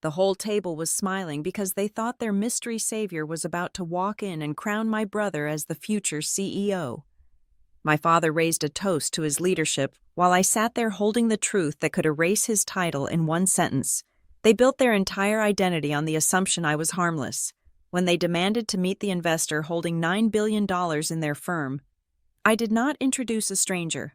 The whole table was smiling because they thought their mystery savior was about to walk in and crown my brother as the future CEO. My father raised a toast to his leadership while I sat there holding the truth that could erase his title in one sentence. They built their entire identity on the assumption I was harmless. When they demanded to meet the investor holding $9 billion in their firm, I did not introduce a stranger.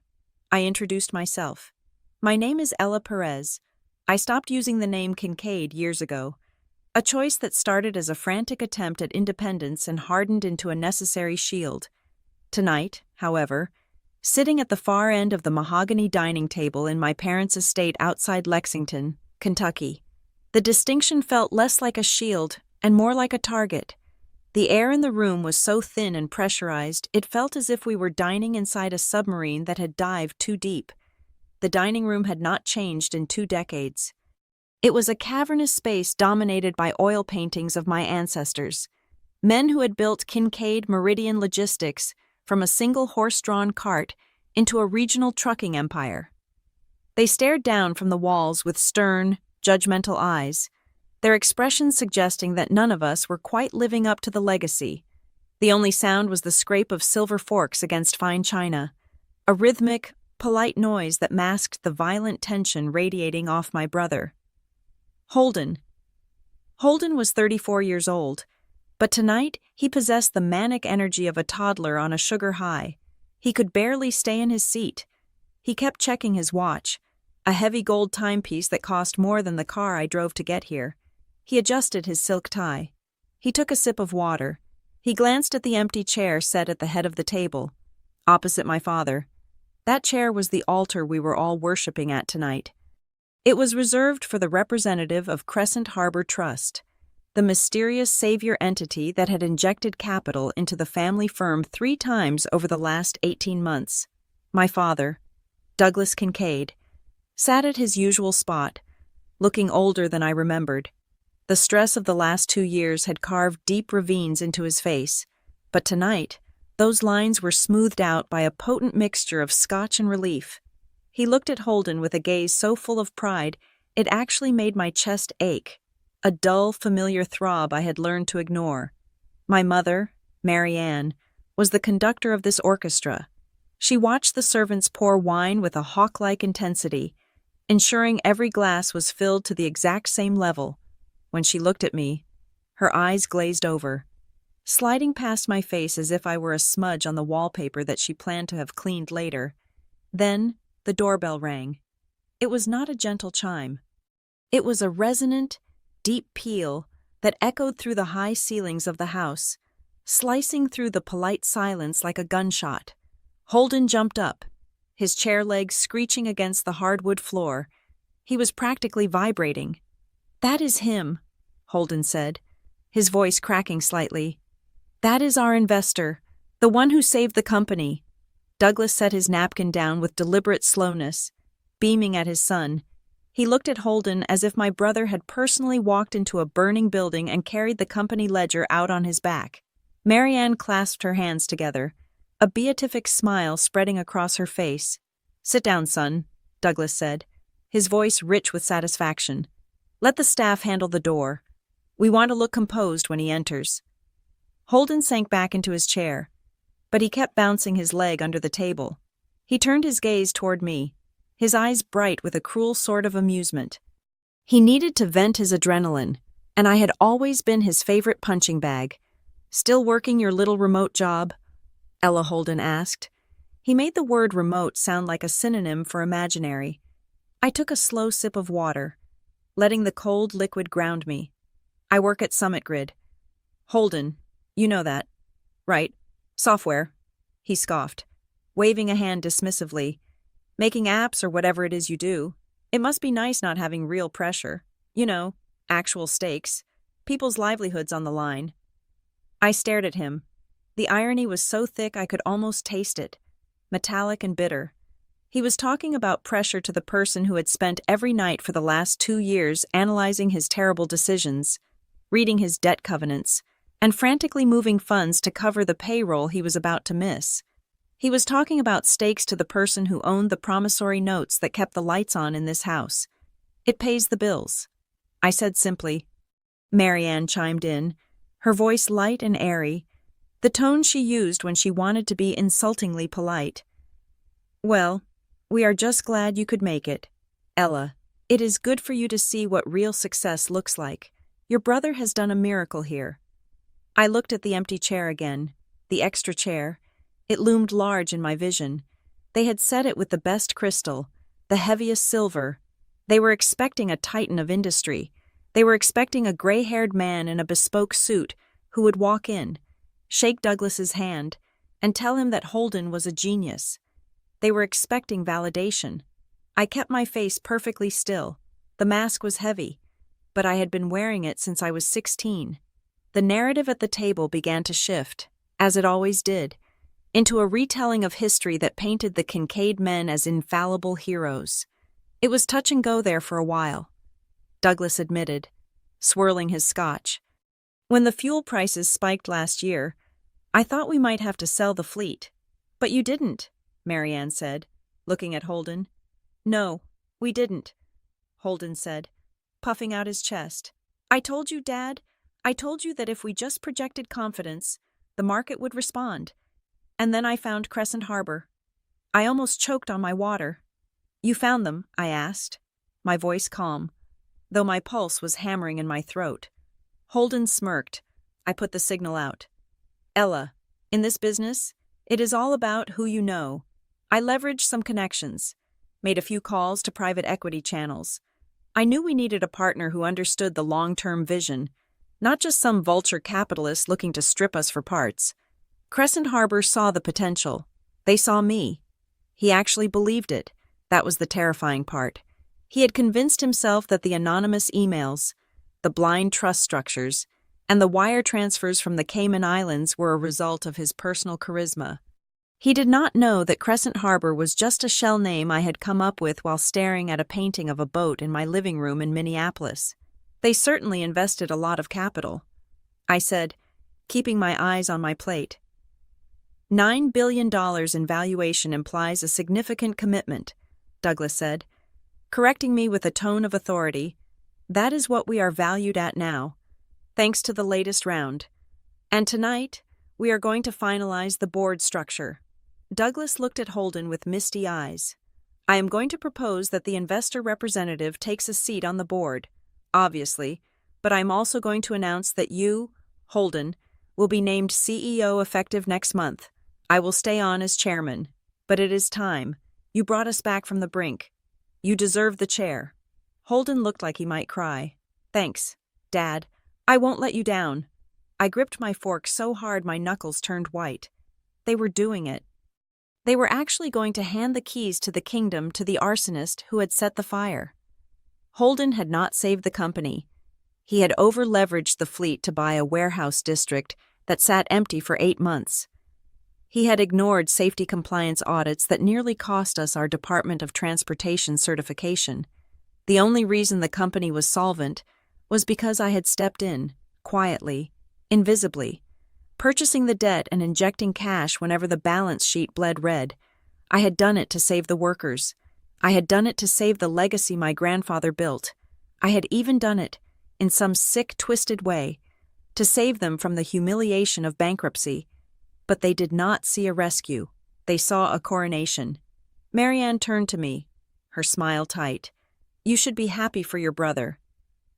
I introduced myself. My name is Ella Perez. I stopped using the name Kincaid years ago, a choice that started as a frantic attempt at independence and hardened into a necessary shield. Tonight, however, sitting at the far end of the mahogany dining table in my parents' estate outside Lexington, Kentucky, the distinction felt less like a shield and more like a target. The air in the room was so thin and pressurized, it felt as if we were dining inside a submarine that had dived too deep. The dining room had not changed in 2 decades. It was a cavernous space dominated by oil paintings of my ancestors, men who had built Kincaid Meridian Logistics from a single horse-drawn cart into a regional trucking empire. They stared down from the walls with stern, judgmental eyes, their expressions suggesting that none of us were quite living up to the legacy. The only sound was the scrape of silver forks against fine china, a rhythmic, polite noise that masked the violent tension radiating off my brother. Holden. Holden was 34 years old, but tonight he possessed the manic energy of a toddler on a sugar high. He could barely stay in his seat. He kept checking his watch, a heavy gold timepiece that cost more than the car I drove to get here. He adjusted his silk tie. He took a sip of water. He glanced at the empty chair set at the head of the table, opposite my father. That chair was the altar we were all worshiping at tonight. It was reserved for the representative of Crescent Harbor Trust, the mysterious savior entity that had injected capital into the family firm 3 times over the last 18 months. My father, Douglas Kincaid, sat at his usual spot, looking older than I remembered. The stress of the last 2 years had carved deep ravines into his face, but tonight, those lines were smoothed out by a potent mixture of scotch and relief. He looked at Holden with a gaze so full of pride, it actually made my chest ache, a dull, familiar throb I had learned to ignore. My mother, Mary Ann, was the conductor of this orchestra. She watched the servants pour wine with a hawk-like intensity, ensuring every glass was filled to the exact same level. When she looked at me, her eyes glazed over, sliding past my face as if I were a smudge on the wallpaper that she planned to have cleaned later. Then, the doorbell rang. It was not a gentle chime. It was a resonant, deep peal that echoed through the high ceilings of the house, slicing through the polite silence like a gunshot. Holden jumped up, his chair legs screeching against the hardwood floor. He was practically vibrating. "That is him," Holden said, his voice cracking slightly. "That is our investor, the one who saved the company." Douglas set his napkin down with deliberate slowness, beaming at his son. He looked at Holden as if my brother had personally walked into a burning building and carried the company ledger out on his back. Mary Ann clasped her hands together, a beatific smile spreading across her face. "Sit down, son," Douglas said, his voice rich with satisfaction. "Let the staff handle the door. We want to look composed when he enters." Holden sank back into his chair, but he kept bouncing his leg under the table. He turned his gaze toward me, his eyes bright with a cruel sort of amusement. He needed to vent his adrenaline, and I had always been his favorite punching bag. "Still working your little remote job?" Ella Holden asked. He made the word remote sound like a synonym for imaginary. I took a slow sip of water, letting the cold liquid ground me. "I work at Summit Grid." "Holden, you know that, right? Software," he scoffed, waving a hand dismissively. "Making apps or whatever it is you do. It must be nice not having real pressure. You know, actual stakes. People's livelihoods on the line." I stared at him. The irony was so thick I could almost taste it, metallic and bitter. He was talking about pressure to the person who had spent every night for the last 2 years analyzing his terrible decisions, reading his debt covenants, and frantically moving funds to cover the payroll he was about to miss. He was talking about stakes to the person who owned the promissory notes that kept the lights on in this house. It pays the bills. I said simply. Marianne chimed in, her voice light and airy, the tone she used when she wanted to be insultingly polite. Well, we are just glad you could make it. Ella, it is good for you to see what real success looks like. Your brother has done a miracle here. I looked at the empty chair again, the extra chair. It loomed large in my vision. They had set it with the best crystal, the heaviest silver. They were expecting a titan of industry. They were expecting a gray-haired man in a bespoke suit who would walk in, shake Douglas's hand, and tell him that Holden was a genius. They were expecting validation. I kept my face perfectly still. The mask was heavy, but I had been wearing it since I was 16. The narrative at the table began to shift, as it always did, into a retelling of history that painted the Kincaid men as infallible heroes. It was touch and go there for a while, Douglas admitted, swirling his scotch. When the fuel prices spiked last year, I thought we might have to sell the fleet. But you didn't, Marianne said, looking at Holden. No, we didn't, Holden said, puffing out his chest. I told you, Dad. I told you that if we just projected confidence, the market would respond. And then I found Crescent Harbor. I almost choked on my water. You found them, I asked, my voice calm, though my pulse was hammering in my throat. Holden smirked. I put the signal out. Ella, in this business, it is all about who you know. I leveraged some connections, made a few calls to private equity channels. I knew we needed a partner who understood the long-term vision, not just some vulture capitalist looking to strip us for parts. Crescent Harbor saw the potential. They saw me. He actually believed it. That was the terrifying part. He had convinced himself that the anonymous emails, the blind trust structures, and the wire transfers from the Cayman Islands were a result of his personal charisma. He did not know that Crescent Harbor was just a shell name I had come up with while staring at a painting of a boat in my living room in Minneapolis. They certainly invested a lot of capital, I said, keeping my eyes on my plate. $9 billion in valuation implies a significant commitment, Douglas said, correcting me with a tone of authority. That is what we are valued at now, thanks to the latest round. And tonight, we are going to finalize the board structure. Douglas looked at Holden with misty eyes. I am going to propose that the investor representative takes a seat on the board, obviously, but I am also going to announce that you, Holden, will be named CEO effective next month. I will stay on as chairman, but it is time. You brought us back from the brink. You deserve the chair. Holden looked like he might cry. Thanks, Dad. I won't let you down. I gripped my fork so hard my knuckles turned white. They were doing it. They were actually going to hand the keys to the kingdom to the arsonist who had set the fire. Holden had not saved the company. He had over-leveraged the fleet to buy a warehouse district that sat empty for 8 months. He had ignored safety compliance audits that nearly cost us our Department of Transportation certification. The only reason the company was solvent was because I had stepped in, quietly, invisibly, purchasing the debt and injecting cash whenever the balance sheet bled red. I had done it to save the workers. I had done it to save the legacy my grandfather built. I had even done it, in some sick, twisted way, to save them from the humiliation of bankruptcy. But they did not see a rescue. They saw a coronation. Marianne turned to me, her smile tight. You should be happy for your brother.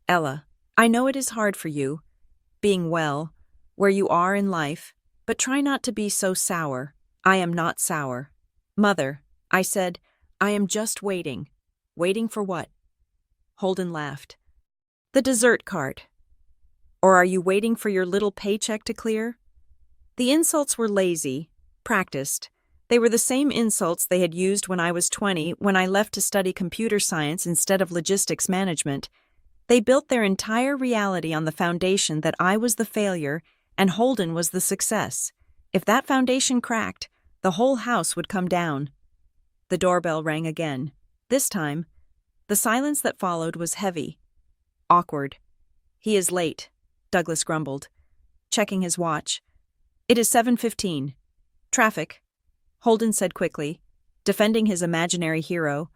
Ella, I know it is hard for you, being well, where you are in life, but try not to be so sour. I am not sour. Mother, I said, I am just waiting. Waiting for what? Holden laughed. The dessert cart. Or are you waiting for your little paycheck to clear? The insults were lazy, practiced. They were the same insults they had used when I was 20, when I left to study computer science instead of logistics management. They built their entire reality on the foundation that I was the failure and Holden was the success. If that foundation cracked, the whole house would come down. The doorbell rang again. This time, the silence that followed was heavy, awkward. He is late, Douglas grumbled, checking his watch. It is 7:15. Traffic, Holden said quickly, defending his imaginary hero.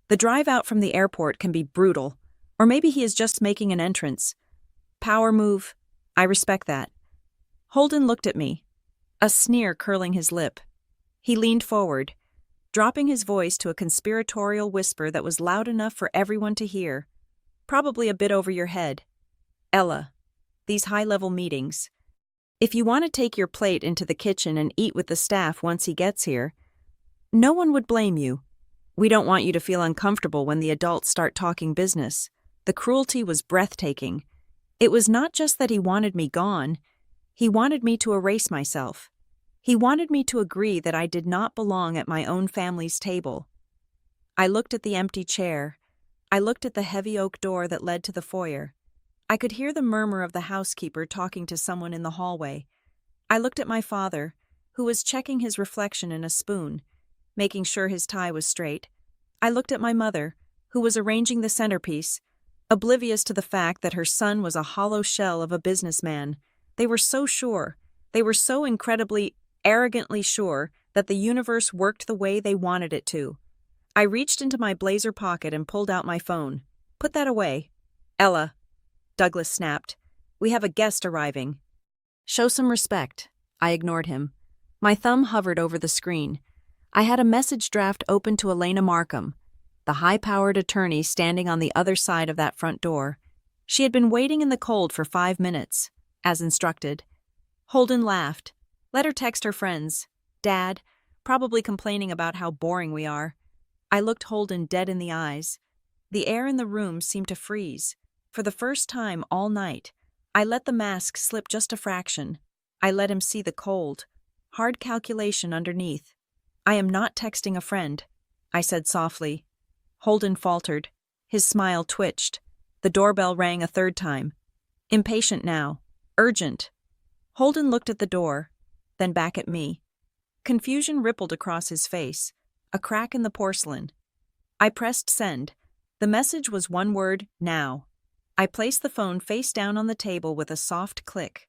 The drive out from the airport can be brutal, Or maybe he is just making an entrance. Power move. I respect that. Holden looked at me, a sneer curling his lip. He leaned forward, dropping his voice to a conspiratorial whisper that was loud enough for everyone to hear. Probably a bit over your head. Ella, these high-level meetings. If you want to take your plate into the kitchen and eat with the staff once he gets here, no one would blame you. We don't want you to feel uncomfortable when the adults start talking business. The cruelty was breathtaking. It was not just that he wanted me gone. He wanted me to erase myself. He wanted me to agree that I did not belong at my own family's table. I looked at the empty chair. I looked at the heavy oak door that led to the foyer. I could hear the murmur of the housekeeper talking to someone in the hallway. I looked at my father, who was checking his reflection in a spoon, making sure his tie was straight. I looked at my mother, who was arranging the centerpiece, oblivious to the fact that her son was a hollow shell of a businessman. They were so sure, they were so incredibly, arrogantly sure that the universe worked the way they wanted it to. I reached into my blazer pocket and pulled out my phone. Put that away. Ella, Douglas snapped. We have a guest arriving. Show some respect. I ignored him. My thumb hovered over the screen. I had a message draft open to Elena Markham, the high-powered attorney standing on the other side of that front door. She had been waiting in the cold for 5 minutes, as instructed. Holden laughed. Let her text her friends. Dad, probably complaining about how boring we are. I looked Holden dead in the eyes. The air in the room seemed to freeze. For the first time all night, I let the mask slip just a fraction. I let him see the cold, hard calculation underneath. I am not texting a friend, I said softly. Holden faltered. His smile twitched. The doorbell rang a third time. Impatient now. Urgent. Holden looked at the door, then back at me. Confusion rippled across his face, a crack in the porcelain. I pressed send. The message was one word, now. I placed the phone face down on the table with a soft click.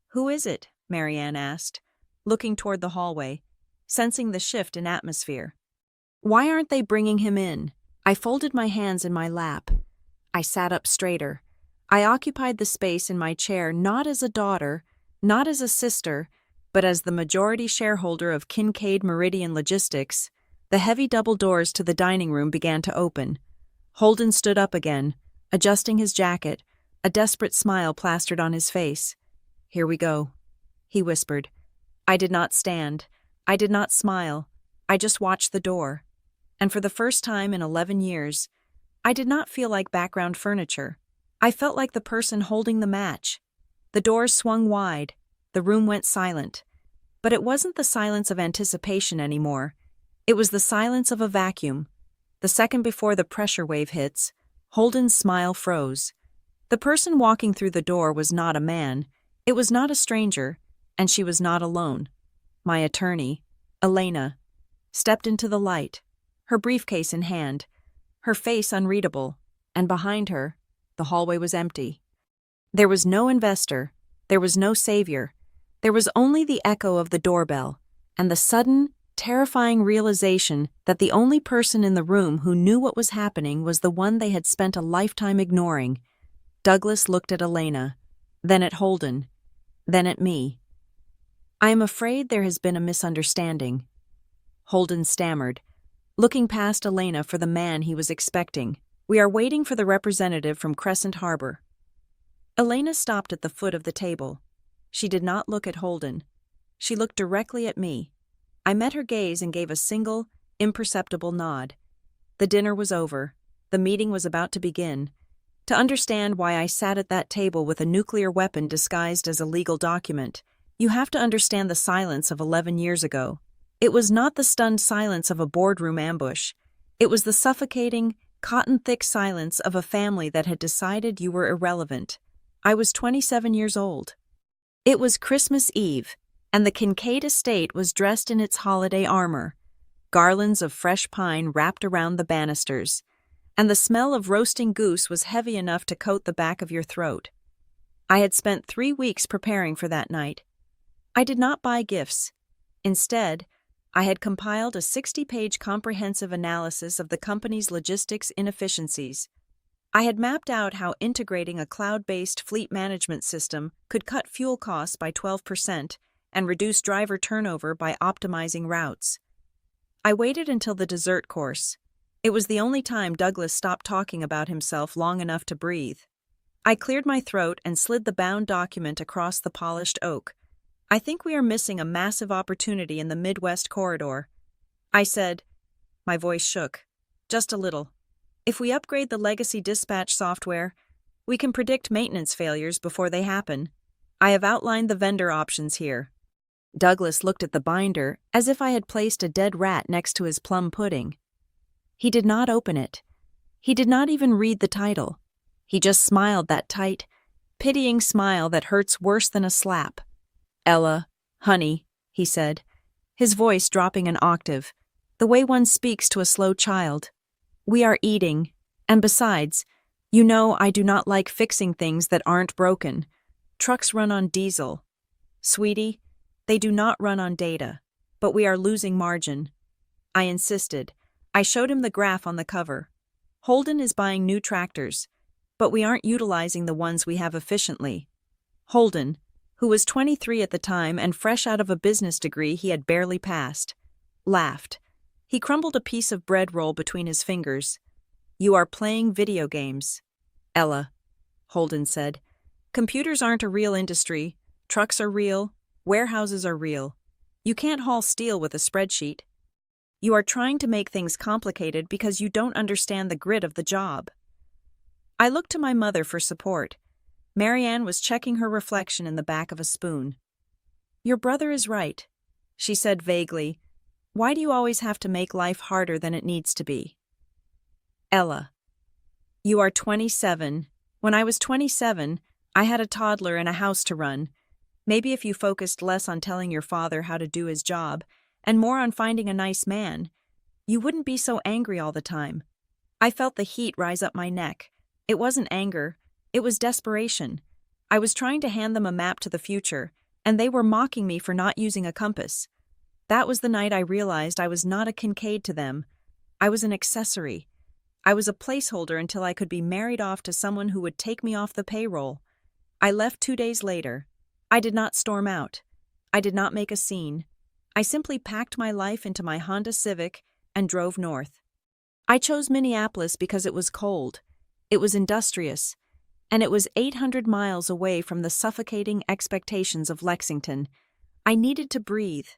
Who is it? Marianne asked, looking toward the hallway, sensing the shift in atmosphere. Why aren't they bringing him in? I folded my hands in my lap. I sat up straighter. I occupied the space in my chair not as a daughter, not as a sister, but as the majority shareholder of Kincaid Meridian Logistics. The heavy double doors to the dining room began to open. Holden stood up again, adjusting his jacket, a desperate smile plastered on his face. Here we go, he whispered. I did not stand. I did not smile. I just watched the door. And for the first time in 11 years, I did not feel like background furniture. I felt like the person holding the match. The doors swung wide. The room went silent. But it wasn't the silence of anticipation anymore. It was the silence of a vacuum. The second before the pressure wave hits, Holden's smile froze. The person walking through the door was not a man. It was not a stranger, and she was not alone. My attorney, Elena, stepped into the light, her briefcase in hand, her face unreadable, and behind her, the hallway was empty. There was no investor, there was no savior, there was only the echo of the doorbell, and the sudden, terrifying realization that the only person in the room who knew what was happening was the one they had spent a lifetime ignoring. Douglas looked at Elena, then at Holden, then at me. I am afraid there has been a misunderstanding. Holden stammered, looking past Elena for the man he was expecting. We are waiting for the representative from Crescent Harbor. Elena stopped at the foot of the table. She did not look at Holden. She looked directly at me. I met her gaze and gave a single, imperceptible nod. The dinner was over. The meeting was about to begin. To understand why I sat at that table with a nuclear weapon disguised as a legal document, you have to understand the silence of 11 years ago. It was not the stunned silence of a boardroom ambush. It was the suffocating, cotton-thick silence of a family that had decided you were irrelevant. I was 27 years old. It was Christmas Eve, and the Kincaid estate was dressed in its holiday armor. Garlands of fresh pine wrapped around the banisters, and the smell of roasting goose was heavy enough to coat the back of your throat. I had spent 3 weeks preparing for that night. I did not buy gifts. Instead, I had compiled a 60-page comprehensive analysis of the company's logistics inefficiencies. I had mapped out how integrating a cloud-based fleet management system could cut fuel costs by 12% and reduce driver turnover by optimizing routes. I waited until the dessert course. It was the only time Douglas stopped talking about himself long enough to breathe. I cleared my throat and slid the bound document across the polished oak. I think we are missing a massive opportunity in the Midwest corridor. I said. My voice shook. Just a little. If we upgrade the legacy dispatch software, we can predict maintenance failures before they happen. I have outlined the vendor options here. Douglas looked at the binder as if I had placed a dead rat next to his plum pudding. He did not open it. He did not even read the title. He just smiled that tight, pitying smile that hurts worse than a slap. "Ella, honey," he said, his voice dropping an octave, the way one speaks to a slow child. "We are eating, and besides, you know I do not like fixing things that aren't broken. Trucks run on diesel. Sweetie, they do not run on data, but we are losing margin." I insisted. I showed him the graph on the cover. Holden is buying new tractors, but we aren't utilizing the ones we have efficiently. Holden, who was 23 at the time and fresh out of a business degree he had barely passed, laughed. He crumbled a piece of bread roll between his fingers. "You are playing video games." "Ella," Holden said, "computers aren't a real industry. Trucks are real. Warehouses are real. You can't haul steel with a spreadsheet. You are trying to make things complicated because you don't understand the grit of the job." I looked to my mother for support. Marianne was checking her reflection in the back of a spoon. "Your brother is right," she said vaguely. "Why do you always have to make life harder than it needs to be?" "Ella, you are 27. When I was 27, I had a toddler and a house to run. Maybe if you focused less on telling your father how to do his job and more on finding a nice man, you wouldn't be so angry all the time." I felt the heat rise up my neck. It wasn't anger. It was desperation. I was trying to hand them a map to the future, and they were mocking me for not using a compass. That was the night I realized I was not a Kincaid to them. I was an accessory. I was a placeholder until I could be married off to someone who would take me off the payroll. I left 2 days later. I did not storm out. I did not make a scene. I simply packed my life into my Honda Civic and drove north. I chose Minneapolis because it was cold. It was industrious. And it was 800 miles away from the suffocating expectations of Lexington. I needed to breathe.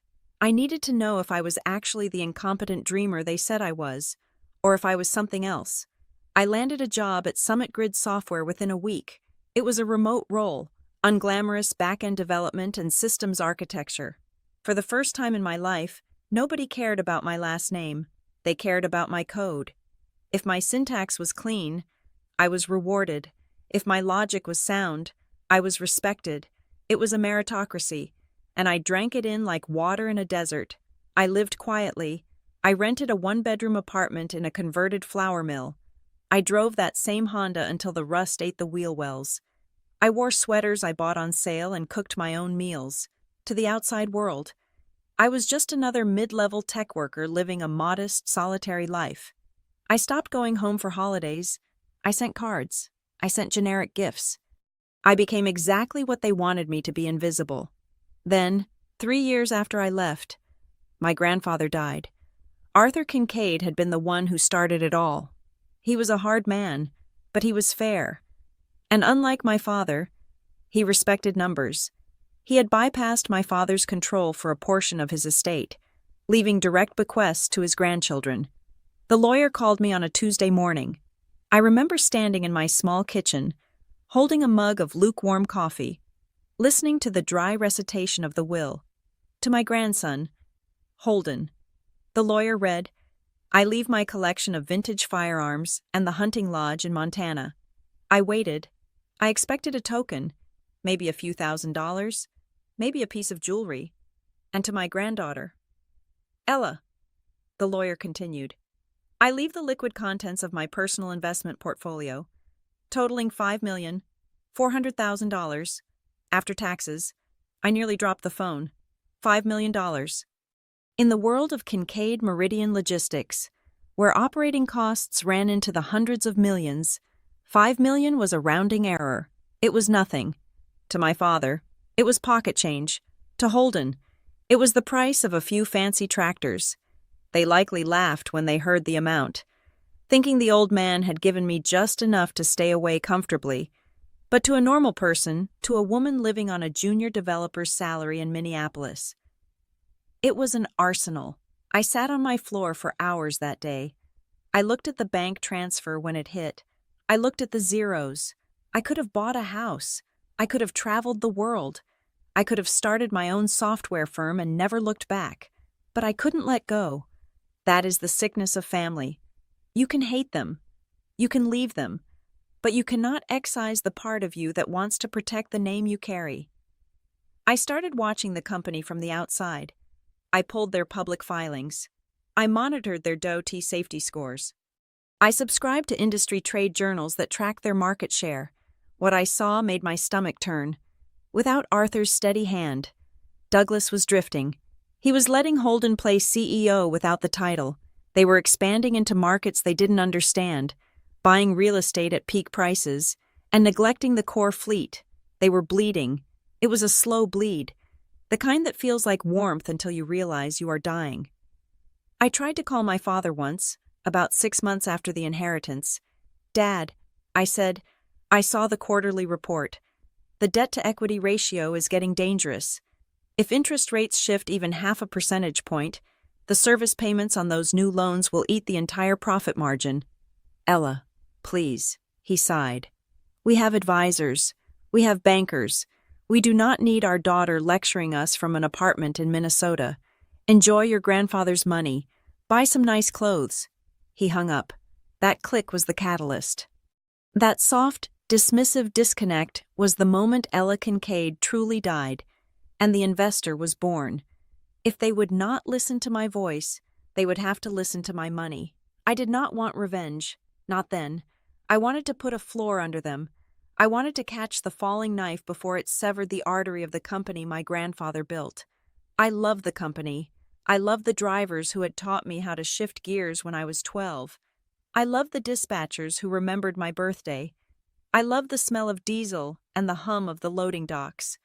I needed to know if I was actually the incompetent dreamer they said I was, or if I was something else. I landed a job at Summit Grid Software within a week. It was a remote role, unglamorous back-end development and systems architecture. For the first time in my life, nobody cared about my last name. They cared about my code. If my syntax was clean, I was rewarded. If my logic was sound, I was respected. It was a meritocracy, and I drank it in like water in a desert. I lived quietly. I rented a 1-bedroom apartment in a converted flour mill. I drove that same Honda until the rust ate the wheel wells. I wore sweaters I bought on sale and cooked my own meals. To the outside world, I was just another mid-level tech worker living a modest, solitary life. I stopped going home for holidays. I sent cards. I sent generic gifts. I became exactly what they wanted me to be: invisible. Then, 3 years after I left, my grandfather died. Arthur Kincaid had been the one who started it all. He was a hard man, but he was fair. And unlike my father, he respected numbers. He had bypassed my father's control for a portion of his estate, leaving direct bequests to his grandchildren. The lawyer called me on a Tuesday morning. I remember standing in my small kitchen, holding a mug of lukewarm coffee, listening to the dry recitation of the will. To my grandson, Holden. The lawyer read, "I leave my collection of vintage firearms and the hunting lodge in Montana." I waited. I expected a token, maybe a few $1,000s, maybe a piece of jewelry. And to my granddaughter, "Ella," the lawyer continued, "I leave the liquid contents of my personal investment portfolio, totaling $5,400,000. After taxes, I nearly dropped the phone. $5 million. In the world of Kincaid Meridian Logistics, where operating costs ran into the hundreds of millions, $5 million was a rounding error. It was nothing. To my father, it was pocket change. To Holden, it was the price of a few fancy tractors. They likely laughed when they heard the amount, thinking the old man had given me just enough to stay away comfortably. But to a normal person, to a woman living on a junior developer's salary in Minneapolis, it was an arsenal. I sat on my floor for hours that day. I looked at the bank transfer when it hit. I looked at the zeros. I could have bought a house. I could have traveled the world. I could have started my own software firm and never looked back. But I couldn't let go. That is the sickness of family. You can hate them. You can leave them. But you cannot excise the part of you that wants to protect the name you carry. I started watching the company from the outside. I pulled their public filings. I monitored their DOT safety scores. I subscribed to industry trade journals that tracked their market share. What I saw made my stomach turn. Without Arthur's steady hand, Douglas was drifting. He was letting Holden play CEO without the title. They were expanding into markets they didn't understand, buying real estate at peak prices, and neglecting the core fleet. They were bleeding. It was a slow bleed, the kind that feels like warmth until you realize you are dying. I tried to call my father once, about 6 months after the inheritance. "Dad," I said, "I saw the quarterly report. The debt-to-equity ratio is getting dangerous. If interest rates shift even half a percentage point, the service payments on those new loans will eat the entire profit margin." "Ella, please," he sighed. "We have advisors. We have bankers. We do not need our daughter lecturing us from an apartment in Minnesota. Enjoy your grandfather's money. Buy some nice clothes." He hung up. That click was the catalyst. That soft, dismissive disconnect was the moment Ella Kincaid truly died, and the investor was born. If they would not listen to my voice, they would have to listen to my money. I did not want revenge. Not then. I wanted to put a floor under them. I wanted to catch the falling knife before it severed the artery of the company my grandfather built. I loved the company. I loved the drivers who had taught me how to shift gears when I was 12. I loved the dispatchers who remembered my birthday. I loved the smell of diesel and the hum of the loading docks.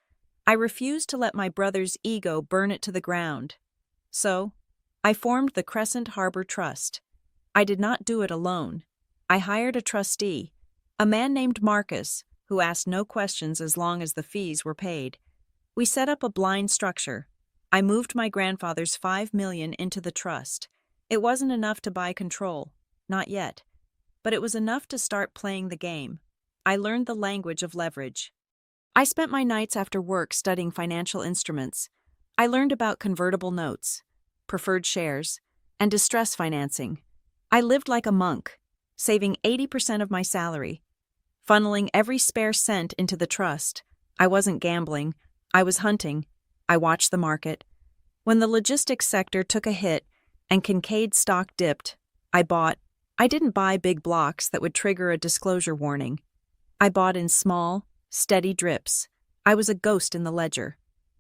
I refused to let my brother's ego burn it to the ground. So, I formed the Crescent Harbor Trust. I did not do it alone. I hired a trustee, a man named Marcus, who asked no questions as long as the fees were paid. We set up a blind structure. I moved my grandfather's $5 million into the trust. It wasn't enough to buy control, not yet, but it was enough to start playing the game. I learned the language of leverage. I spent my nights after work studying financial instruments. I learned about convertible notes, preferred shares, and distress financing. I lived like a monk, saving 80% of my salary, funneling every spare cent into the trust. I wasn't gambling. I was hunting. I watched the market. When the logistics sector took a hit and Kincaid stock dipped, I bought. I didn't buy big blocks that would trigger a disclosure warning. I bought in small, steady drips. I was a ghost in the ledger.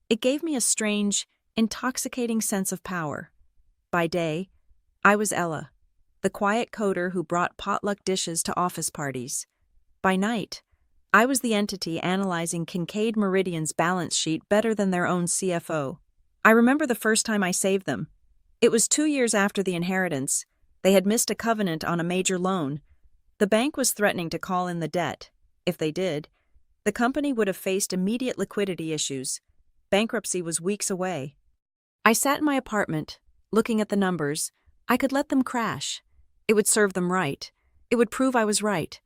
It gave me a strange, intoxicating sense of power. By day, I was Ella, the quiet coder who brought potluck dishes to office parties. By night, I was the entity analyzing Kincaid Meridian's balance sheet better than their own CFO. I remember the first time I saved them. It was 2 years after the inheritance. They had missed a covenant on a major loan. The bank was threatening to call in the debt. If they did, the company would have faced immediate liquidity issues. Bankruptcy was weeks away. I sat in my apartment, looking at the numbers. I could let them crash. It would serve them right. It would prove I was right.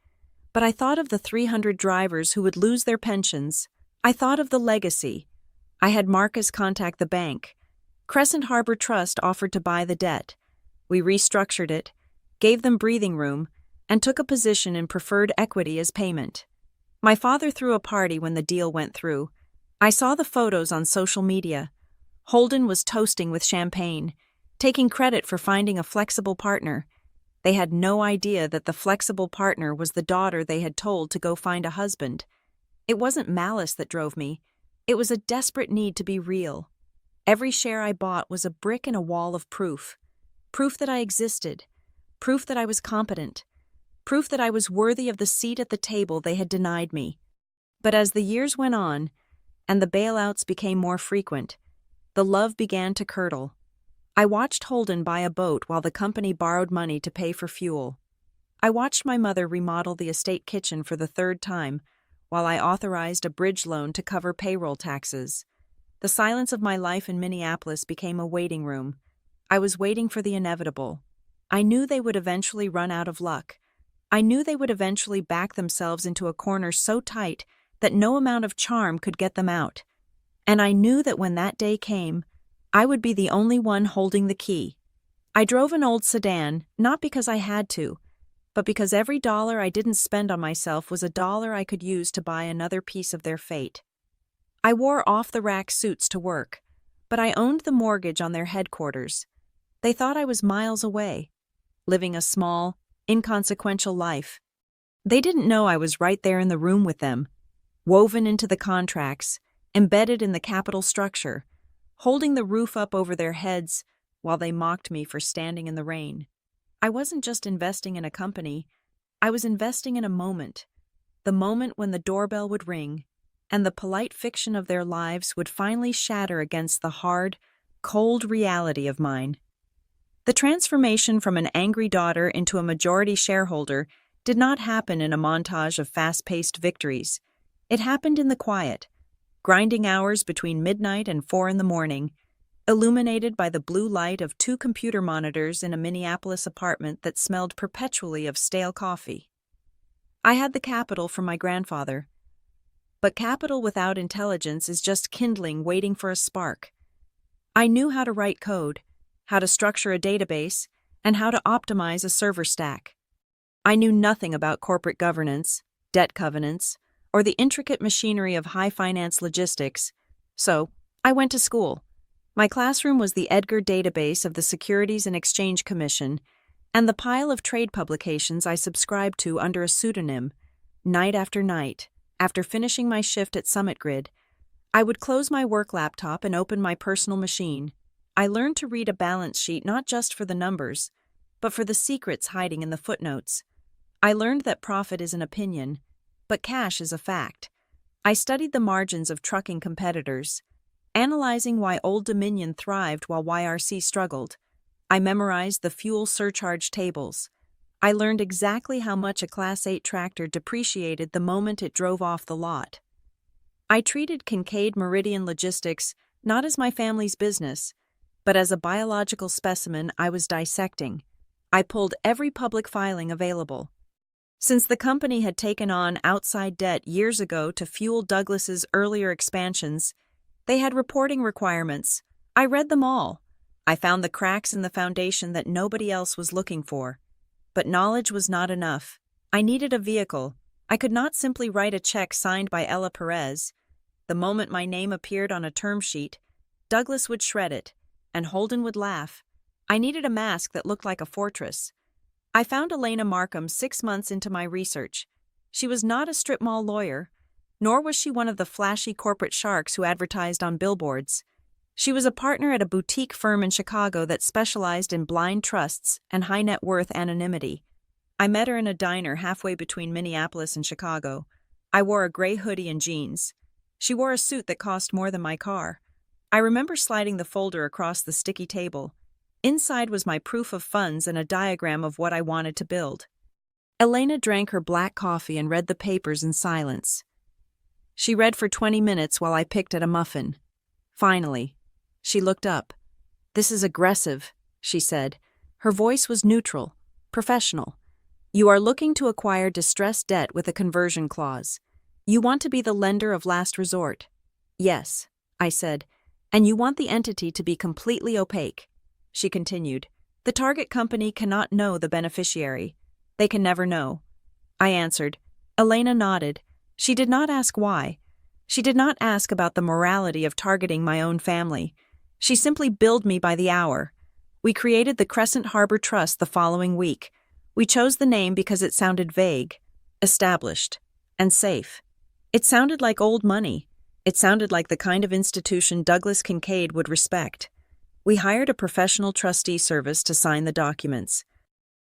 But I thought of the 300 drivers who would lose their pensions. I thought of the legacy. I had Marcus contact the bank. Crescent Harbor Trust offered to buy the debt. We restructured it, gave them breathing room, and took a position in preferred equity as payment. My father threw a party when the deal went through. I saw the photos on social media. Holden was toasting with champagne, taking credit for finding a flexible partner. They had no idea that the flexible partner was the daughter they had told to go find a husband. It wasn't malice that drove me. It was a desperate need to be real. Every share I bought was a brick in a wall of proof. Proof that I existed. Proof that I was competent. proof that I was worthy of the seat at the table they had denied me. But as the years went on, and the bailouts became more frequent, the love began to curdle. I watched Holden buy a boat while the company borrowed money to pay for fuel. I watched my mother remodel the estate kitchen for the third time, while I authorized a bridge loan to cover payroll taxes. The silence of my life in Minneapolis became a waiting room. I was waiting for the inevitable. I knew they would eventually run out of luck. I knew they would eventually back themselves into a corner so tight that no amount of charm could get them out. And I knew that when that day came, I would be the only one holding the key. I drove an old sedan, not because I had to, but because every dollar I didn't spend on myself was a dollar I could use to buy another piece of their fate. I wore off-the-rack suits to work, but I owned the mortgage on their headquarters. They thought I was miles away, living a small, inconsequential life. They didn't know I was right there in the room with them, woven into the contracts, embedded in the capital structure, holding the roof up over their heads while they mocked me for standing in the rain. I wasn't just investing in a company, I was investing in a moment, the moment when the doorbell would ring, and the polite fiction of their lives would finally shatter against the hard, cold reality of mine. The transformation from an angry daughter into a majority shareholder did not happen in a montage of fast-paced victories. It happened in the quiet, grinding hours between midnight and 4 in the morning, illuminated by the blue light of 2 computer monitors in a Minneapolis apartment that smelled perpetually of stale coffee. I had the capital from my grandfather, but capital without intelligence is just kindling waiting for a spark. I knew how to write code, how to structure a database, and how to optimize a server stack. I knew nothing about corporate governance, debt covenants, or the intricate machinery of high finance logistics, so I went to school. My classroom was the Edgar database of the Securities and Exchange Commission and the pile of trade publications I subscribed to under a pseudonym. Night after night, after finishing my shift at Summit Grid, I would close my work laptop and open my personal machine. I learned to read a balance sheet not just for the numbers, but for the secrets hiding in the footnotes. I learned that profit is an opinion, but cash is a fact. I studied the margins of trucking competitors, analyzing why Old Dominion thrived while YRC struggled. I memorized the fuel surcharge tables. I learned exactly how much a Class 8 tractor depreciated the moment it drove off the lot. I treated Kincaid Meridian Logistics not as my family's business, but as a biological specimen I was dissecting. I pulled every public filing available. Since the company had taken on outside debt years ago to fuel Douglas's earlier expansions, they had reporting requirements. I read them all. I found the cracks in the foundation that nobody else was looking for. But knowledge was not enough. I needed a vehicle. I could not simply write a check signed by Ella Perez. The moment my name appeared on a term sheet, Douglas would shred it, and Holden would laugh. I needed a mask that looked like a fortress. I found Elena Markham 6 months into my research. She was not a strip mall lawyer, nor was she one of the flashy corporate sharks who advertised on billboards. She was a partner at a boutique firm in Chicago that specialized in blind trusts and high net worth anonymity. I met her in a diner halfway between Minneapolis and Chicago. I wore a gray hoodie and jeans. She wore a suit that cost more than my car. I remember sliding the folder across the sticky table. Inside was my proof of funds and a diagram of what I wanted to build. Elena drank her black coffee and read the papers in silence. She read for 20 minutes while I picked at a muffin. Finally, she looked up. "This is aggressive," she said. Her voice was neutral, professional. "You are looking to acquire distressed debt with a conversion clause. You want to be the lender of last resort." "Yes," I said, "and you want the entity to be completely opaque." She continued, "The target company cannot know the beneficiary. They can never know." I answered. Elena nodded. She did not ask why. She did not ask about the morality of targeting my own family. She simply billed me by the hour. We created the Crescent Harbor Trust the following week. We chose the name because it sounded vague, established, and safe. It sounded like old money. It sounded like the kind of institution Douglas Kincaid would respect. We hired a professional trustee service to sign the documents.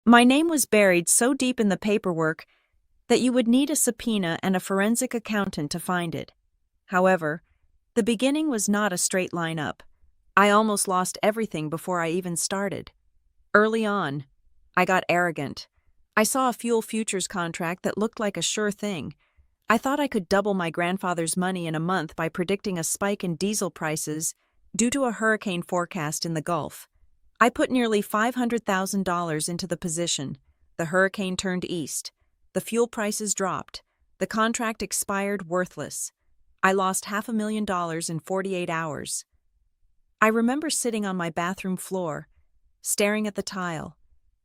My name was buried so deep in the paperwork that you would need a subpoena and a forensic accountant to find it. However, the beginning was not a straight line up. I almost lost everything before I even started. Early on, I got arrogant. I saw a fuel futures contract that looked like a sure thing. I thought I could double my grandfather's money in a month by predicting a spike in diesel prices due to a hurricane forecast in the Gulf. I put nearly $500,000 into the position. The hurricane turned east. The fuel prices dropped. The contract expired worthless. I lost $500,000 in 48 hours. I remember sitting on my bathroom floor, staring at the tile,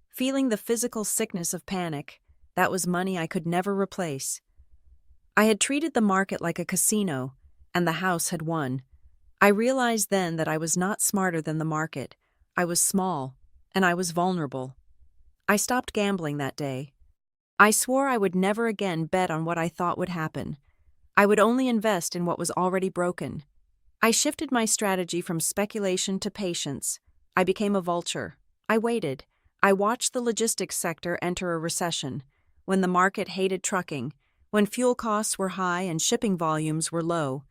feeling the physical sickness of panic. That was money I could never replace. I had treated the market like a casino, and the house had won. I realized then that I was not smarter than the market. I was small, and I was vulnerable. I stopped gambling that day. I swore I would never again bet on what I thought would happen. I would only invest in what was already broken. I shifted my strategy from speculation to patience. I became a vulture. I waited. I watched the logistics sector enter a recession, when the market hated trucking, when fuel costs were high and shipping volumes were low.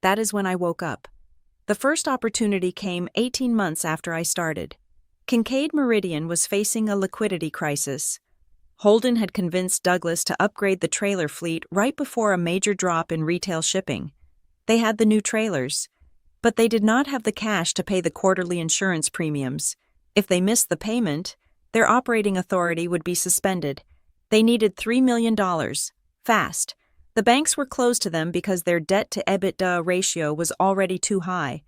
That is when I woke up. The first opportunity came 18 months after I started. Kincaid Meridian was facing a liquidity crisis. Holden had convinced Douglas to upgrade the trailer fleet right before a major drop in retail shipping. They had the new trailers, but they did not have the cash to pay the quarterly insurance premiums. If they missed the payment, their operating authority would be suspended. They needed $3 million. Fast. The banks were closed to them because their debt-to-EBITDA ratio was already too high.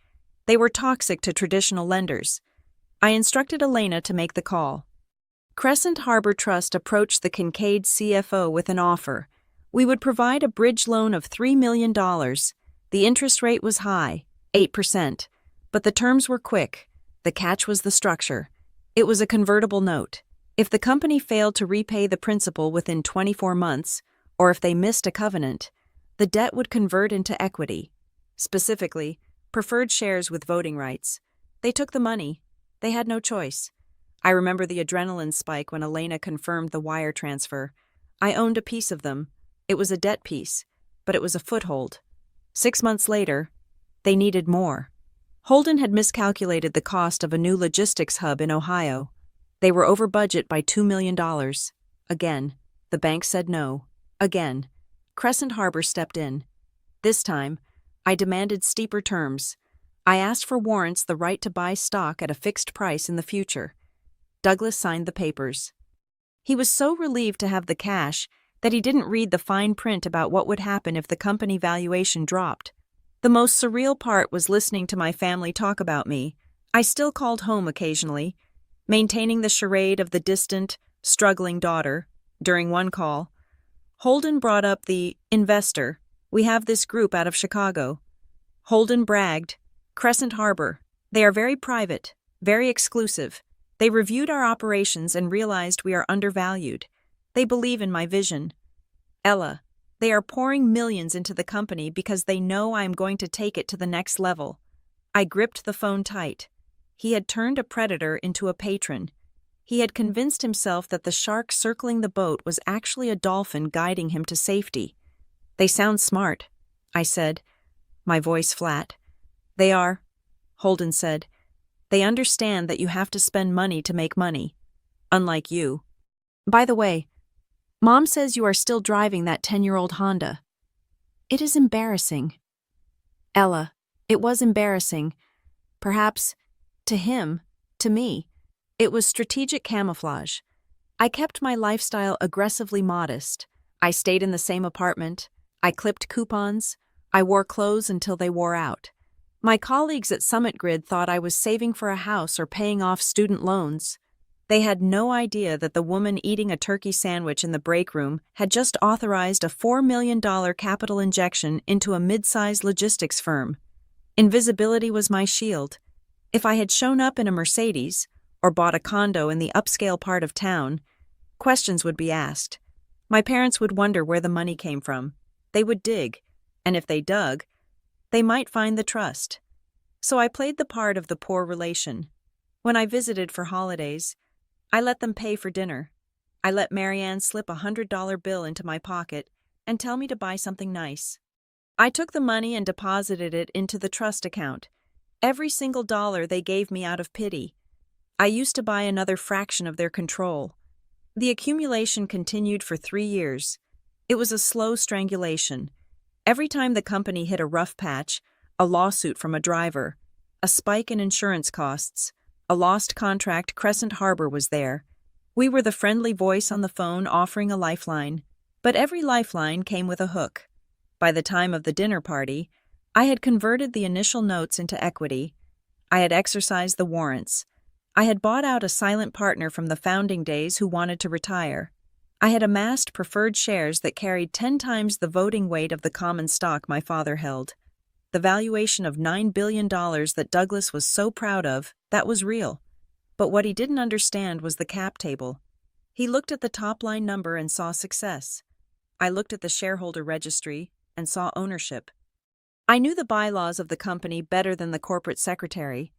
They were toxic to traditional lenders. I instructed Elena to make the call. Crescent Harbor Trust approached the Kincaid CFO with an offer. We would provide a bridge loan of $3 million. The interest rate was high, 8%, but the terms were quick. The catch was the structure. It was a convertible note. If the company failed to repay the principal within 24 months, or if they missed a covenant, the debt would convert into equity. Specifically, preferred shares with voting rights. They took the money. They had no choice. I remember the adrenaline spike when Elena confirmed the wire transfer. I owned a piece of them. It was a debt piece, but it was a foothold. 6 months later, they needed more. Holden had miscalculated the cost of a new logistics hub in Ohio. They were over budget by $2 million. Again, the bank said no. Again, Crescent Harbor stepped in. This time, I demanded steeper terms. I asked for warrants, the right to buy stock at a fixed price in the future. Douglas signed the papers. He was so relieved to have the cash that he didn't read the fine print about what would happen if the company valuation dropped. The most surreal part was listening to my family talk about me. I still called home occasionally, maintaining the charade of the distant, struggling daughter. During one call, Holden brought up the investor. We have this group out of Chicago. Holden bragged, Crescent Harbor. They are very private, very exclusive. They reviewed our operations and realized we are undervalued. They believe in my vision. Ella, they are pouring millions into the company because they know I am going to take it to the next level. I gripped the phone tight. He had turned a predator into a patron. He had convinced himself that the shark circling the boat was actually a dolphin guiding him to safety. They sound smart, I said, my voice flat. They are, Holden said. They understand that you have to spend money to make money, unlike you. By the way, Mom says you are still driving that 10-year-old Honda. It is embarrassing. Ella, it was embarrassing. Perhaps, to him, to me, it was strategic camouflage. I kept my lifestyle aggressively modest. I stayed in the same apartment. I clipped coupons. I wore clothes until they wore out. My colleagues at Summit Grid thought I was saving for a house or paying off student loans. They had no idea that the woman eating a turkey sandwich in the break room had just authorized a $4 million capital injection into a mid-sized logistics firm. Invisibility was my shield. If I had shown up in a Mercedes or bought a condo in the upscale part of town, questions would be asked. My parents would wonder where the money came from. They would dig, and if they dug, they might find the trust. So I played the part of the poor relation. When I visited for holidays, I let them pay for dinner. I let Marianne slip $100 bill into my pocket and tell me to buy something nice. I took the money and deposited it into the trust account. Every single dollar they gave me out of pity. I used to buy another fraction of their control. The accumulation continued for 3 years. It was a slow strangulation. Every time the company hit a rough patch, a lawsuit from a driver, a spike in insurance costs, a lost contract, Crescent Harbor was there. We were the friendly voice on the phone offering a lifeline, but every lifeline came with a hook. By the time of the dinner party, I had converted the initial notes into equity. I had exercised the warrants. I had bought out a silent partner from the founding days who wanted to retire. I had amassed preferred shares that carried 10 times the voting weight of the common stock my father held. The valuation of $9 billion that Douglas was so proud of, that was real. But what he didn't understand was the cap table. He looked at the top-line number and saw success. I looked at the shareholder registry and saw ownership. I knew the bylaws of the company better than the corporate secretary.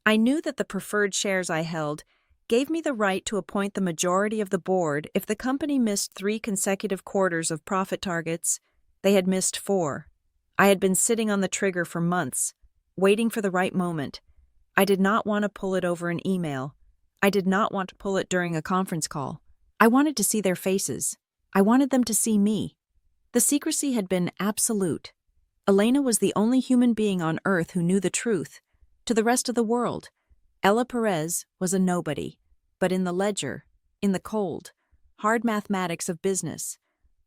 I knew that the preferred shares I held gave me the right to appoint the majority of the board if the company missed 3 consecutive quarters of profit targets. They had missed 4. I had been sitting on the trigger for months, waiting for the right moment. I did not want to pull it over an email. I did not want to pull it during a conference call. I wanted to see their faces. I wanted them to see me. The secrecy had been absolute. Elena was the only human being on earth who knew the truth. To the rest of the world, Ella Perez was a nobody. But in the ledger, in the cold, hard mathematics of business,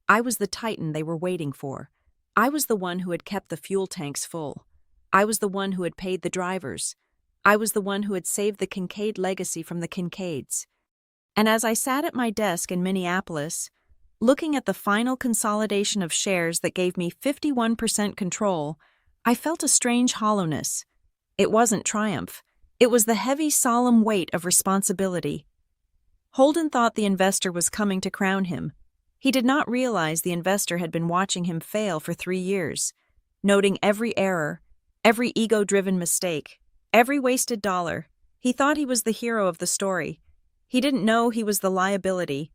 I was the titan they were waiting for. I was the one who had kept the fuel tanks full. I was the one who had paid the drivers. I was the one who had saved the Kincaid legacy from the Kincaids. And as I sat at my desk in Minneapolis, looking at the final consolidation of shares that gave me 51% control, I felt a strange hollowness. It wasn't triumph. It was the heavy, solemn weight of responsibility. Holden thought the investor was coming to crown him. He did not realize the investor had been watching him fail for 3 years, noting every error, every ego-driven mistake, every wasted dollar. He thought he was the hero of the story. He didn't know he was the liability.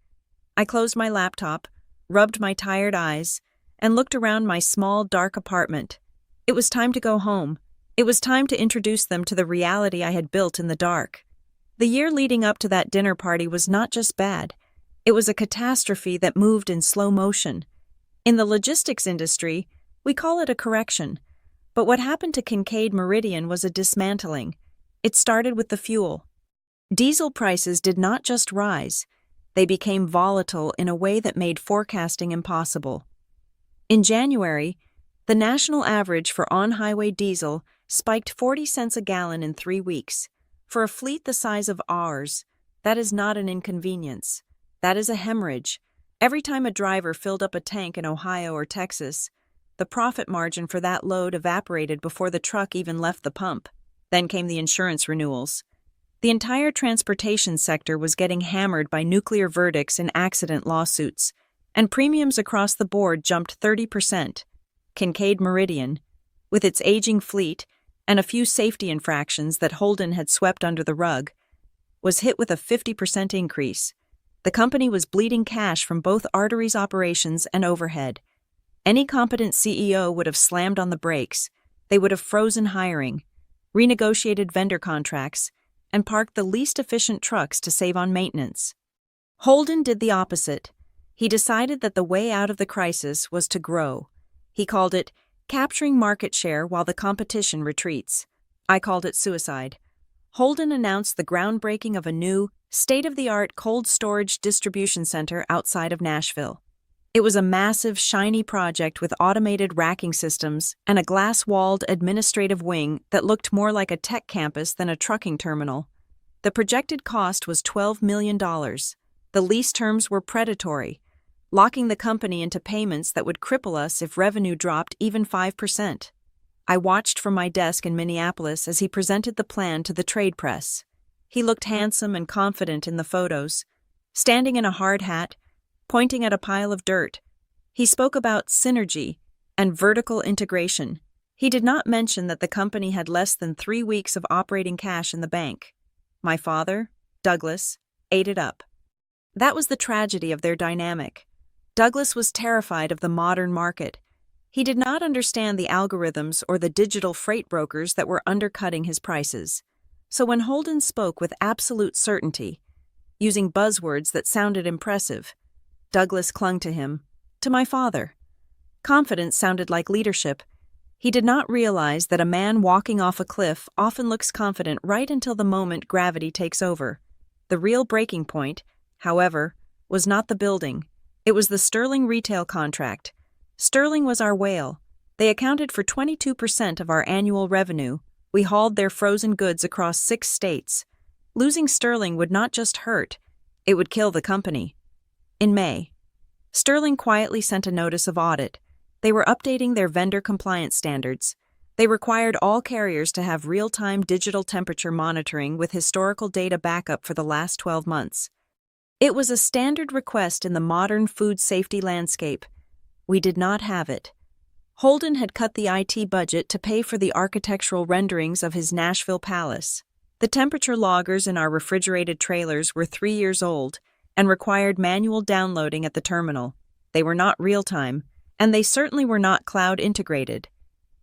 I closed my laptop, rubbed my tired eyes, and looked around my small, dark apartment. It was time to go home. It was time to introduce them to the reality I had built in the dark. The year leading up to that dinner party was not just bad. It was a catastrophe that moved in slow motion. In the logistics industry, we call it a correction. But what happened to Kincaid Meridian was a dismantling. It started with the fuel. Diesel prices did not just rise. They became volatile in a way that made forecasting impossible. In January, the national average for on-highway diesel spiked 40 cents a gallon in 3 weeks. For a fleet the size of ours, that is not an inconvenience. That is a hemorrhage. Every time a driver filled up a tank in Ohio or Texas, the profit margin for that load evaporated before the truck even left the pump. Then came the insurance renewals. The entire transportation sector was getting hammered by nuclear verdicts in accident lawsuits, and premiums across the board jumped 30%. Kincaid Meridian, with its aging fleet and a few safety infractions that Holden had swept under the rug, was hit with a 50% increase. The company was bleeding cash from both arteries operations and overhead. Any competent CEO would have slammed on the brakes. They would have frozen hiring, renegotiated vendor contracts, and parked the least efficient trucks to save on maintenance. Holden did the opposite. He decided that the way out of the crisis was to grow. He called it capturing market share while the competition retreats. I called it suicide. Holden announced the groundbreaking of a new, state-of-the-art cold storage distribution center outside of Nashville. It was a massive, shiny project with automated racking systems and a glass-walled administrative wing that looked more like a tech campus than a trucking terminal. The projected cost was $12 million. The lease terms were predatory, locking the company into payments that would cripple us if revenue dropped even 5%. I watched from my desk in Minneapolis as he presented the plan to the trade press. He looked handsome and confident in the photos, standing in a hard hat, pointing at a pile of dirt. He spoke about synergy and vertical integration. He did not mention that the company had less than 3 weeks of operating cash in the bank. My father, Douglas, ate it up. That was the tragedy of their dynamic. Douglas was terrified of the modern market. He did not understand the algorithms or the digital freight brokers that were undercutting his prices. So when Holden spoke with absolute certainty, using buzzwords that sounded impressive, Douglas clung to him, to my father. Confidence sounded like leadership. He did not realize that a man walking off a cliff often looks confident right until the moment gravity takes over. The real breaking point, however, was not the building. It was the Sterling retail contract. Sterling was our whale. They accounted for 22% of our annual revenue. We hauled their frozen goods across 6 states. Losing Sterling would not just hurt, it would kill the company. In May, Sterling quietly sent a notice of audit. They were updating their vendor compliance standards. They required all carriers to have real-time digital temperature monitoring with historical data backup for the last 12 months. It was a standard request in the modern food safety landscape. We did not have it. Holden had cut the IT budget to pay for the architectural renderings of his Nashville palace. The temperature loggers in our refrigerated trailers were 3 years old and required manual downloading at the terminal. They were not real-time, and they certainly were not cloud-integrated.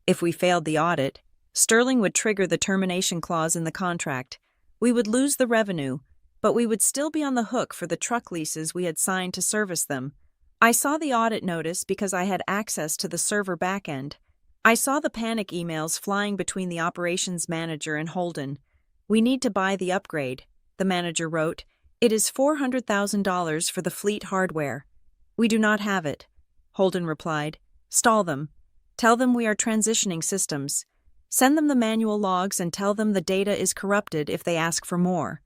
If we failed the audit, Sterling would trigger the termination clause in the contract. We would lose the revenue, but we would still be on the hook for the truck leases we had signed to service them. I saw the audit notice because I had access to the server backend. I saw the panic emails flying between the operations manager and Holden. We need to buy the upgrade, the manager wrote. It is $400,000 for the fleet hardware. We do not have it, Holden replied. Stall them. Tell them we are transitioning systems. Send them the manual logs and tell them the data is corrupted if they ask for more.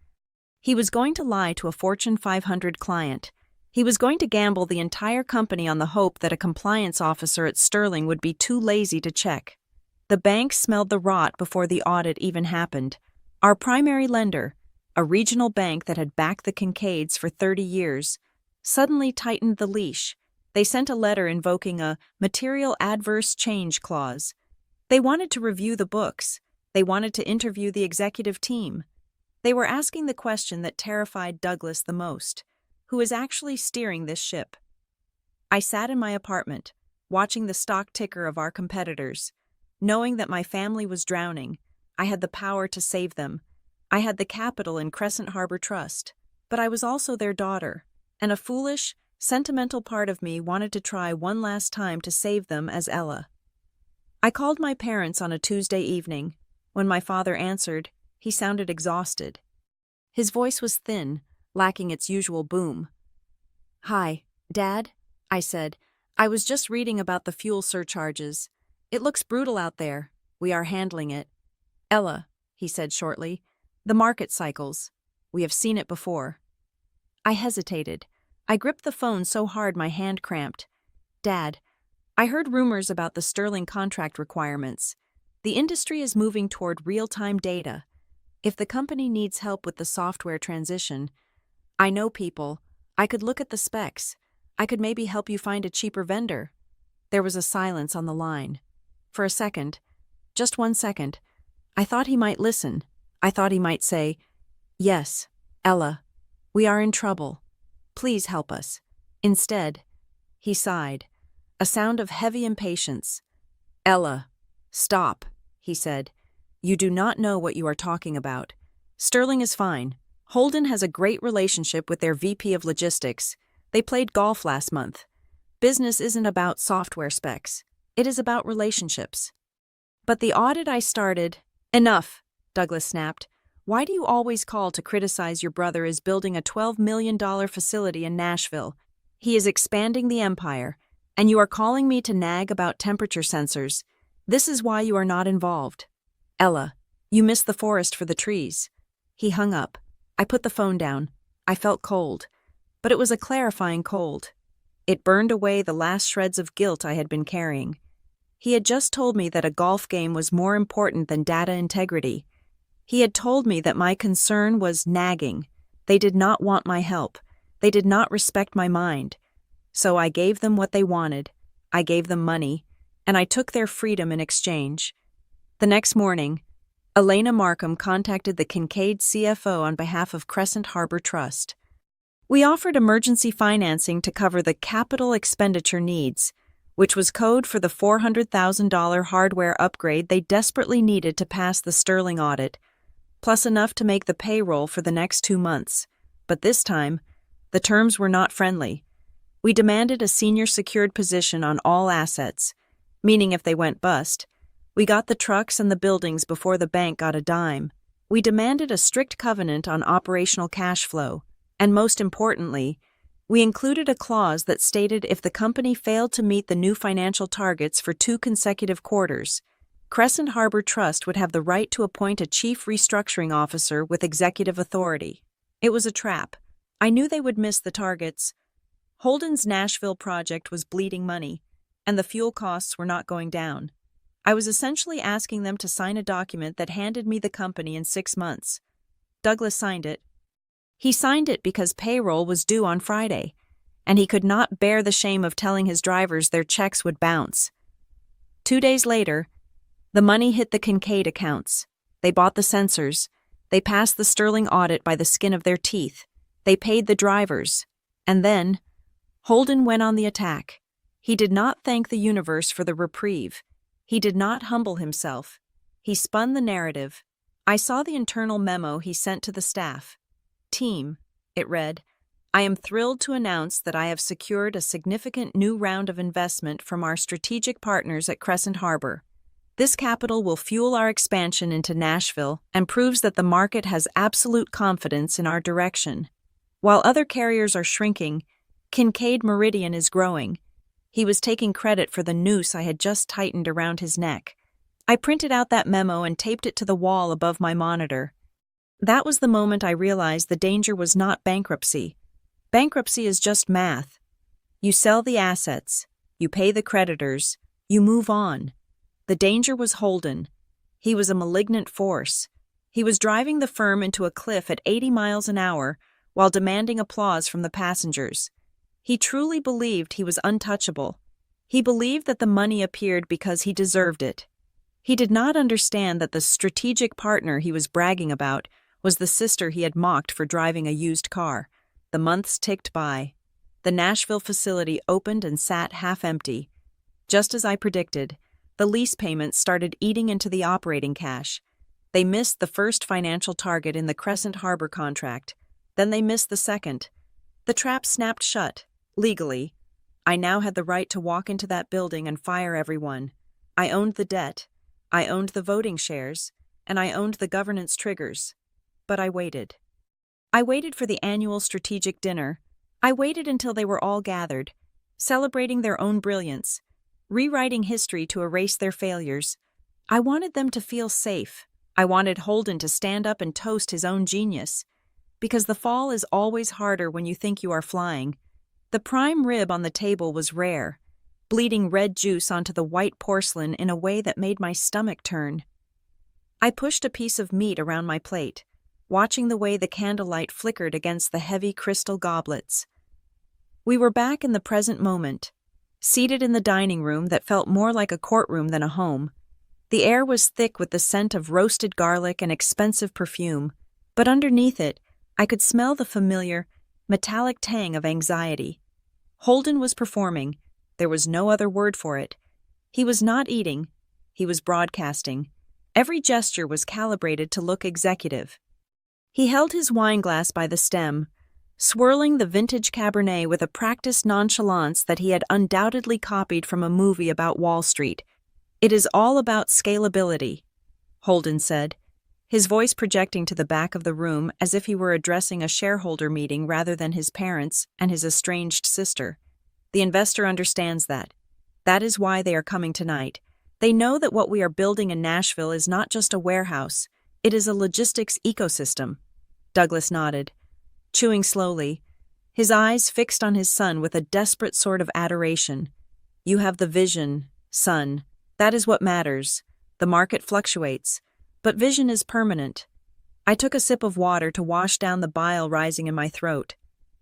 He was going to lie to a Fortune 500 client. He was going to gamble the entire company on the hope that a compliance officer at Sterling would be too lazy to check. The bank smelled the rot before the audit even happened. Our primary lender, a regional bank that had backed the Kincaids for 30 years, suddenly tightened the leash. They sent a letter invoking a material adverse change clause. They wanted to review the books. They wanted to interview the executive team. They were asking the question that terrified Douglas the most. Who is actually steering this ship? I sat in my apartment, watching the stock ticker of our competitors. Knowing that my family was drowning, I had the power to save them. I had the capital in Crescent Harbor Trust, but I was also their daughter, and a foolish, sentimental part of me wanted to try one last time to save them as Ella. I called my parents on a Tuesday evening. When my father answered, he sounded exhausted. His voice was thin, lacking its usual boom. "Hi, Dad," I said. "I was just reading about the fuel surcharges. It looks brutal out there. We are handling it." "Ella," he said shortly, "the market cycles. We have seen it before." I hesitated. I gripped the phone so hard my hand cramped. "Dad, I heard rumors about the Sterling contract requirements. The industry is moving toward real-time data. If the company needs help with the software transition, I know people. I could look at the specs. I could maybe help you find a cheaper vendor." There was a silence on the line. For a second, just 1 second, I thought he might listen. I thought he might say, "Yes, Ella, we are in trouble. Please help us." Instead, he sighed, a sound of heavy impatience. "Ella, stop," he said. "You do not know what you are talking about. Sterling is fine. Holden has a great relationship with their VP of logistics. They played golf last month. Business isn't about software specs. It is about relationships." But the audit I started— "Enough," Douglas snapped. "Why do you always call to criticize your brother is building a $12 million facility in Nashville? He is expanding the empire, and you are calling me to nag about temperature sensors. This is why you are not involved. Ella, you missed the forest for the trees." He hung up. I put the phone down. I felt cold, but it was a clarifying cold. It burned away the last shreds of guilt I had been carrying. He had just told me that a golf game was more important than data integrity. He had told me that my concern was nagging. They did not want my help. They did not respect my mind. So I gave them what they wanted. I gave them money, and I took their freedom in exchange. The next morning, Elena Markham contacted the Kincaid CFO on behalf of Crescent Harbor Trust. We offered emergency financing to cover the capital expenditure needs, which was code for the $400,000 hardware upgrade they desperately needed to pass the Sterling audit, plus enough to make the payroll for the next 2 months. But this time, the terms were not friendly. We demanded a senior secured position on all assets, meaning if they went bust, we got the trucks and the buildings before the bank got a dime. We demanded a strict covenant on operational cash flow, and most importantly, we included a clause that stated if the company failed to meet the new financial targets for 2 consecutive quarters, Crescent Harbor Trust would have the right to appoint a chief restructuring officer with executive authority. It was a trap. I knew they would miss the targets. Holden's Nashville project was bleeding money, and the fuel costs were not going down. I was essentially asking them to sign a document that handed me the company in 6 months. Douglas signed it. He signed it because payroll was due on Friday, and he could not bear the shame of telling his drivers their checks would bounce. 2 days later, the money hit the Kincaid accounts. They bought the sensors. They passed the Sterling audit by the skin of their teeth. They paid the drivers. And then, Holden went on the attack. He did not thank the universe for the reprieve. He did not humble himself. He spun the narrative. I saw the internal memo he sent to the staff. Team, it read, I am thrilled to announce that I have secured a significant new round of investment from our strategic partners at Crescent Harbor. This capital will fuel our expansion into Nashville and proves that the market has absolute confidence in our direction. While other carriers are shrinking, Kincaid Meridian is growing. He was taking credit for the noose I had just tightened around his neck. I printed out that memo and taped it to the wall above my monitor. That was the moment I realized the danger was not bankruptcy. Bankruptcy is just math. You sell the assets, you pay the creditors, you move on. The danger was Holden. He was a malignant force. He was driving the firm into a cliff at 80 miles an hour while demanding applause from the passengers. He truly believed he was untouchable. He believed that the money appeared because he deserved it. He did not understand that the strategic partner he was bragging about was the sister he had mocked for driving a used car. The months ticked by. The Nashville facility opened and sat half empty. Just as I predicted, the lease payments started eating into the operating cash. They missed the first financial target in the Crescent Harbor contract. Then they missed the second. The trap snapped shut, legally. I now had the right to walk into that building and fire everyone. I owned the debt. I owned the voting shares. And I owned the governance triggers. But I waited. I waited for the annual strategic dinner. I waited until they were all gathered, celebrating their own brilliance, rewriting history to erase their failures. I wanted them to feel safe. I wanted Holden to stand up and toast his own genius. Because the fall is always harder when you think you are flying. The prime rib on the table was rare, bleeding red juice onto the white porcelain in a way that made my stomach turn. I pushed a piece of meat around my plate, watching the way the candlelight flickered against the heavy crystal goblets. We were back in the present moment, seated in the dining room that felt more like a courtroom than a home. The air was thick with the scent of roasted garlic and expensive perfume, but underneath it, I could smell the familiar, metallic tang of anxiety. Holden was performing. There was no other word for it. He was not eating. He was broadcasting. Every gesture was calibrated to look executive. He held his wineglass by the stem, swirling the vintage Cabernet with a practiced nonchalance that he had undoubtedly copied from a movie about Wall Street. It is all about scalability, Holden said, his voice projecting to the back of the room as if he were addressing a shareholder meeting rather than his parents and his estranged sister. The investor understands that. That is why they are coming tonight. They know that what we are building in Nashville is not just a warehouse, it is a logistics ecosystem. Douglas nodded, chewing slowly, his eyes fixed on his son with a desperate sort of adoration. You have the vision, son. That is what matters. The market fluctuates, but vision is permanent. I took a sip of water to wash down the bile rising in my throat.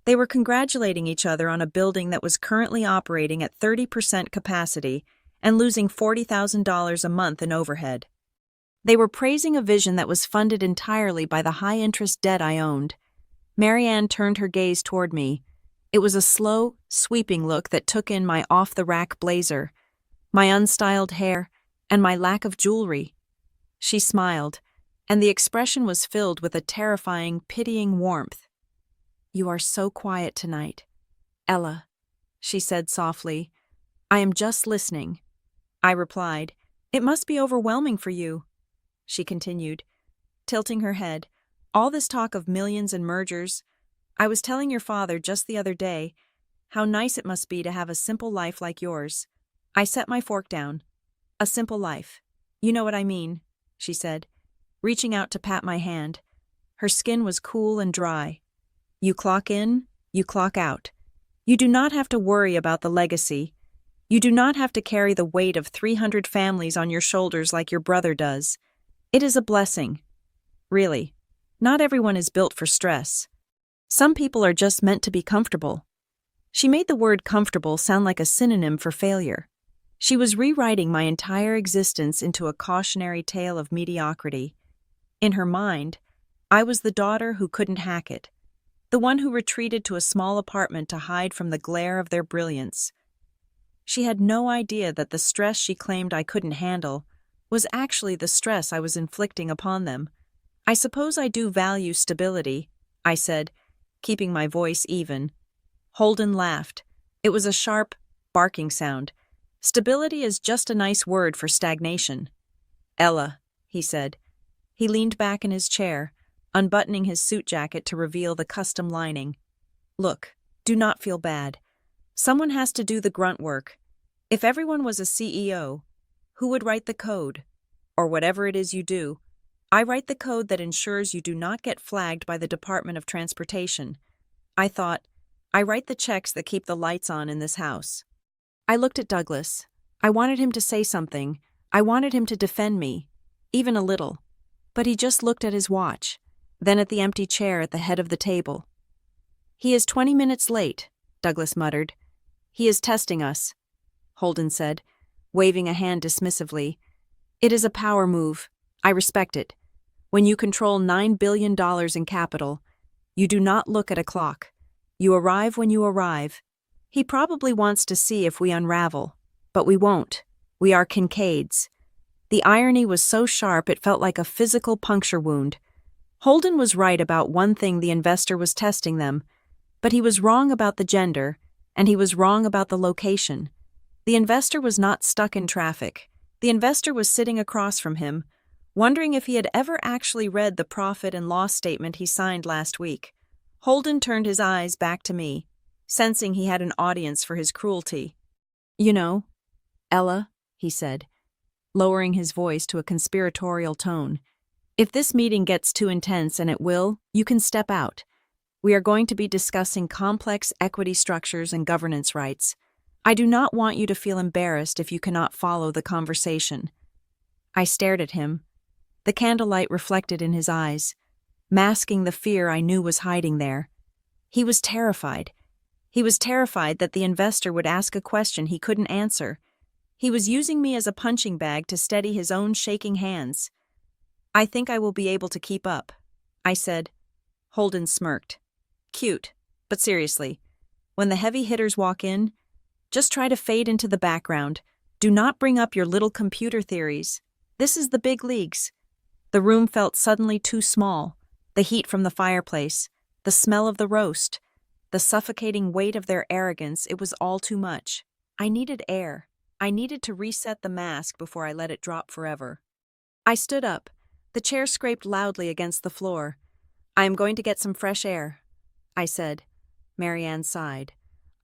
They were congratulating each other on a building that was currently operating at 30% capacity and losing $40,000 a month in overhead. They were praising a vision that was funded entirely by the high-interest debt I owned. Marianne turned her gaze toward me. It was a slow, sweeping look that took in my off-the-rack blazer, my unstyled hair, and my lack of jewelry. She smiled, and the expression was filled with a terrifying, pitying warmth. "You are so quiet tonight, Ella," she said softly. "I am just listening." I replied, "It must be overwhelming for you." She continued, tilting her head. "All this talk of millions and mergers. I was telling your father just the other day how nice it must be to have a simple life like yours." I set my fork down. "A simple life. You know what I mean," she said, reaching out to pat my hand. Her skin was cool and dry. "You clock in, you clock out. You do not have to worry about the legacy. You do not have to carry the weight of 300 families on your shoulders like your brother does. It is a blessing. Really, not everyone is built for stress. Some people are just meant to be comfortable." She made the word comfortable sound like a synonym for failure. She was rewriting my entire existence into a cautionary tale of mediocrity. In her mind, I was the daughter who couldn't hack it, the one who retreated to a small apartment to hide from the glare of their brilliance. She had no idea that the stress she claimed I couldn't handle was actually the stress I was inflicting upon them. "I suppose I do value stability," I said, keeping my voice even. Holden laughed. It was a sharp, barking sound. "Stability is just a nice word for stagnation." "Ella," he said. He leaned back in his chair, unbuttoning his suit jacket to reveal the custom lining. "Look, do not feel bad. Someone has to do the grunt work. If everyone was a CEO, who would write the code? Or whatever it is you do. I write the code that ensures you do not get flagged by the Department of Transportation. I thought, I write the checks that keep the lights on in this house." I looked at Douglas. I wanted him to say something. I wanted him to defend me, even a little. But he just looked at his watch, then at the empty chair at the head of the table. "He is 20 minutes late," Douglas muttered. "He is testing us," Holden said, waving a hand dismissively. "It is a power move. I respect it. When you control $9 billion in capital, you do not look at a clock. You arrive when you arrive. He probably wants to see if we unravel, but we won't. We are Kincaids." The irony was so sharp it felt like a physical puncture wound. Holden was right about one thing: the investor was testing them, but he was wrong about the gender, and he was wrong about the location. The investor was not stuck in traffic. The investor was sitting across from him, wondering if he had ever actually read the profit and loss statement he signed last week. Holden turned his eyes back to me, sensing he had an audience for his cruelty. "You know, Ella," he said, lowering his voice to a conspiratorial tone, "if this meeting gets too intense, and it will, you can step out. We are going to be discussing complex equity structures and governance rights. I do not want you to feel embarrassed if you cannot follow the conversation." I stared at him. The candlelight reflected in his eyes, masking the fear I knew was hiding there. He was terrified. He was terrified that the investor would ask a question he couldn't answer. He was using me as a punching bag to steady his own shaking hands. "I think I will be able to keep up," I said. Holden smirked. "Cute, but seriously, when the heavy hitters walk in, just try to fade into the background. Do not bring up your little computer theories. This is the big leagues." The room felt suddenly too small. The heat from the fireplace, the smell of the roast, the suffocating weight of their arrogance, it was all too much. I needed air. I needed to reset the mask before I let it drop forever. I stood up. The chair scraped loudly against the floor. "I am going to get some fresh air," I said. Marianne sighed.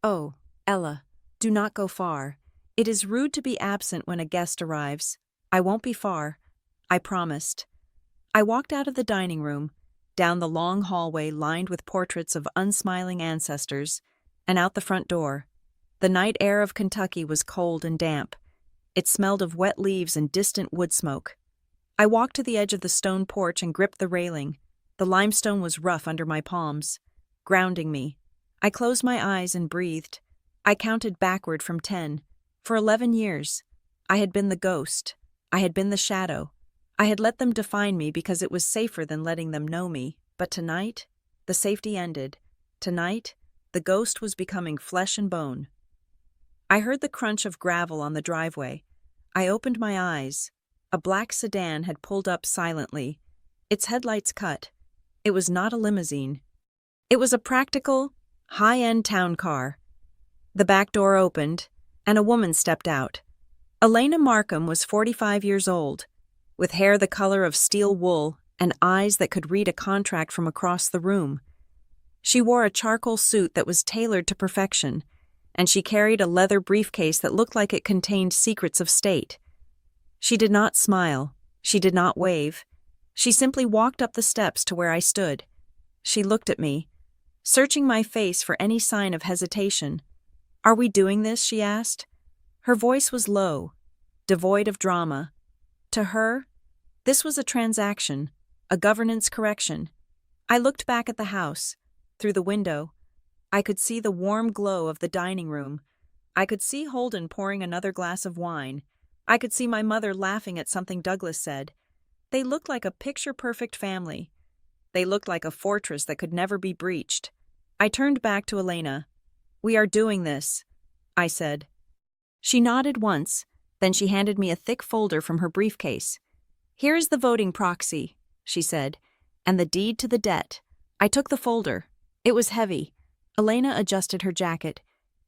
"Oh, Ella, do not go far. It is rude to be absent when a guest arrives. I won't be far," I promised. I walked out of the dining room, down the long hallway lined with portraits of unsmiling ancestors, and out the front door. The night air of Kentucky was cold and damp. It smelled of wet leaves and distant wood smoke. I walked to the edge of the stone porch and gripped the railing. The limestone was rough under my palms, grounding me. I closed my eyes and breathed. I counted backward from 10. For 11 years, I had been the ghost. I had been the shadow. I had let them define me because it was safer than letting them know me. But tonight, the The safety ended. Tonight, the ghost was becoming flesh and bone. I heard the crunch of gravel on the driveway. I opened my eyes. A black sedan had pulled up silently, its headlights cut. It was not a limousine. It was a practical, high-end town car. The back door opened, and a woman stepped out. Elena Markham was 45 years old, with hair the color of steel wool and eyes that could read a contract from across the room. She wore a charcoal suit that was tailored to perfection, and she carried a leather briefcase that looked like it contained secrets of state. She did not smile. She did not wave. She simply walked up the steps to where I stood. She looked at me, searching my face for any sign of hesitation. "Are we doing this?" she asked. Her voice was low, devoid of drama. To her, this was a transaction, a governance correction. I looked back at the house. Through the window, I could see the warm glow of the dining room. I could see Holden pouring another glass of wine. I could see my mother laughing at something Douglas said. They looked like a picture-perfect family. They looked like a fortress that could never be breached. I turned back to Elena. "We are doing this," I said. She nodded once, then she handed me a thick folder from her briefcase. "Here is the voting proxy," she said, "and the deed to the debt." I took the folder. It was heavy. Elena adjusted her jacket.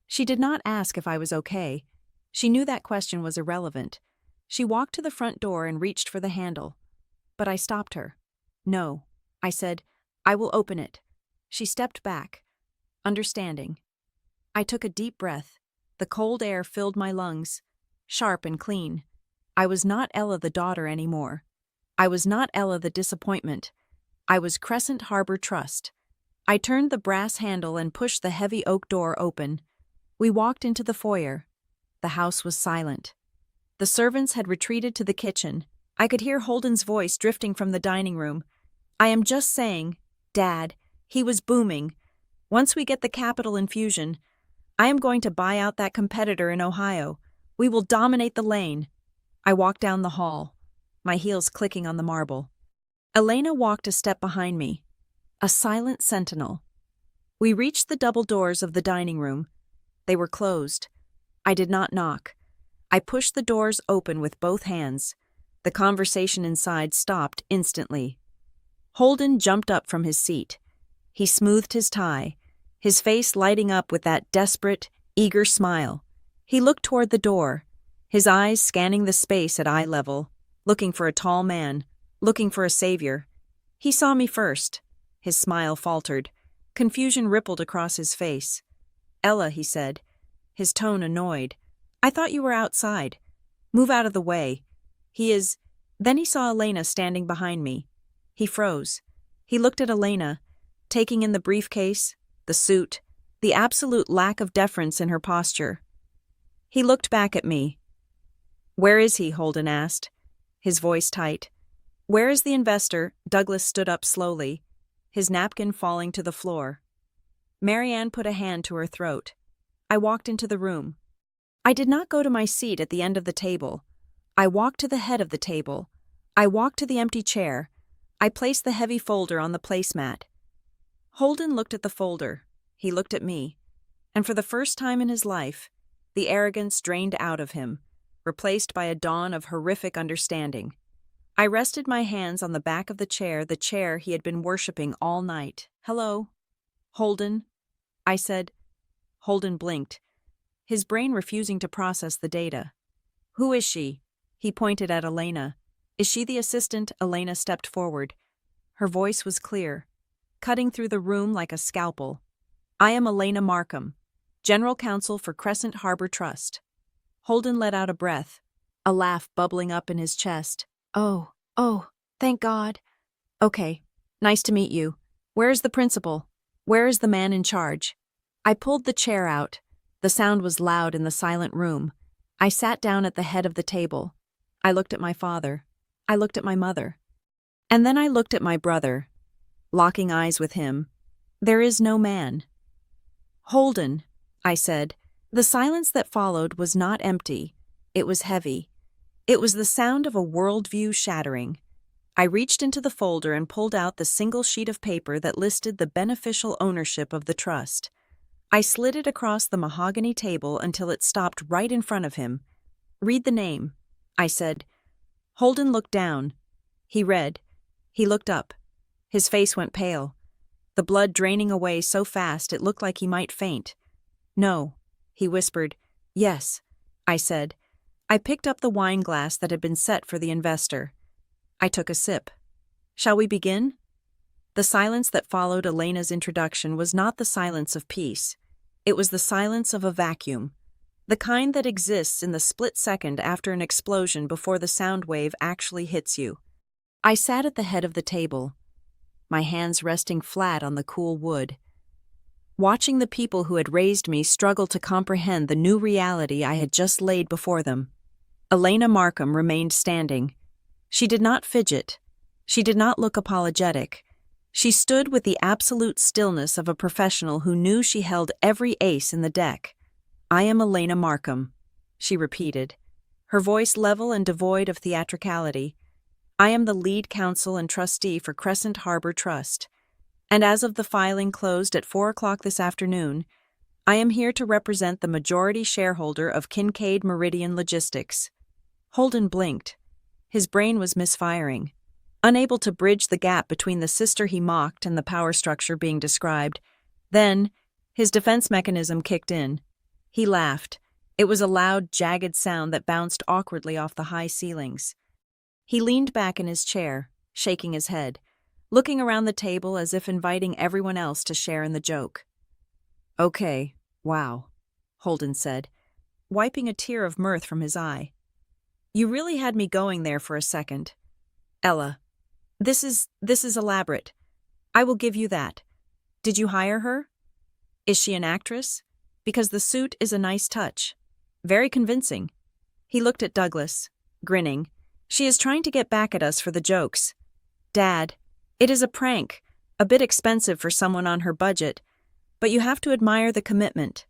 She did not ask if I was okay. She knew that question was irrelevant. She walked to the front door and reached for the handle. But I stopped her. "No," I said. "I will open it." She stepped back, understanding. I took a deep breath. The cold air filled my lungs, sharp and clean. I was not Ella the daughter anymore. I was not Ella the disappointment. I was Crescent Harbor Trust. I turned the brass handle and pushed the heavy oak door open. We walked into the foyer. The house was silent. The servants had retreated to the kitchen. I could hear Holden's voice drifting from the dining room. "I am just saying, Dad," he was booming, "once we get the capital infusion, I am going to buy out that competitor in Ohio. We will dominate the lane." I walked down the hall, my heels clicking on the marble. Elena walked a step behind me, a silent sentinel. We reached the double doors of the dining room. They were closed. I did not knock. I pushed the doors open with both hands. The conversation inside stopped instantly. Holden jumped up from his seat. He smoothed his tie, his face lighting up with that desperate, eager smile. He looked toward the door, his eyes scanning the space at eye level, looking for a tall man, looking for a savior. He saw me first. His smile faltered. Confusion rippled across his face. "Ella," he said, his tone annoyed. "I thought you were outside. Move out of the way. He is—" Then he saw Elena standing behind me. He froze. He looked at Elena, taking in the briefcase, the suit, the absolute lack of deference in her posture. He looked back at me. "Where is he?" Holden asked, his voice tight. "Where is the investor?" Douglas stood up slowly, his napkin falling to the floor. Marianne put a hand to her throat. I walked into the room. I did not go to my seat at the end of the table. I walked to the head of the table. I walked to the empty chair. I placed the heavy folder on the placemat. Holden looked at the folder. He looked at me. And for the first time in his life, the arrogance drained out of him, replaced by a dawn of horrific understanding. I rested my hands on the back of the chair he had been worshipping all night. "Hello, Holden," I said. Holden blinked, his brain refusing to process the data. "Who is she?" He pointed at Elena. "Is she the assistant?" Elena stepped forward. Her voice was clear, cutting through the room like a scalpel. "I am Elena Markham, General Counsel for Crescent Harbor Trust." Holden let out a breath, a laugh bubbling up in his chest. Oh, thank God. "Okay, nice to meet you. Where is the principal? Where is the man in charge?" I pulled the chair out. The sound was loud in the silent room. I sat down at the head of the table. I looked at my father. I looked at my mother. And then I looked at my brother, locking eyes with him. "There is no man." "Holden," I said. The silence that followed was not empty. It was heavy. It was the sound of a worldview shattering. I reached into the folder and pulled out the single sheet of paper that listed the beneficial ownership of the trust. I slid it across the mahogany table until it stopped right in front of him. "Read the name," I said. Holden looked down. He read. He looked up. His face went pale, the blood draining away so fast it looked like he might faint. "No," he whispered. "Yes," I said. I picked up the wine glass that had been set for the investor. I took a sip. "Shall we begin?" The silence that followed Elena's introduction was not the silence of peace. It was the silence of a vacuum, the kind that exists in the split second after an explosion before the sound wave actually hits you. I sat at the head of the table, my hands resting flat on the cool wood, watching the people who had raised me struggle to comprehend the new reality I had just laid before them. Elena Markham remained standing. She did not fidget. She did not look apologetic. She stood with the absolute stillness of a professional who knew she held every ace in the deck. "I am Elena Markham," she repeated, her voice level and devoid of theatricality. "I am the lead counsel and trustee for Crescent Harbor Trust, and as of the filing closed at 4 o'clock this afternoon, I am here to represent the majority shareholder of Kincaid Meridian Logistics." Holden blinked. His brain was misfiring, unable to bridge the gap between the sister he mocked and the power structure being described. Then, his defense mechanism kicked in. He laughed. It was a loud, jagged sound that bounced awkwardly off the high ceilings. He leaned back in his chair, shaking his head, looking around the table as if inviting everyone else to share in the joke. "Okay, wow," Holden said, wiping a tear of mirth from his eye. "You really had me going there for a second. Ella, this is elaborate. I will give you that. Did you hire her? Is she an actress? Because the suit is a nice touch. Very convincing." He looked at Douglas, grinning. "She is trying to get back at us for the jokes. Dad, it is a prank, a bit expensive for someone on her budget, but you have to admire the commitment."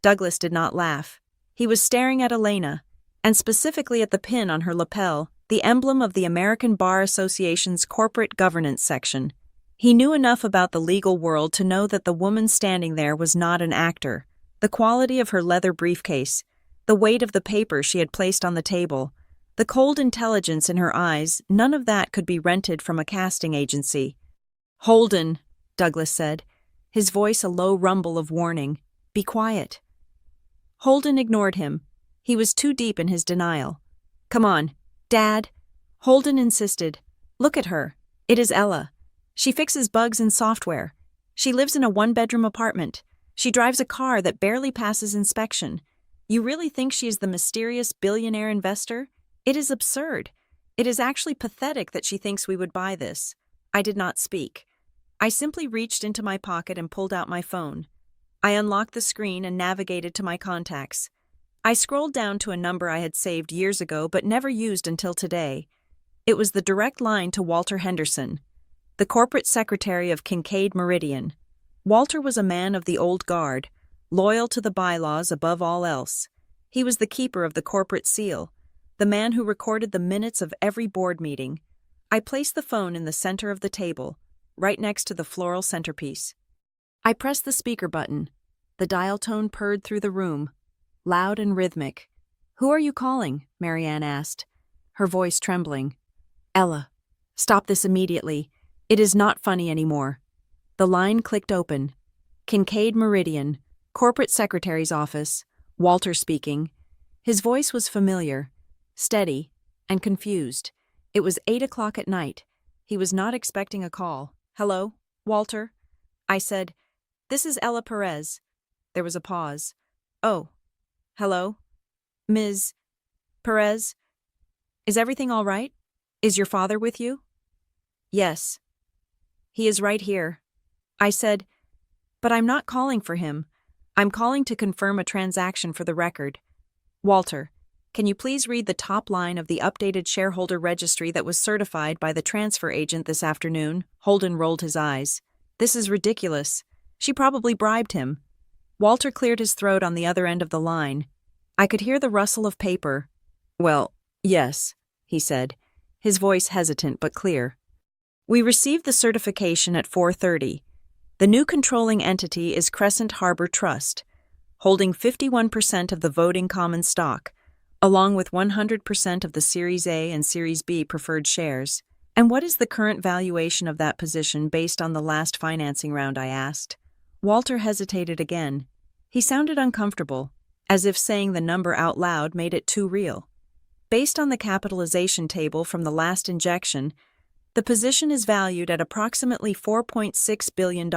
Douglas did not laugh. He was staring at Elena, and specifically at the pin on her lapel, the emblem of the American Bar Association's corporate governance section. He knew enough about the legal world to know that the woman standing there was not an actor. The quality of her leather briefcase, the weight of the paper she had placed on the table, the cold intelligence in her eyes, none of that could be rented from a casting agency. "Holden," Douglas said, his voice a low rumble of warning. "Be quiet." Holden ignored him. He was too deep in his denial. "Come on, Dad," Holden insisted. "Look at her. It is Ella. She fixes bugs in software. She lives in a 1-bedroom apartment. She drives a car that barely passes inspection. You really think she is the mysterious billionaire investor? It is absurd. It is actually pathetic that she thinks we would buy this." I did not speak. I simply reached into my pocket and pulled out my phone. I unlocked the screen and navigated to my contacts. I scrolled down to a number I had saved years ago but never used until today. It was the direct line to Walter Henderson, the corporate secretary of Kincaid Meridian. Walter was a man of the old guard, loyal to the bylaws above all else. He was the keeper of the corporate seal, the man who recorded the minutes of every board meeting. I placed the phone in the center of the table, right next to the floral centerpiece. I pressed the speaker button. The dial tone purred through the room, loud and rhythmic. "Who are you calling?" Marianne asked, her voice trembling. "Ella, stop this immediately. It is not funny anymore." The line clicked open. Kincaid Meridian, corporate secretary's office, Walter speaking. His voice was familiar, steady, and confused. It was 8 o'clock at night. He was not expecting a call. "Hello, Walter?" I said. "This is Ella Perez." There was a pause. "Oh. Hello? Ms. Perez? Is everything all right? Is your father with you?" "Yes. He is right here." I said, "But I'm not calling for him. I'm calling to confirm a transaction for the record. Walter, can you please read the top line of the updated shareholder registry that was certified by the transfer agent this afternoon?" Holden rolled his eyes. "This is ridiculous. She probably bribed him." Walter cleared his throat on the other end of the line. I could hear the rustle of paper. "Well, yes," he said. his voice hesitant but clear. "We received the certification at 4:30. The new controlling entity is Crescent Harbor Trust, holding 51% of the voting common stock, along with 100% of the Series A and Series B preferred shares. And what is the current valuation of that position based on the last financing round?" I asked. Walter hesitated again. He sounded uncomfortable, as if saying the number out loud made it too real. "Based on the capitalization table from the last injection, the position is valued at approximately $4.6 billion,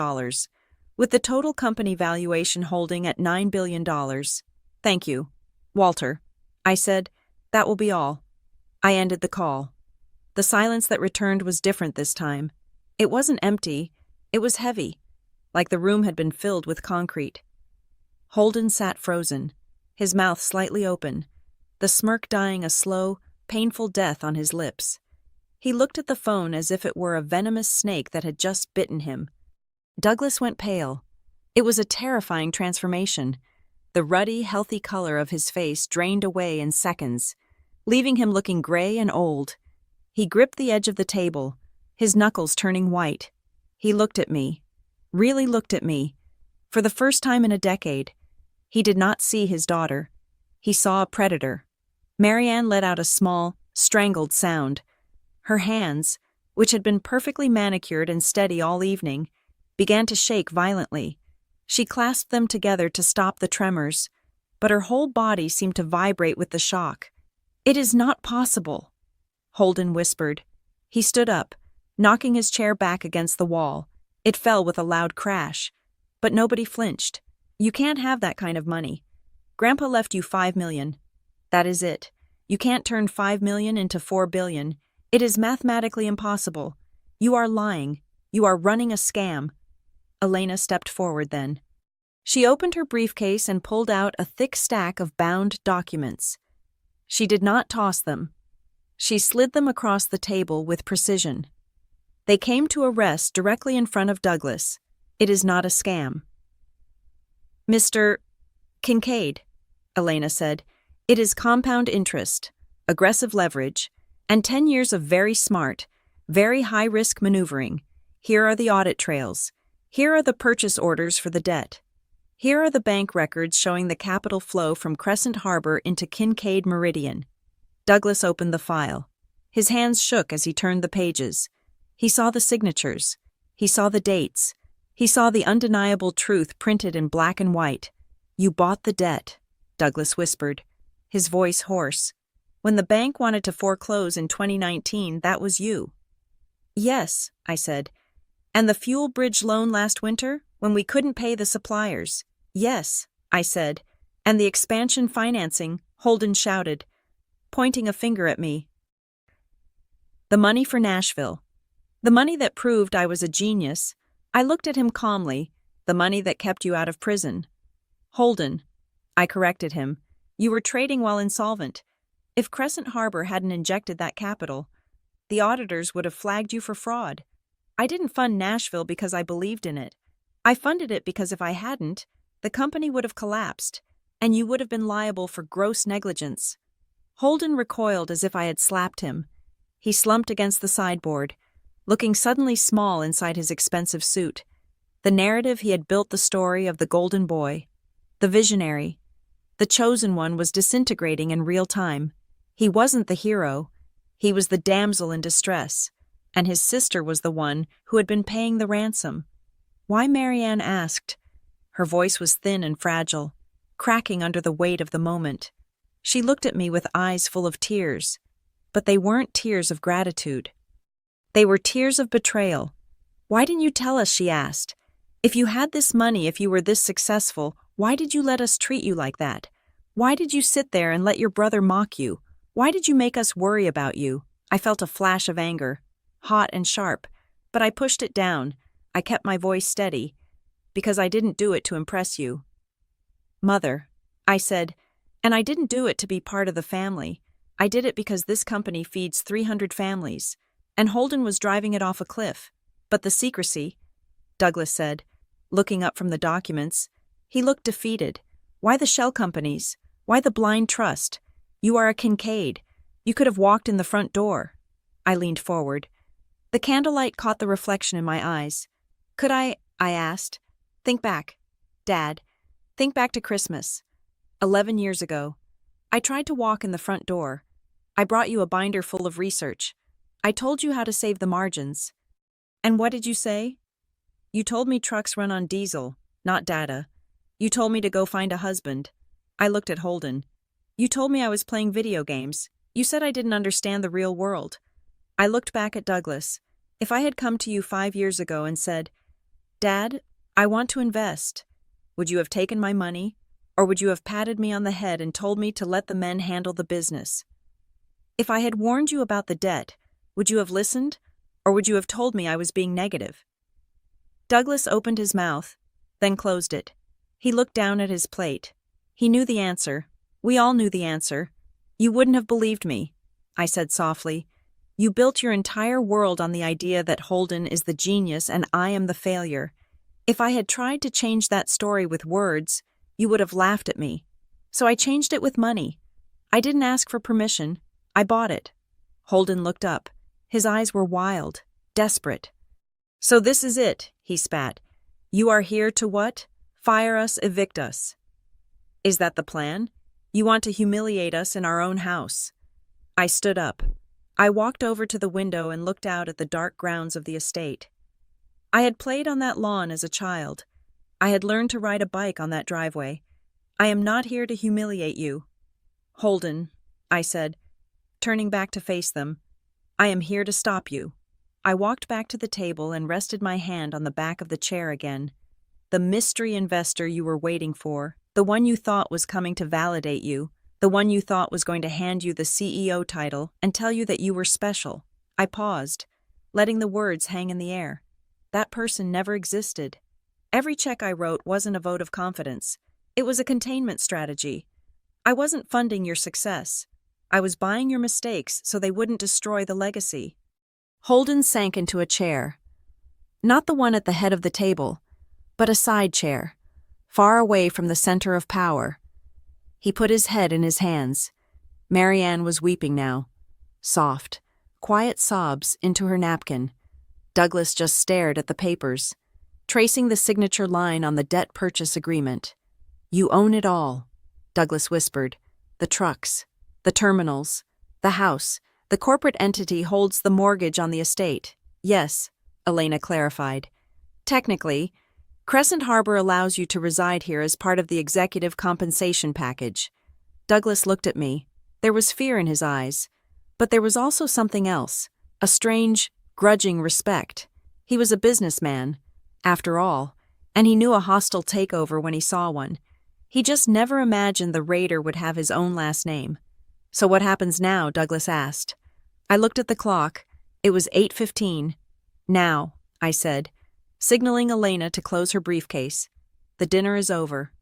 with the total company valuation holding at $9 billion. "Thank you, Walter," I said. "That will be all." I ended the call. The silence that returned was different this time. It wasn't empty, it was heavy, like the room had been filled with concrete. Holden sat frozen, his mouth slightly open, the smirk dying a slow, painful death on his lips. He looked at the phone as if it were a venomous snake that had just bitten him. Douglas went pale. It was a terrifying transformation. The ruddy, healthy color of his face drained away in seconds, leaving him looking gray and old. He gripped the edge of the table, his knuckles turning white. He looked at me, really looked at me. For the first time in a decade, he did not see his daughter. He saw a predator. Marianne let out a small, strangled sound. Her hands, which had been perfectly manicured and steady all evening, began to shake violently. She clasped them together to stop the tremors, but her whole body seemed to vibrate with the shock. "It is not possible," Holden whispered. He stood up, knocking his chair back against the wall. It fell with a loud crash, but nobody flinched. "You can't have that kind of money. Grandpa left you $5 million. That is it. You can't turn $5 million into $4 billion. It is mathematically impossible. You are lying. You are running a scam." Elena stepped forward then. She opened her briefcase and pulled out a thick stack of bound documents. She did not toss them. She slid them across the table with precision. They came to a rest directly in front of Douglas. "It is not a scam." "Mr. Kincaid," Elena said, "it is compound interest, aggressive leverage, and 10 years of very smart, very high-risk maneuvering. Here are the audit trails. Here are the purchase orders for the debt. Here are the bank records showing the capital flow from Crescent Harbor into Kincaid Meridian." Douglas opened the file. His hands shook as he turned the pages. He saw the signatures. He saw the dates. He saw the undeniable truth printed in black and white. "You bought the debt," Douglas whispered, his voice hoarse. "When the bank wanted to foreclose in 2019, that was you." "Yes," I said. "And the fuel bridge loan last winter, when we couldn't pay the suppliers." "Yes," I said. "And the expansion financing," Holden shouted, pointing a finger at me. "The money for Nashville. The money that proved I was a genius." I looked at him calmly. "The money that kept you out of prison." "Holden," I corrected him, "you were trading while insolvent. If Crescent Harbor hadn't injected that capital, the auditors would have flagged you for fraud. I didn't fund Nashville because I believed in it. I funded it because if I hadn't, the company would have collapsed, and you would have been liable for gross negligence." Holden recoiled as if I had slapped him. He slumped against the sideboard, looking suddenly small inside his expensive suit. The narrative he had built, the story of the golden boy, the visionary, the chosen one, was disintegrating in real time. He wasn't the hero. He was the damsel in distress, and his sister was the one who had been paying the ransom. Why, Marianne asked. Her voice was thin and fragile, cracking under the weight of the moment. She looked at me with eyes full of tears, but they weren't tears of gratitude. They were tears of betrayal. "Why didn't you tell us?" she asked. "If you had this money, if you were this successful, why did you let us treat you like that? Why did you sit there and let your brother mock you? Why did you make us worry about you?" I felt a flash of anger, hot and sharp, but I pushed it down. I kept my voice steady, because I didn't do it to impress you. "Mother," I said, "and I didn't do it to be part of the family. I did it because this company feeds 300 families, and Holden was driving it off a cliff. But the secrecy," Douglas said, looking up from the documents. He looked defeated. "Why the shell companies? Why the blind trust? You are a Kincaid. You could have walked in the front door." I leaned forward. The candlelight caught the reflection in my eyes. Could I asked. Think back. Dad, think back to Christmas. 11 years ago. I tried to walk in the front door. I brought you a binder full of research. I told you how to save the margins. And what did you say? You told me trucks run on diesel, not data. You told me to go find a husband. I looked at Holden. You told me I was playing video games. You said I didn't understand the real world. I looked back at Douglas. If I had come to you 5 years ago and said, Dad, I want to invest, would you have taken my money, or would you have patted me on the head and told me to let the men handle the business? If I had warned you about the debt, would you have listened, or would you have told me I was being negative? Douglas opened his mouth, then closed it. He looked down at his plate. He knew the answer. We all knew the answer. You wouldn't have believed me, I said softly. You built your entire world on the idea that Holden is the genius and I am the failure. If I had tried to change that story with words, you would have laughed at me. So I changed it with money. I didn't ask for permission. I bought it. Holden looked up. His eyes were wild, desperate. So this is it, he spat. You are here to what? Fire us, evict us. Is that the plan? You want to humiliate us in our own house. I stood up. I walked over to the window and looked out at the dark grounds of the estate. I had played on that lawn as a child. I had learned to ride a bike on that driveway. I am not here to humiliate you. Holden, I said, turning back to face them, I am here to stop you. I walked back to the table and rested my hand on the back of the chair again. The mystery investor you were waiting for, the one you thought was coming to validate you, the one you thought was going to hand you the CEO title and tell you that you were special. I paused, letting the words hang in the air. That person never existed. Every check I wrote wasn't a vote of confidence. It was a containment strategy. I wasn't funding your success. I was buying your mistakes so they wouldn't destroy the legacy. Holden sank into a chair. Not the one at the head of the table, but a side chair, far away from the center of power. He put his head in his hands. Marianne was weeping now. Soft, quiet sobs into her napkin. Douglas just stared at the papers, tracing the signature line on the debt purchase agreement. You own it all, Douglas whispered. The trucks, the terminals, the house, the corporate entity holds the mortgage on the estate. Yes, Elena clarified. Technically, Crescent Harbor allows you to reside here as part of the executive compensation package. Douglas looked at me. There was fear in his eyes, but there was also something else, a strange, grudging respect. He was a businessman, after all, and he knew a hostile takeover when he saw one. He just never imagined the raider would have his own last name. So what happens now? Douglas asked. I looked at the clock. It was 8:15. Now, I said, signaling Elena to close her briefcase. The dinner is over.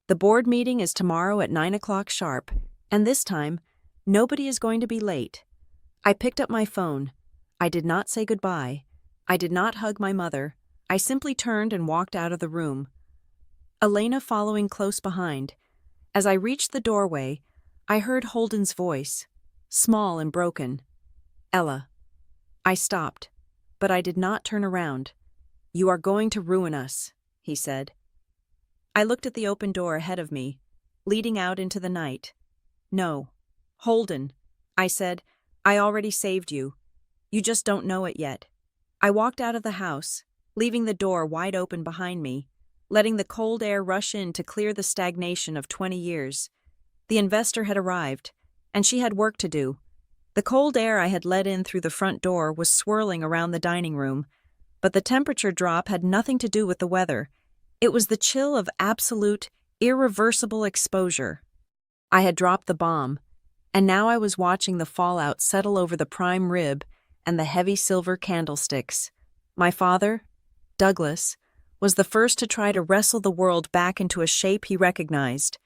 The board meeting is tomorrow at 9 o'clock sharp, and this time, nobody is going to be late. I picked up my phone. I did not say goodbye. I did not hug my mother. I simply turned and walked out of the room. Elena following close behind. As I reached the doorway, I heard Holden's voice, small and broken. Ella. I stopped, but I did not turn around. You are going to ruin us, he said. I looked at the open door ahead of me, leading out into the night. No. Holden, I said, I already saved you. You just don't know it yet. I walked out of the house, leaving the door wide open behind me, letting the cold air rush in to clear the stagnation of 20 years. The investor had arrived, and she had work to do. The cold air I had let in through the front door was swirling around the dining room, but the temperature drop had nothing to do with the weather. It was the chill of absolute, irreversible exposure. I had dropped the bomb, and now I was watching the fallout settle over the prime rib and the heavy silver candlesticks. My father, Douglas, was the first to try to wrestle the world back into a shape he recognized.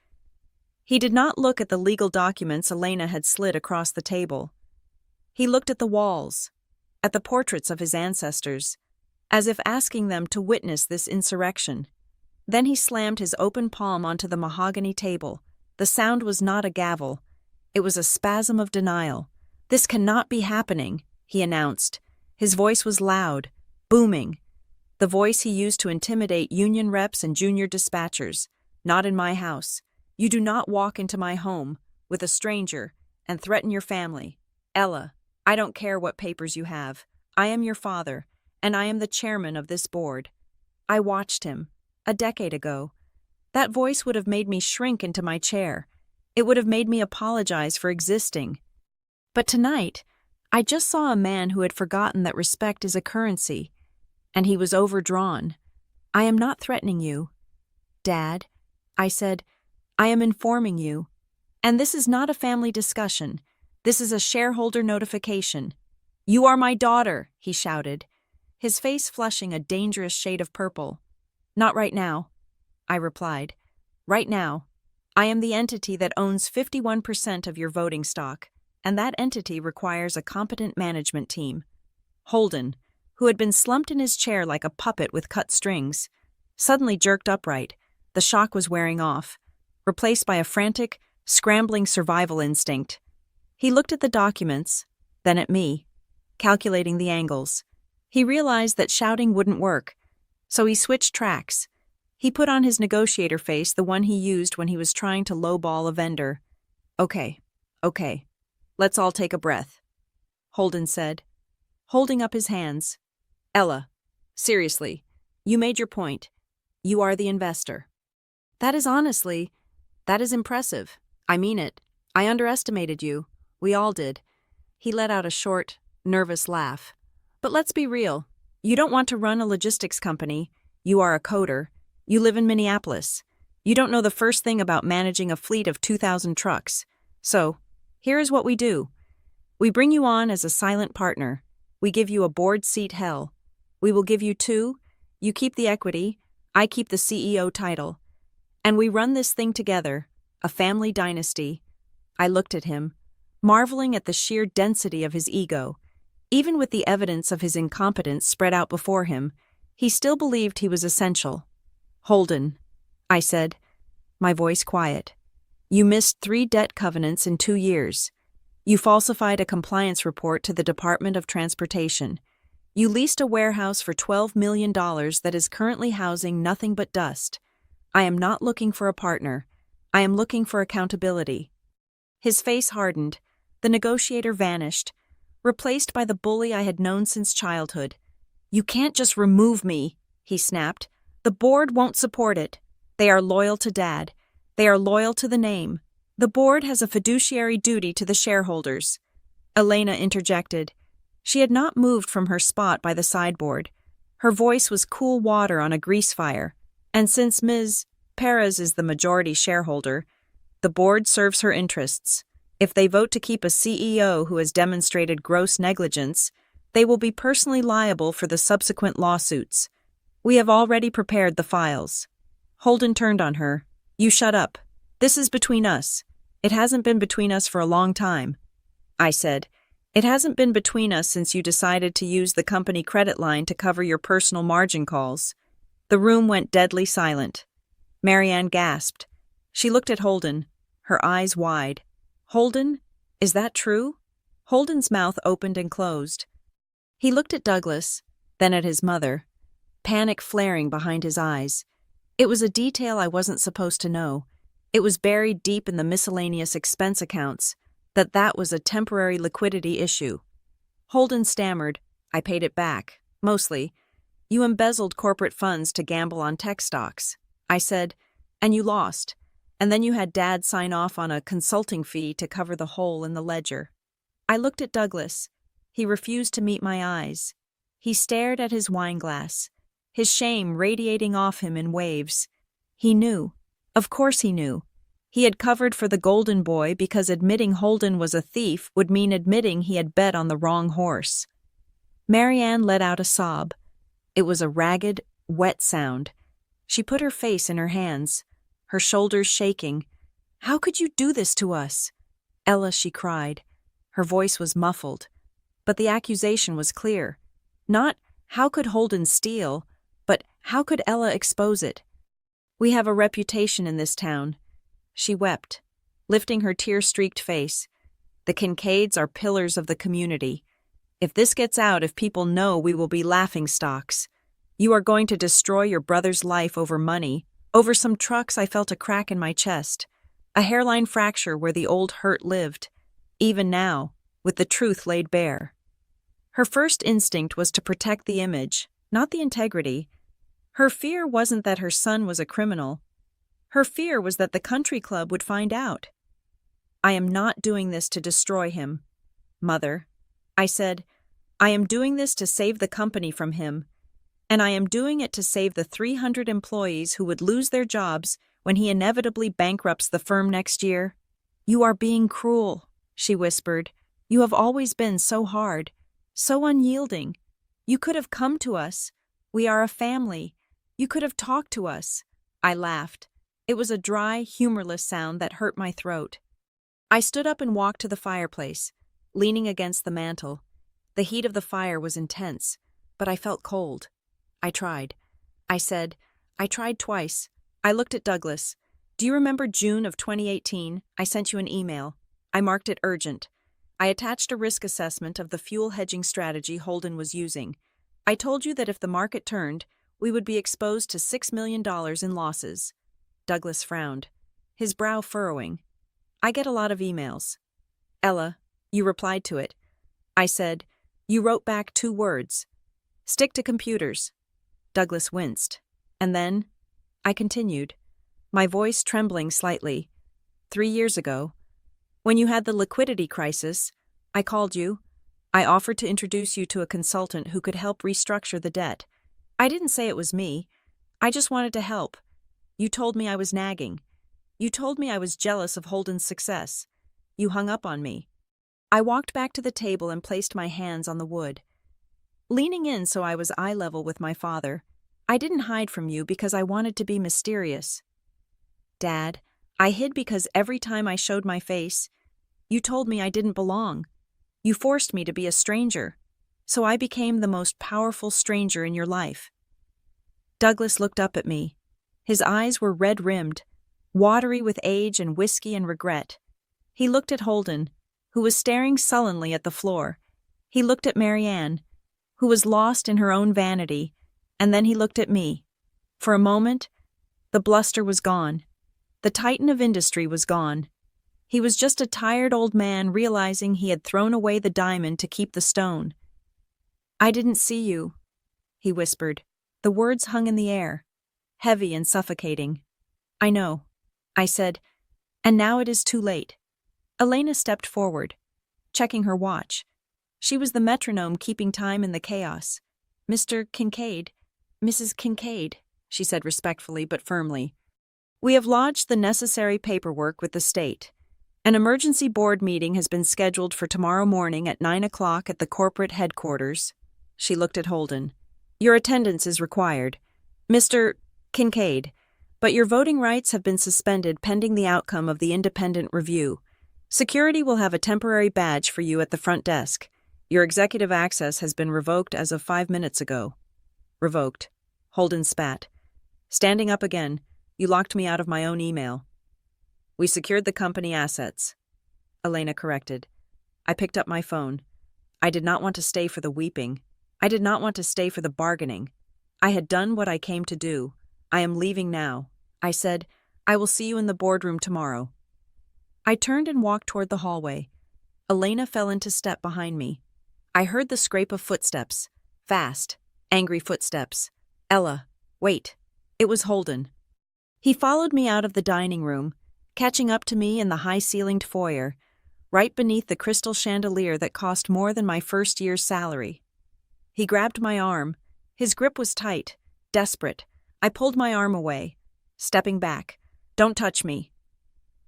He did not look at the legal documents Elena had slid across the table. He looked at the walls, at the portraits of his ancestors, as if asking them to witness this insurrection. Then he slammed his open palm onto the mahogany table. The sound was not a gavel. It was a spasm of denial. This cannot be happening, he announced. His voice was loud, booming, the voice he used to intimidate union reps and junior dispatchers. Not in my house. You do not walk into my home with a stranger and threaten your family. Ella, I don't care what papers you have. I am your father, and I am the chairman of this board. I watched him, a decade ago. That voice would have made me shrink into my chair. It would have made me apologize for existing. But tonight, I just saw a man who had forgotten that respect is a currency, and he was overdrawn. I am not threatening you, Dad, I said. I am informing you. And this is not a family discussion. This is a shareholder notification. You are my daughter, he shouted, his face flushing a dangerous shade of purple. Not right now, I replied. Right now, I am the entity that owns 51% of your voting stock, and that entity requires a competent management team. Holden, who had been slumped in his chair like a puppet with cut strings, suddenly jerked upright. The shock was wearing off, replaced by a frantic, scrambling survival instinct. He looked at the documents, then at me, calculating the angles. He realized that shouting wouldn't work, so he switched tracks. He put on his negotiator face, the one he used when he was trying to lowball a vendor. Okay, let's all take a breath, Holden said, holding up his hands. Ella, seriously, you made your point. You are the investor. That is impressive. I mean it. I underestimated you. We all did. He let out a short, nervous laugh. But let's be real. You don't want to run a logistics company. You are a coder. You live in Minneapolis. You don't know the first thing about managing a fleet of 2,000 trucks. So, here is what we do. We bring you on as a silent partner. We give you a board seat hell. We will give you two. You keep the equity. I keep the CEO title. And we run this thing together, a family dynasty. I looked at him, marveling at the sheer density of his ego. Even with the evidence of his incompetence spread out before him, he still believed he was essential. Holden, I said, my voice quiet. You missed 3 debt covenants in 2 years. You falsified a compliance report to the Department of Transportation. You leased a warehouse for $12 million that is currently housing nothing but dust. I am not looking for a partner. I am looking for accountability. His face hardened. The negotiator vanished, replaced by the bully I had known since childhood. You can't just remove me, he snapped. The board won't support it. They are loyal to Dad. They are loyal to the name. The board has a fiduciary duty to the shareholders. Elena interjected. She had not moved from her spot by the sideboard. Her voice was cool water on a grease fire. And since Ms. Perez is the majority shareholder, the board serves her interests. If they vote to keep a CEO who has demonstrated gross negligence, they will be personally liable for the subsequent lawsuits. We have already prepared the files. Holden turned on her. You shut up. This is between us. It hasn't been between us for a long time. I said, it hasn't been between us since you decided to use the company credit line to cover your personal margin calls. The room went deadly silent. Marianne gasped. She looked at Holden, her eyes wide. Holden? Is that true? Holden's mouth opened and closed. He looked at Douglas, then at his mother, panic flaring behind his eyes. It was a detail I wasn't supposed to know. It was buried deep in the miscellaneous expense accounts, that was a temporary liquidity issue. Holden stammered. I paid it back, mostly. You embezzled corporate funds to gamble on tech stocks. I said, and you lost. And then you had Dad sign off on a consulting fee to cover the hole in the ledger. I looked at Douglas. He refused to meet my eyes. He stared at his wine glass, his shame radiating off him in waves. He knew. Of course he knew. He had covered for the golden boy because admitting Holden was a thief would mean admitting he had bet on the wrong horse. Marianne let out a sob. It was a ragged, wet sound. She put her face in her hands, her shoulders shaking. How could you do this to us? Ella, she cried. Her voice was muffled, but the accusation was clear. Not, how could Holden steal, but how could Ella expose it? We have a reputation in this town. She wept, lifting her tear-streaked face. The Kincaids are pillars of the community. If this gets out, if people know, we will be laughingstocks. You are going to destroy your brother's life over money. Over some trucks, I felt a crack in my chest, a hairline fracture where the old hurt lived, even now, with the truth laid bare. Her first instinct was to protect the image, not the integrity. Her fear wasn't that her son was a criminal. Her fear was that the country club would find out. I am not doing this to destroy him, Mother. I said, I am doing this to save the company from him, and I am doing it to save the 300 employees who would lose their jobs when he inevitably bankrupts the firm next year. You are being cruel, she whispered. You have always been so hard, so unyielding. You could have come to us. We are a family. You could have talked to us. I laughed. It was a dry, humorless sound that hurt my throat. I stood up and walked to the fireplace, leaning against the mantel. The heat of the fire was intense, but I felt cold. I tried. I said, I tried twice. I looked at Douglas. Do you remember June of 2018? I sent you an email. I marked it urgent. I attached a risk assessment of the fuel hedging strategy Holden was using. I told you that if the market turned, we would be exposed to $6 million in losses. Douglas frowned, his brow furrowing. I get a lot of emails. Ella, you replied to it. I said, you wrote back 2 words. Stick to computers. Douglas winced. And then, I continued, my voice trembling slightly. 3 years ago, when you had the liquidity crisis, I called you. I offered to introduce you to a consultant who could help restructure the debt. I didn't say it was me. I just wanted to help. You told me I was nagging. You told me I was jealous of Holden's success. You hung up on me. I walked back to the table and placed my hands on the wood. Leaning in so I was eye level with my father, I didn't hide from you because I wanted to be mysterious. Dad, I hid because every time I showed my face, you told me I didn't belong. You forced me to be a stranger, so I became the most powerful stranger in your life. Douglas looked up at me. His eyes were red-rimmed, watery with age and whiskey and regret. He looked at Holden, who was staring sullenly at the floor. He looked at Marianne, who was lost in her own vanity, and then he looked at me. For a moment, the bluster was gone. The titan of industry was gone. He was just a tired old man realizing he had thrown away the diamond to keep the stone. I didn't see you, he whispered. The words hung in the air, heavy and suffocating. I know, I said, and now it is too late. Elena stepped forward, checking her watch. She was the metronome keeping time in the chaos. Mr. Kincaid, Mrs. Kincaid, she said respectfully but firmly. We have lodged the necessary paperwork with the state. An emergency board meeting has been scheduled for tomorrow morning at 9 o'clock at the corporate headquarters. She looked at Holden. Your attendance is required. Mr. Kincaid, but your voting rights have been suspended pending the outcome of the independent review. Security will have a temporary badge for you at the front desk. Your executive access has been revoked as of 5 minutes ago. Revoked. Holden spat. Standing up again, you locked me out of my own email. We secured the company assets. Elena corrected. I picked up my phone. I did not want to stay for the weeping. I did not want to stay for the bargaining. I had done what I came to do. I am leaving now. I said, I will see you in the boardroom tomorrow. I turned and walked toward the hallway. Elena fell into step behind me. I heard the scrape of footsteps. Fast, angry footsteps. Ella, wait. It was Holden. He followed me out of the dining room, catching up to me in the high-ceilinged foyer, right beneath the crystal chandelier that cost more than my first year's salary. He grabbed my arm. His grip was tight, desperate. I pulled my arm away, stepping back. Don't touch me.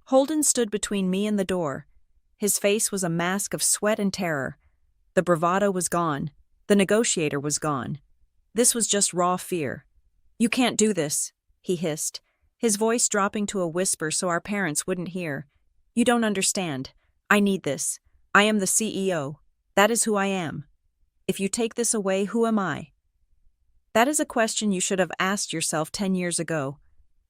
Holden stood between me and the door. His face was a mask of sweat and terror. The bravado was gone. The negotiator was gone. This was just raw fear. You can't do this, he hissed, his voice dropping to a whisper so our parents wouldn't hear. You don't understand. I need this. I am the CEO. That is who I am. If you take this away, who am I? That is a question you should have asked yourself 10 years ago,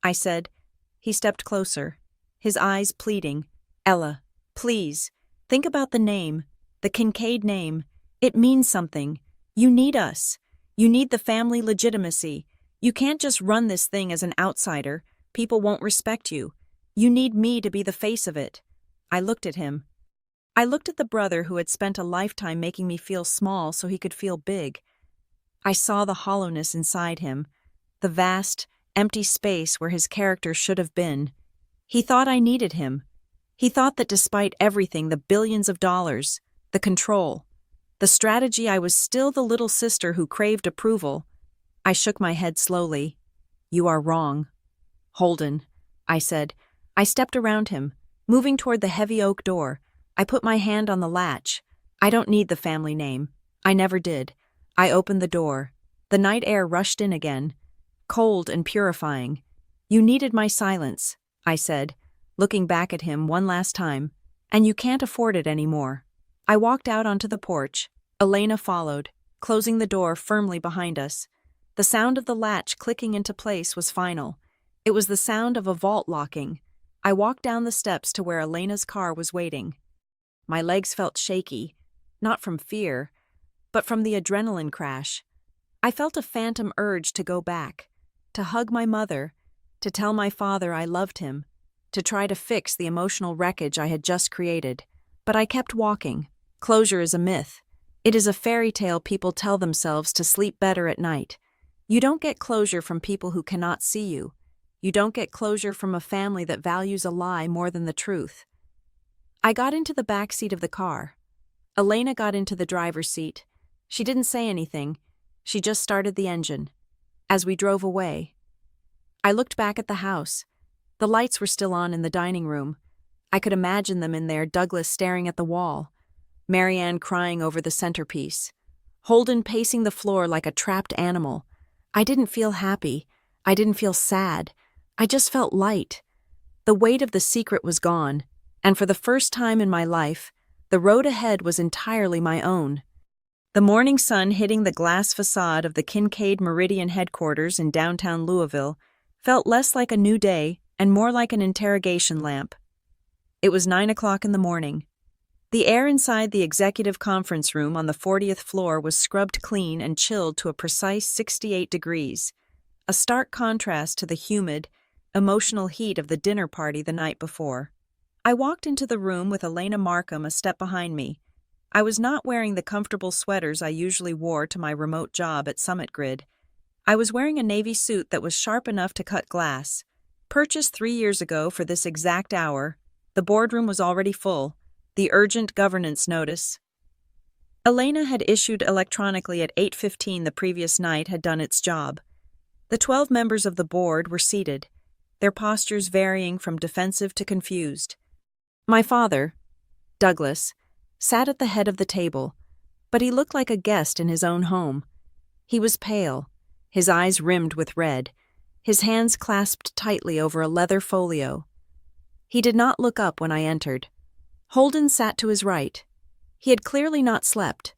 I said. He stepped closer, his eyes pleading. Ella, please, think about the name, the Kincaid name. It means something. You need us. You need the family legitimacy. You can't just run this thing as an outsider. People won't respect you. You need me to be the face of it." I looked at him. I looked at the brother who had spent a lifetime making me feel small so he could feel big. I saw the hollowness inside him, the vast, empty space where his character should have been. He thought I needed him. He thought that despite everything, the billions of dollars, the control, the strategy, I was still the little sister who craved approval. I shook my head slowly. "You are wrong." "Holden," I said. I stepped around him, moving toward the heavy oak door. I put my hand on the latch. "I don't need the family name. I never did." I opened the door. The night air rushed in again, cold and purifying. "You needed my silence," I said, looking back at him one last time, "and you can't afford it anymore." I walked out onto the porch. Elena followed, closing the door firmly behind us. The sound of the latch clicking into place was final. It was the sound of a vault locking. I walked down the steps to where Elena's car was waiting. My legs felt shaky, not from fear, but from the adrenaline crash. I felt a phantom urge to go back, to hug my mother, to tell my father I loved him, to try to fix the emotional wreckage I had just created. But I kept walking. Closure is a myth. It is a fairy tale people tell themselves to sleep better at night. You don't get closure from people who cannot see you. You don't get closure from a family that values a lie more than the truth. I got into the back seat of the car. Elena got into the driver's seat. She didn't say anything. She just started the engine. As we drove away, I looked back at the house. The lights were still on in the dining room. I could imagine them in there, Douglas staring at the wall, Marianne crying over the centerpiece, Holden pacing the floor like a trapped animal. I didn't feel happy. I didn't feel sad. I just felt light. The weight of the secret was gone, and for the first time in my life, the road ahead was entirely my own. The morning sun hitting the glass facade of the Kincaid Meridian headquarters in downtown Louisville felt less like a new day and more like an interrogation lamp. It was 9 o'clock in the morning. The air inside the executive conference room on the 40th floor was scrubbed clean and chilled to a precise 68 degrees, a stark contrast to the humid, emotional heat of the dinner party the night before. I walked into the room with Elena Markham a step behind me. I was not wearing the comfortable sweaters I usually wore to my remote job at Summit Grid. I was wearing a navy suit that was sharp enough to cut glass. Purchased 3 years ago for this exact hour, the boardroom was already full. The urgent governance notice Elena had issued electronically at 8:15 the previous night had done its job. The 12 members of the board were seated, their postures varying from defensive to confused. My father, Douglas, sat at the head of the table, but he looked like a guest in his own home. He was pale, his eyes rimmed with red, his hands clasped tightly over a leather folio. He did not look up when I entered. Holden sat to his right. He had clearly not slept.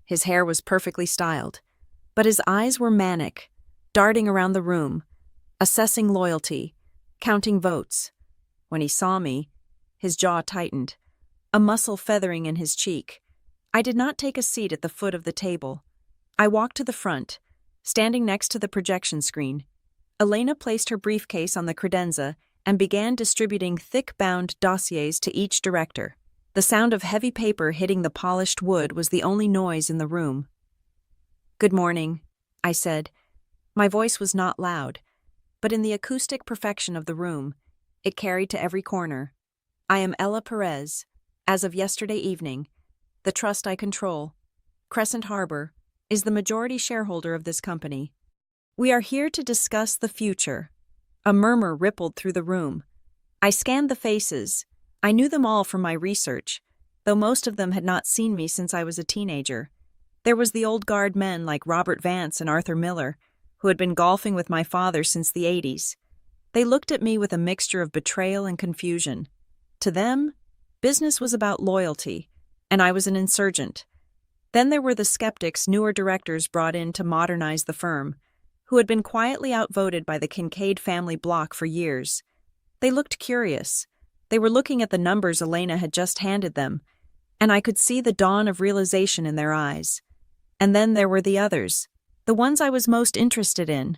His hair was perfectly styled, but his eyes were manic, darting around the room, assessing loyalty, counting votes. When he saw me, his jaw tightened, a muscle feathering in his cheek. I did not take a seat at the foot of the table. I walked to the front, standing next to the projection screen. Elena placed her briefcase on the credenza and began distributing thick-bound dossiers to each director. The sound of heavy paper hitting the polished wood was the only noise in the room. "Good morning," I said. My voice was not loud, but in the acoustic perfection of the room, it carried to every corner. "I am Ella Perez. As of yesterday evening, the trust I control, Crescent Harbor, is the majority shareholder of this company. We are here to discuss the future." A murmur rippled through the room. I scanned the faces. I knew them all from my research, though most of them had not seen me since I was a teenager. There was the old guard men like Robert Vance and Arthur Miller, who had been golfing with my father since the 80s. They looked at me with a mixture of betrayal and confusion. To them, business was about loyalty, and I was an insurgent. Then there were the skeptics newer directors brought in to modernize the firm, who had been quietly outvoted by the Kincaid family block for years. They looked curious. They were looking at the numbers Elena had just handed them. and I could see the dawn of realization in their eyes. And then there were the others, the ones I was most interested in.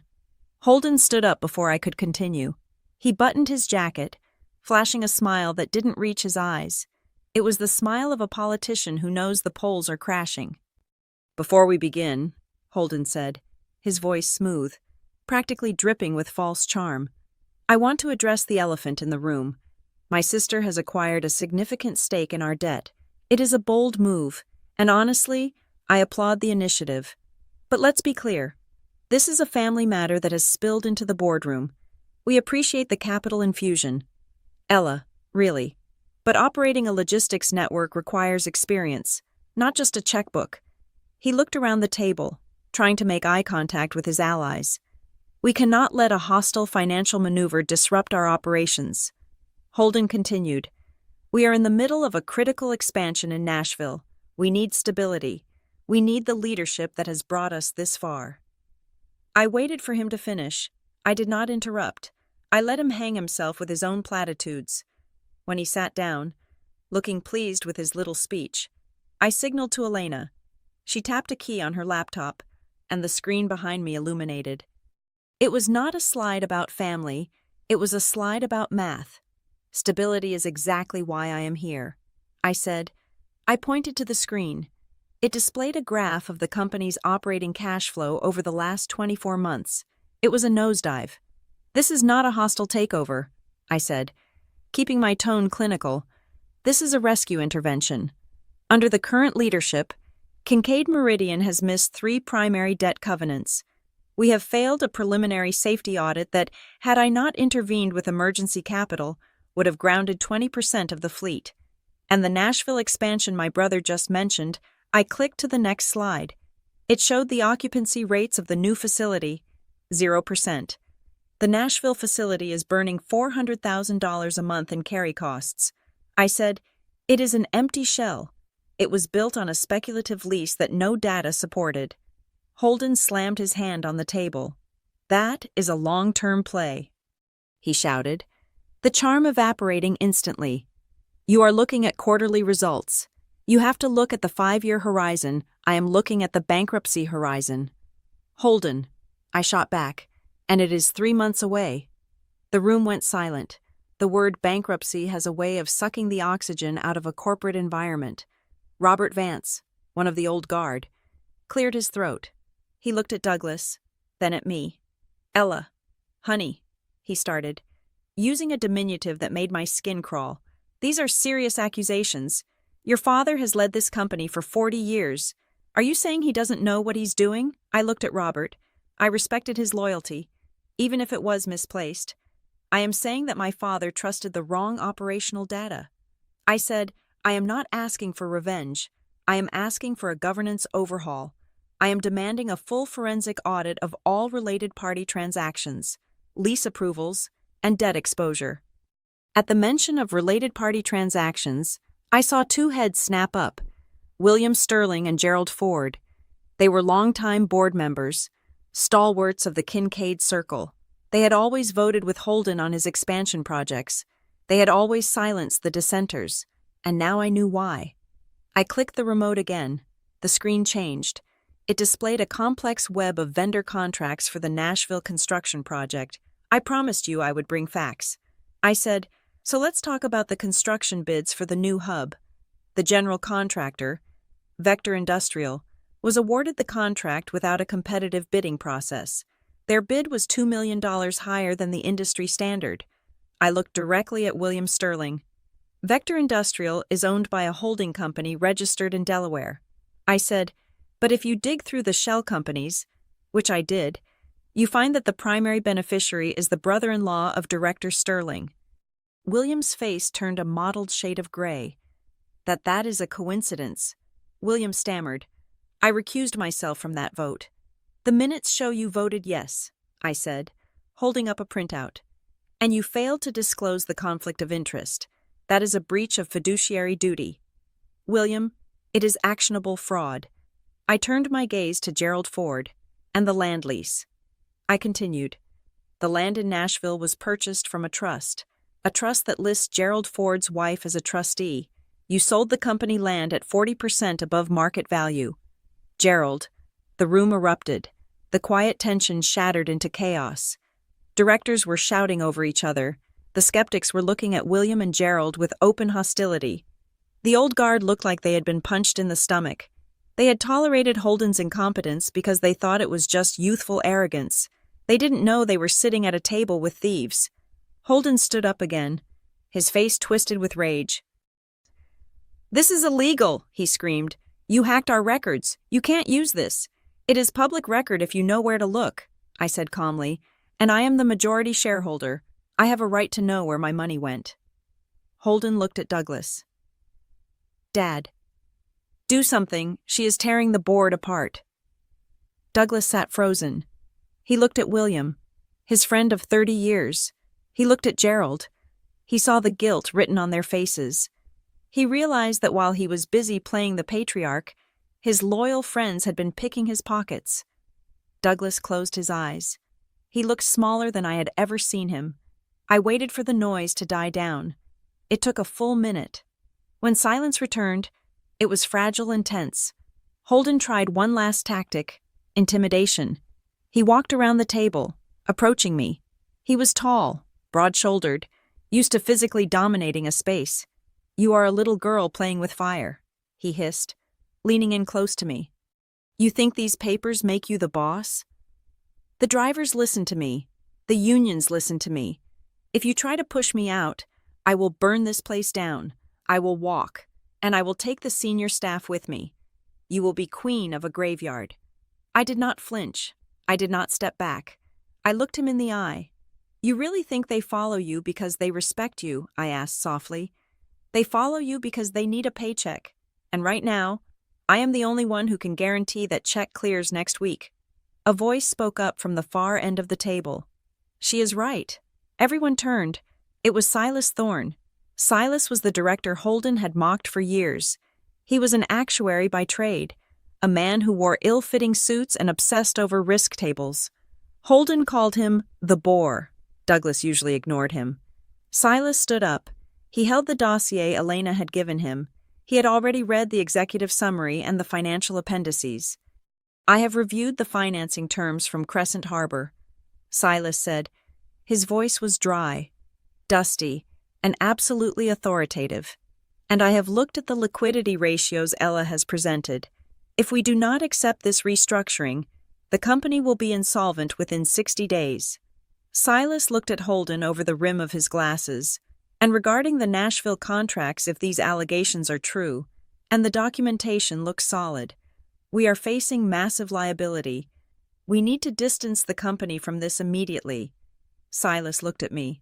Holden stood up before I could continue. He buttoned his jacket, flashing a smile that didn't reach his eyes. It was the smile of a politician who knows the polls are crashing. "Before we begin," Holden said, his voice smooth, practically dripping with false charm, "I want to address the elephant in the room. My sister has acquired a significant stake in our debt. It is a bold move, and honestly, I applaud the initiative. But let's be clear. This is a family matter that has spilled into the boardroom. We appreciate the capital infusion. Ella, really. But operating a logistics network requires experience, not just a checkbook." He looked around the table, trying to make eye contact with his allies. "We cannot let a hostile financial maneuver disrupt our operations." Holden continued, "We are in the middle of a critical expansion in Nashville. We need stability. We need the leadership that has brought us this far." I waited for him to finish. I did not interrupt. I let him hang himself with his own platitudes. When he sat down, looking pleased with his little speech, I signaled to Elena. She tapped a key on her laptop, and the screen behind me illuminated. It was not a slide about family, it was a slide about math. "Stability is exactly why I am here," I said. I pointed to the screen. It displayed a graph of the company's operating cash flow over the last 24 months. It was a nosedive. "This is not a hostile takeover," I said, keeping my tone clinical. "This is a rescue intervention. Under the current leadership, Kincaid Meridian has missed 3 primary debt covenants. We have failed a preliminary safety audit that, had I not intervened with emergency capital, would have grounded 20% of the fleet. And the Nashville expansion my brother just mentioned, I clicked to the next slide. It showed the occupancy rates of the new facility, 0%. The Nashville facility is burning $400,000 a month in carry costs. I said, it is an empty shell. It was built on a speculative lease that no data supported. Holden slammed his hand on the table. That is a long-term play, he shouted, the charm evaporating instantly. You are looking at quarterly results. You have to look at the 5-year horizon. I am looking at the bankruptcy horizon. Holden, I shot back, and it is 3 months away. The room went silent. The word bankruptcy has a way of sucking the oxygen out of a corporate environment. Robert Vance, one of the old guard, cleared his throat. He looked at Douglas, then at me. Ella, honey, he started, using a diminutive that made my skin crawl. These are serious accusations. Your father has led this company for 40 years. Are you saying he doesn't know what he's doing? I looked at Robert. I respected his loyalty, even if it was misplaced. I am saying that my father trusted the wrong operational data. I said, I am not asking for revenge. I am asking for a governance overhaul. I am demanding a full forensic audit of all related party transactions, lease approvals, and debt exposure. At the mention of related party transactions, I saw 2 heads snap up, William Sterling and Gerald Ford. They were longtime board members, stalwarts of the Kincaid Circle. They had always voted with Holden on his expansion projects. They had always silenced the dissenters, and now I knew why. I clicked the remote again. The screen changed. It displayed a complex web of vendor contracts for the Nashville construction project. I promised you I would bring facts. I said, so let's talk about the construction bids for the new hub. The general contractor, Vector Industrial, was awarded the contract without a competitive bidding process. Their bid was $2 million higher than the industry standard. I looked directly at William Sterling. Vector Industrial is owned by a holding company registered in Delaware. I said, but if you dig through the shell companies, which I did, you find that the primary beneficiary is the brother-in-law of Director Sterling. William's face turned a mottled shade of gray. That is a coincidence. William stammered. I recused myself from that vote. The minutes show you voted yes, I said, holding up a printout. And you failed to disclose the conflict of interest. That is a breach of fiduciary duty. William, it is actionable fraud. I turned my gaze to Gerald Ford and the land lease. I continued. The land in Nashville was purchased from a trust that lists Gerald Ford's wife as a trustee. You sold the company land at 40% above market value. Gerald. The room erupted. The quiet tension shattered into chaos. Directors were shouting over each other. The skeptics were looking at William and Gerald with open hostility. The old guard looked like they had been punched in the stomach. They had tolerated Holden's incompetence because they thought it was just youthful arrogance. They didn't know they were sitting at a table with thieves. Holden stood up again, his face twisted with rage. "This is illegal," he screamed. "You hacked our records. You can't use this. It is public record if you know where to look," I said calmly, "and I am the majority shareholder. I have a right to know where my money went." Holden looked at Douglas. "Dad, do something. She is tearing the board apart." Douglas sat frozen. He looked at William, his friend of 30 years. He looked at Gerald. He saw the guilt written on their faces. He realized that while he was busy playing the patriarch, his loyal friends had been picking his pockets. Douglas closed his eyes. He looked smaller than I had ever seen him. I waited for the noise to die down. It took a full minute. When silence returned, it was fragile and tense. Holden tried one last tactic: intimidation. He walked around the table, approaching me. He was tall, broad-shouldered, used to physically dominating a space. "You are a little girl playing with fire," he hissed, leaning in close to me. "You think these papers make you the boss? The drivers listen to me. The unions listen to me. If you try to push me out, I will burn this place down. I will walk, and I will take the senior staff with me. You will be queen of a graveyard." I did not flinch. I did not step back. I looked him in the eye. "You really think they follow you because they respect you?" I asked softly. "They follow you because they need a paycheck. And right now, I am the only one who can guarantee that check clears next week." A voice spoke up from the far end of the table. "She is right." Everyone turned. It was Silas Thorne. Silas was the director Holden had mocked for years. He was an actuary by trade, a man who wore ill-fitting suits and obsessed over risk tables. Holden called him the bore. Douglas usually ignored him. Silas stood up. He held the dossier Elena had given him. He had already read the executive summary and the financial appendices. "I have reviewed the financing terms from Crescent Harbor," Silas said. His voice was dry, dusty, and absolutely authoritative. "And I have looked at the liquidity ratios Ella has presented. If we do not accept this restructuring, the company will be insolvent within 60 days. Silas looked at Holden over the rim of his glasses. "And regarding the Nashville contracts, if these allegations are true, and the documentation looks solid, we are facing massive liability. We need to distance the company from this immediately." Silas looked at me.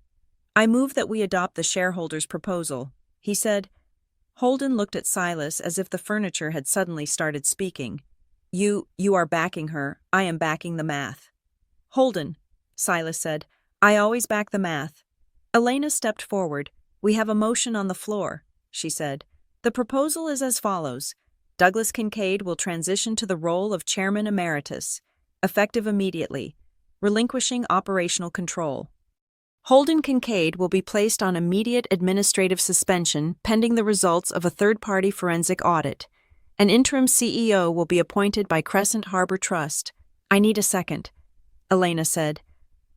"I move that we adopt the shareholders' proposal," he said. Holden looked at Silas as if the furniture had suddenly started speaking. You are backing her. I am backing the math." "Holden," Silas said, "I always back the math." Elena stepped forward. "We have a motion on the floor," she said. "The proposal is as follows. Douglas Kincaid will transition to the role of Chairman Emeritus, effective immediately, relinquishing operational control. Holden Kincaid will be placed on immediate administrative suspension pending the results of a third-party forensic audit. An interim CEO will be appointed by Crescent Harbor Trust. I need a second," Elena said.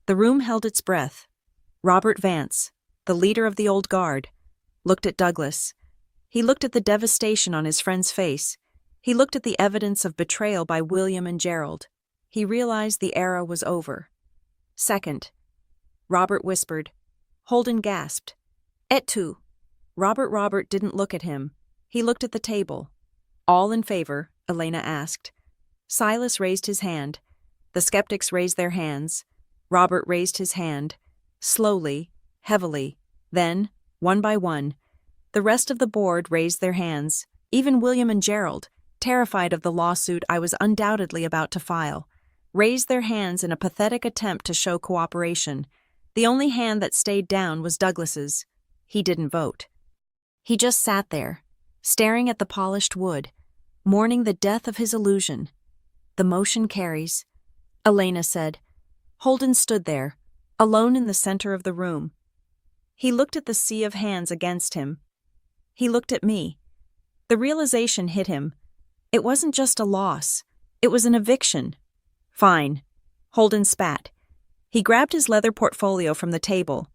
The room held its breath. Robert Vance, the leader of the old guard, looked at Douglas. He looked at the devastation on his friend's face. He looked at the evidence of betrayal by William and Gerald. He realized the era was over. "Second," Robert whispered. Holden gasped. "Et tu?" Robert didn't look at him. He looked at the table. "All in favor?" Elena asked. Silas raised his hand. The skeptics raised their hands. Robert raised his hand. Slowly, heavily. Then, one by one, the rest of the board raised their hands. Even William and Gerald, terrified of the lawsuit I was undoubtedly about to file, raised their hands in a pathetic attempt to show cooperation. The only hand that stayed down was Douglas's. He didn't vote. He just sat there, staring at the polished wood, mourning the death of his illusion. "The motion carries," Elena said. Holden stood there, alone in the center of the room. He looked at the sea of hands against him. He looked at me. The realization hit him. It wasn't just a loss. It was an eviction. Fine. Holden spat. He grabbed his leather portfolio from the table.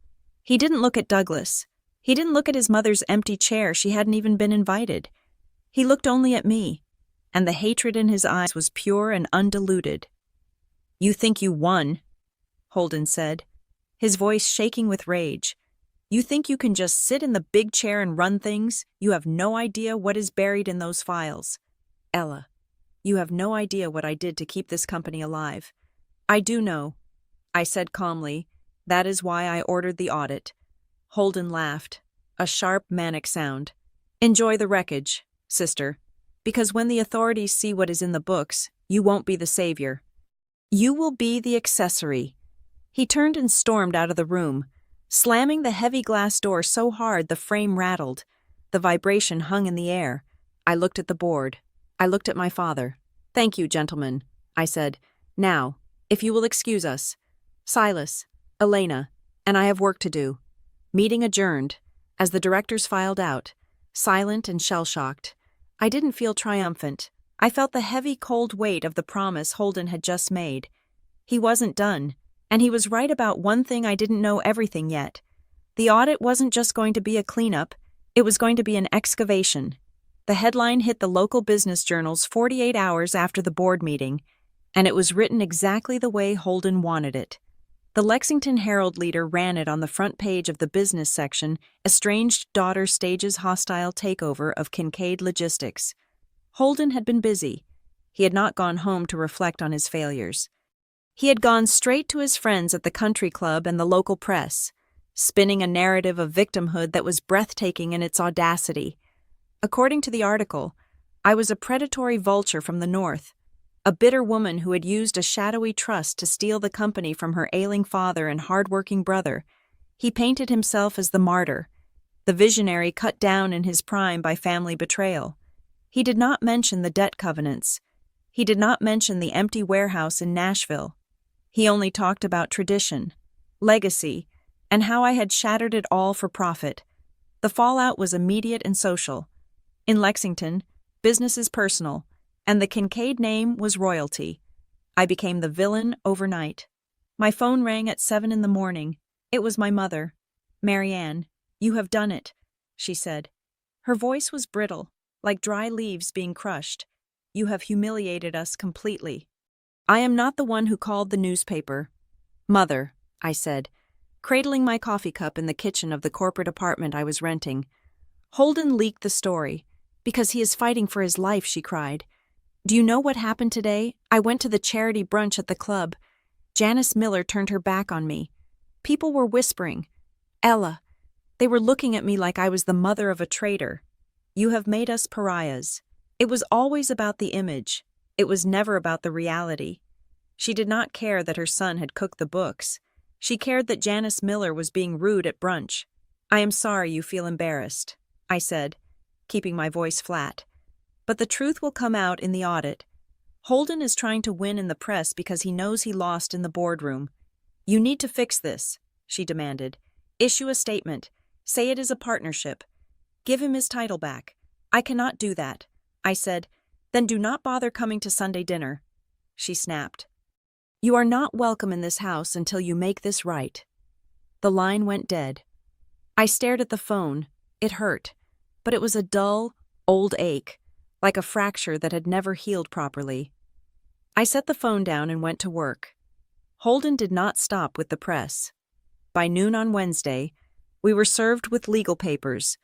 He didn't look at Douglas. He didn't look at his mother's empty chair. She hadn't even been invited. He looked only at me, and the hatred in his eyes was pure and undiluted. "You think you won," Holden said, his voice shaking with rage. "You think you can just sit in the big chair and run things? You have no idea what is buried in those files. Ella, you have no idea what I did to keep this company alive." "I do know," I said calmly. "That is why I ordered the audit." Holden laughed, a sharp, manic sound. "Enjoy the wreckage, sister, because when the authorities see what is in the books, you won't be the savior. You will be the accessory." He turned and stormed out of the room, slamming the heavy glass door so hard the frame rattled. The vibration hung in the air. I looked at the board. I looked at my father. "Thank you, gentlemen," I said. "Now, if you will excuse us. Silas, Elena, and I have work to do." Meeting adjourned, as the directors filed out, silent and shell-shocked. I didn't feel triumphant. I felt the heavy, cold weight of the promise Holden had just made. He wasn't done, and he was right about one thing. I didn't know everything yet. The audit wasn't just going to be a cleanup, it was going to be an excavation. The headline hit the local business journals 48 hours after the board meeting, and it was written exactly the way Holden wanted it. The Lexington Herald leader ran it on the front page of the business section. "Estranged daughter stages hostile takeover of Kincaid Logistics." Holden had been busy. He had not gone home to reflect on his failures. He had gone straight to his friends at the country club and the local press, spinning a narrative of victimhood that was breathtaking in its audacity. According to the article, I was a predatory vulture from the north, a bitter woman who had used a shadowy trust to steal the company from her ailing father and hard-working brother. He painted himself as the martyr, the visionary cut down in his prime by family betrayal. He did not mention the debt covenants. He did not mention the empty warehouse in Nashville. He only talked about tradition, legacy, and how I had shattered it all for profit. The fallout was immediate and social. In Lexington, business is personal, and the Kincaid name was royalty. I became the villain overnight. My phone rang at 7 in the morning. It was my mother. "Marianne, you have done it," she said. Her voice was brittle, like dry leaves being crushed. "You have humiliated us completely." "I am not the one who called the newspaper." "Mother," I said, cradling my coffee cup in the kitchen of the corporate apartment I was renting. "Holden leaked the story. Because he is fighting for his life," she cried. "Do you know what happened today? I went to the charity brunch at the club. Janice Miller turned her back on me. People were whispering, 'Ella.' They were looking at me like I was the mother of a traitor. You have made us pariahs." It was always about the image. It was never about the reality. She did not care that her son had cooked the books. She cared that Janice Miller was being rude at brunch. "I am sorry you feel embarrassed," I said, keeping my voice flat. "But the truth will come out in the audit. Holden is trying to win in the press because he knows he lost in the boardroom. You need to fix this," she demanded. "Issue a statement. Say it is a partnership. Give him his title back." "I cannot do that," I said. "Then do not bother coming to Sunday dinner," she snapped. "You are not welcome in this house until you make this right." The line went dead. I stared at the phone. It hurt, but it was a dull, old ache, like a fracture that had never healed properly. I set the phone down and went to work. Holden did not stop with the press. By noon on Wednesday, we were served with legal papers.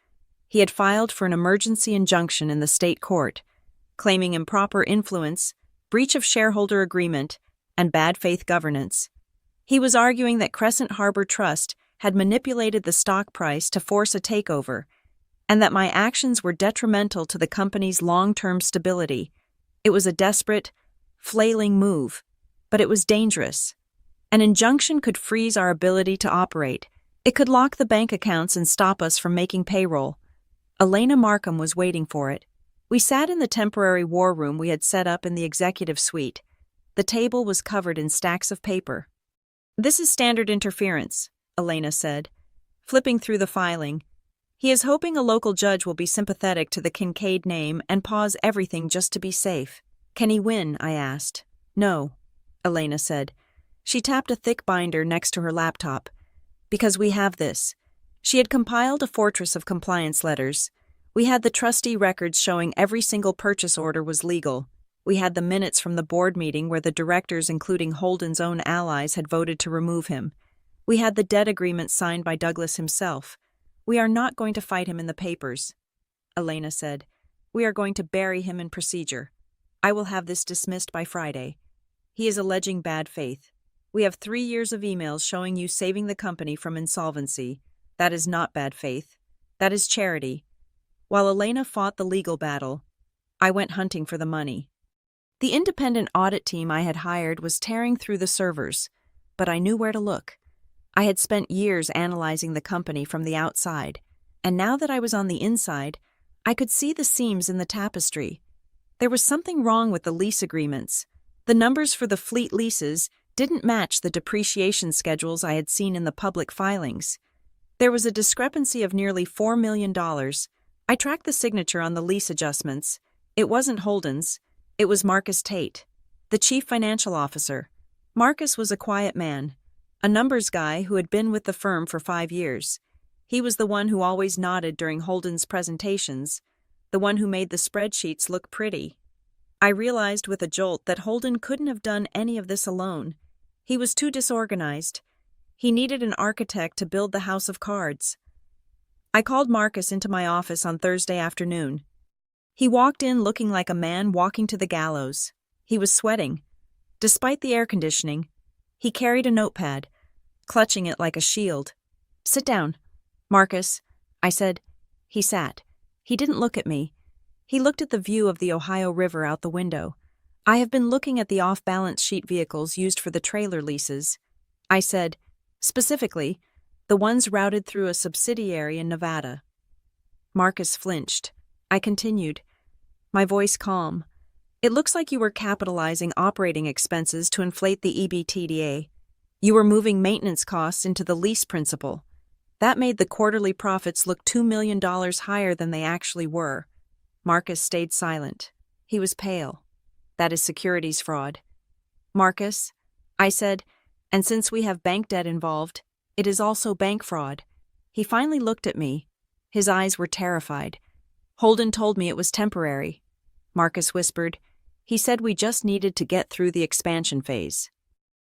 He had filed for an emergency injunction in the state court, claiming improper influence, breach of shareholder agreement, and bad faith governance. He was arguing that Crescent Harbor Trust had manipulated the stock price to force a takeover, and that my actions were detrimental to the company's long-term stability. It was a desperate, flailing move, but it was dangerous. An injunction could freeze our ability to operate. It could lock the bank accounts and stop us from making payroll. Elena Markham was waiting for it. We sat in the temporary war room we had set up in the executive suite. The table was covered in stacks of paper. "This is standard interference," Elena said, flipping through the filing. He is hoping a local judge will be sympathetic to the Kincaid name and pause everything just to be safe. Can he win? I asked. No, Elena said. She tapped a thick binder next to her laptop. Because we have this. She had compiled a fortress of compliance letters. We had the trustee records showing every single purchase order was legal. We had the minutes from the board meeting where the directors, including Holden's own allies, had voted to remove him. We had the debt agreement signed by Douglas himself. We are not going to fight him in the papers, Elena said. We are going to bury him in procedure. I will have this dismissed by Friday. He is alleging bad faith. We have 3 years of emails showing you saving the company from insolvency. That is not bad faith. That is charity. While Elena fought the legal battle, I went hunting for the money. The independent audit team I had hired was tearing through the servers, but I knew where to look. I had spent years analyzing the company from the outside, and now that I was on the inside, I could see the seams in the tapestry. There was something wrong with the lease agreements. The numbers for the fleet leases didn't match the depreciation schedules I had seen in the public filings. There was a discrepancy of nearly $4 million. I tracked the signature on the lease adjustments. It wasn't Holden's. It was Marcus Tate, the chief financial officer. Marcus was a quiet man, a numbers guy who had been with the firm for 5 years. He was the one who always nodded during Holden's presentations, the one who made the spreadsheets look pretty. I realized with a jolt that Holden couldn't have done any of this alone. He was too disorganized. He needed an architect to build the house of cards. I called Marcus into my office on Thursday afternoon. He walked in looking like a man walking to the gallows. He was sweating. Despite the air conditioning, he carried a notepad, clutching it like a shield. Sit down, Marcus, I said. He sat. He didn't look at me. He looked at the view of the Ohio River out the window. I have been looking at the off-balance sheet vehicles used for the trailer leases. I said, specifically, the ones routed through a subsidiary in Nevada. Marcus flinched. I continued, my voice calm. It looks like you were capitalizing operating expenses to inflate the EBITDA. You were moving maintenance costs into the lease principal. That made the quarterly profits look $2 million higher than they actually were. Marcus stayed silent. He was pale. That is securities fraud. Marcus, I said, and since we have bank debt involved, it is also bank fraud. He finally looked at me. His eyes were terrified. Holden told me it was temporary. Marcus whispered. He said we just needed to get through the expansion phase.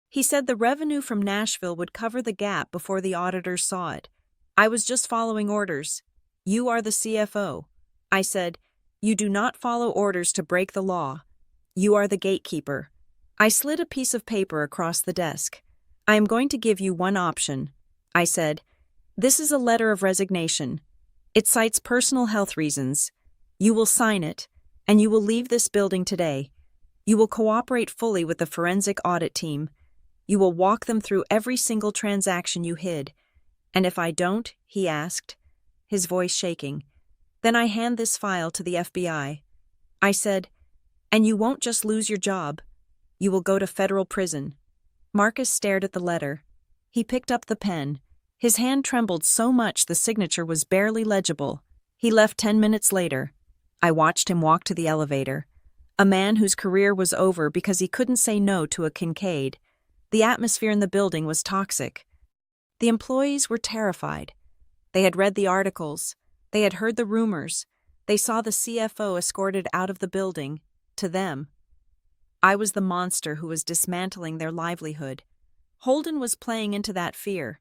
He said the revenue from Nashville would cover the gap before the auditors saw it. I was just following orders. You are the CFO. I said, you do not follow orders to break the law. You are the gatekeeper. I slid a piece of paper across the desk. I am going to give you one option. I said, this is a letter of resignation. It cites personal health reasons. You will sign it, and you will leave this building today. You will cooperate fully with the forensic audit team. You will walk them through every single transaction you hid. And if I don't, he asked, his voice shaking, then I hand this file to the FBI. I said, and you won't just lose your job. You will go to federal prison. Marcus stared at the letter. He picked up the pen. His hand trembled so much the signature was barely legible. He left 10 minutes later. I watched him walk to the elevator. A man whose career was over because he couldn't say no to a Kincaid. The atmosphere in the building was toxic. The employees were terrified. They had read the articles. They had heard the rumors. They saw the CFO escorted out of the building. To them, I was the monster who was dismantling their livelihood. Holden was playing into that fear.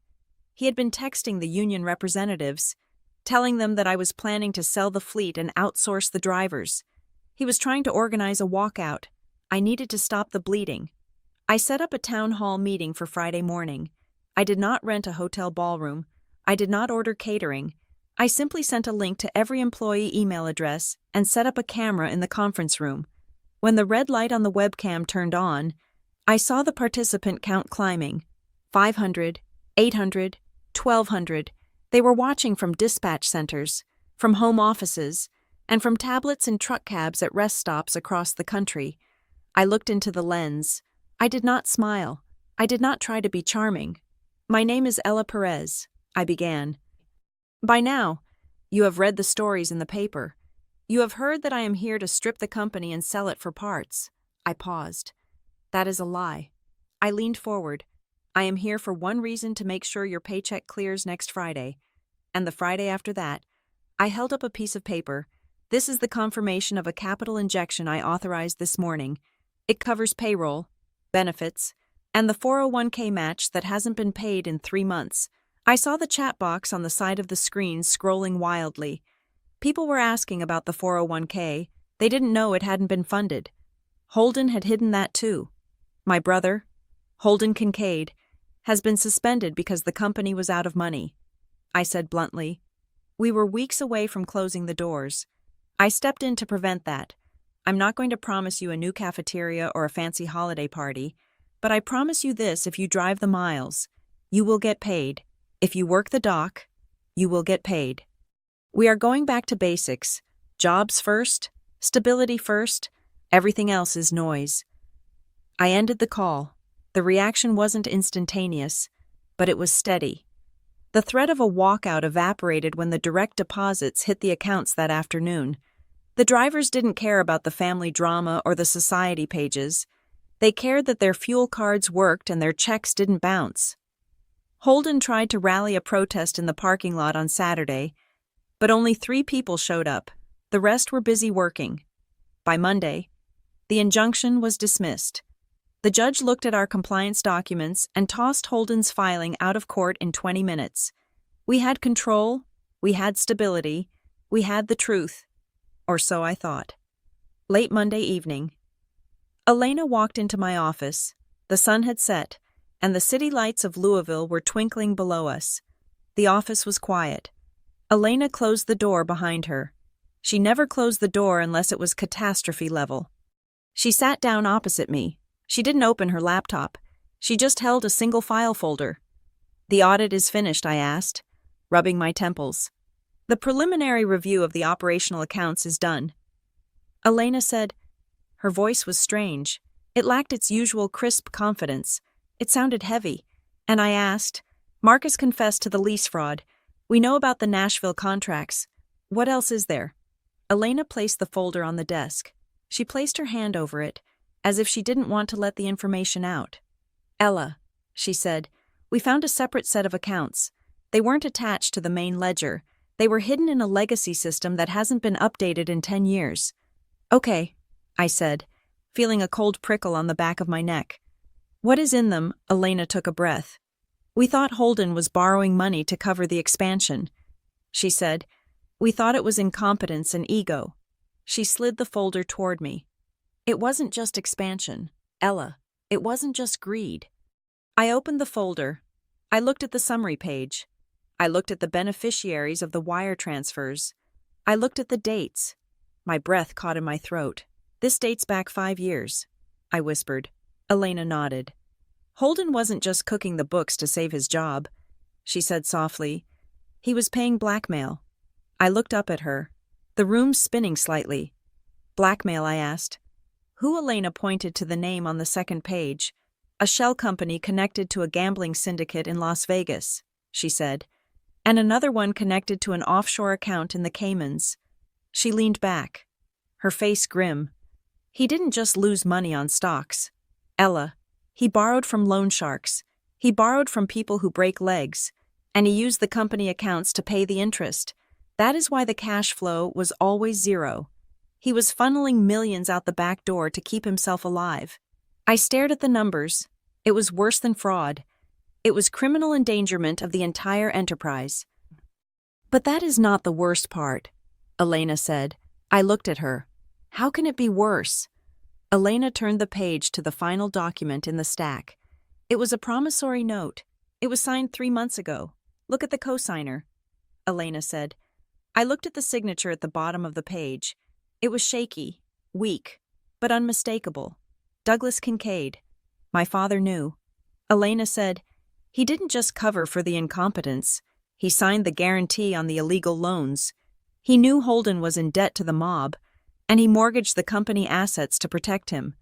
He had been texting the union representatives, telling them that I was planning to sell the fleet and outsource the drivers. He was trying to organize a walkout. I needed to stop the bleeding. I set up a town hall meeting for Friday morning. I did not rent a hotel ballroom. I did not order catering. I simply sent a link to every employee email address and set up a camera in the conference room. When the red light on the webcam turned on, I saw the participant count climbing. 500, 800, 1,200. They were watching from dispatch centers, from home offices, and from tablets and truck cabs at rest stops across the country. I looked into the lens. I did not smile. I did not try to be charming. My name is Ella Perez, I began. By now, You have read the stories in the paper. You have heard that I am here to strip the company and sell it for parts. I paused. That is a lie. I leaned forward. I am here for one reason: to make sure your paycheck clears next Friday. And the Friday after that, I held up a piece of paper. This is the confirmation of a capital injection I authorized this morning. It covers payroll, benefits, and the 401k match that hasn't been paid in 3 months. I saw the chat box on the side of the screen scrolling wildly. People were asking about the 401k. They didn't know it hadn't been funded. Holden had hidden that too. My brother, Holden Kincaid, has been suspended because the company was out of money. I said bluntly. We were weeks away from closing the doors. I stepped in to prevent that. I'm not going to promise you a new cafeteria or a fancy holiday party, but I promise you this: if you drive the miles, you will get paid. If you work the dock, you will get paid. We are going back to basics. Jobs first, stability first, everything else is noise. I ended the call. The reaction wasn't instantaneous, but it was steady. The threat of a walkout evaporated when the direct deposits hit the accounts that afternoon. The drivers didn't care about the family drama or the society pages. They cared that their fuel cards worked and their checks didn't bounce. Holden tried to rally a protest in the parking lot on Saturday, but only 3 people showed up. The rest were busy working. By Monday, the injunction was dismissed. The judge looked at our compliance documents and tossed Holden's filing out of court in 20 minutes. We had control, we had stability, we had the truth. Or so I thought. Late Monday evening, Elena walked into my office. The sun had set, and the city lights of Louisville were twinkling below us. The office was quiet. Elena closed the door behind her. She never closed the door unless it was catastrophe level. She sat down opposite me. She didn't open her laptop. She just held a single file folder. The audit is finished, I asked, rubbing my temples. The preliminary review of the operational accounts is done. Elena said. Her voice was strange. It lacked its usual crisp confidence. It sounded heavy. And I asked, Marcus confessed to the lease fraud. We know about the Nashville contracts. What else is there? Elena placed the folder on the desk. She placed her hand over it, as if she didn't want to let the information out. Ella, she said, we found a separate set of accounts. They weren't attached to the main ledger. They were hidden in a legacy system that hasn't been updated in 10 years. Okay, I said, feeling a cold prickle on the back of my neck. What is in them? Elena took a breath. We thought Holden was borrowing money to cover the expansion. She said, we thought it was incompetence and ego. She slid the folder toward me. It wasn't just expansion, Ella. It wasn't just greed. I opened the folder. I looked at the summary page. I looked at the beneficiaries of the wire transfers. I looked at the dates. My breath caught in my throat. This dates back 5 years, I whispered. Elena nodded. Holden wasn't just cooking the books to save his job, she said softly. He was paying blackmail. I looked up at her, the room spinning slightly. Blackmail, I asked. Who? Elena pointed to the name on the second page. A shell company connected to a gambling syndicate in Las Vegas, she said, and another one connected to an offshore account in the Caymans. She leaned back, her face grim. He didn't just lose money on stocks. Ella, he borrowed from loan sharks. He borrowed from people who break legs, and he used the company accounts to pay the interest. That is why the cash flow was always zero. He was funneling millions out the back door to keep himself alive. I stared at the numbers. It was worse than fraud. It was criminal endangerment of the entire enterprise. But that is not the worst part, Elena said. I looked at her. How can it be worse? Elena turned the page to the final document in the stack. It was a promissory note. It was signed 3 months ago. Look at the cosigner, Elena said. I looked at the signature at the bottom of the page. It was shaky, weak, but unmistakable. Douglas Kincaid. My father knew. Elena said, he didn't just cover for the incompetence. He signed the guarantee on the illegal loans. He knew Holden was in debt to the mob, and he mortgaged the company assets to protect him.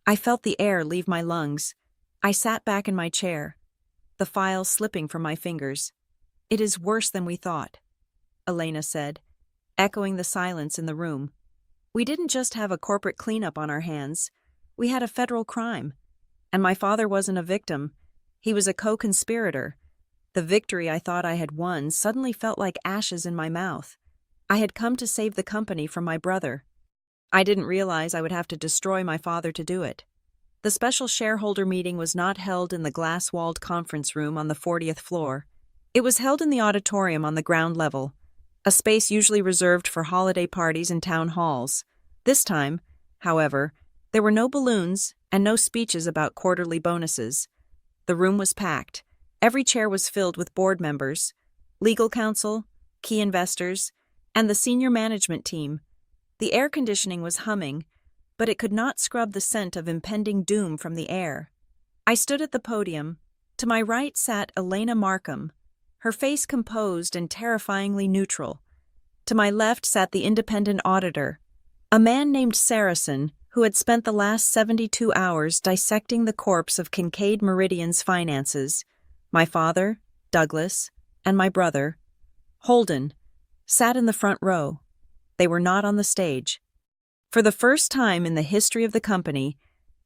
I felt the air leave my lungs. I sat back in my chair, the file slipping from my fingers. It is worse than we thought. Elena said, echoing the silence in the room. We didn't just have a corporate cleanup on our hands. We had a federal crime. And my father wasn't a victim. He was a co-conspirator. The victory I thought I had won suddenly felt like ashes in my mouth. I had come to save the company from my brother. I didn't realize I would have to destroy my father to do it. The special shareholder meeting was not held in the glass-walled conference room on the 40th floor. It was held in the auditorium on the ground level, a space usually reserved for holiday parties and town halls. This time, however, there were no balloons and no speeches about quarterly bonuses. The room was packed. Every chair was filled with board members, legal counsel, key investors, and the senior management team. The air conditioning was humming, but it could not scrub the scent of impending doom from the air. I stood at the podium. To my right sat Elena Markham, her face composed and terrifyingly neutral. To my left sat the independent auditor, a man named Saracen, who had spent the last 72 hours dissecting the corpse of Kincaid Meridian's finances. My father, Douglas, and my brother, Holden, sat in the front row. They were not on the stage. For the first time in the history of the company,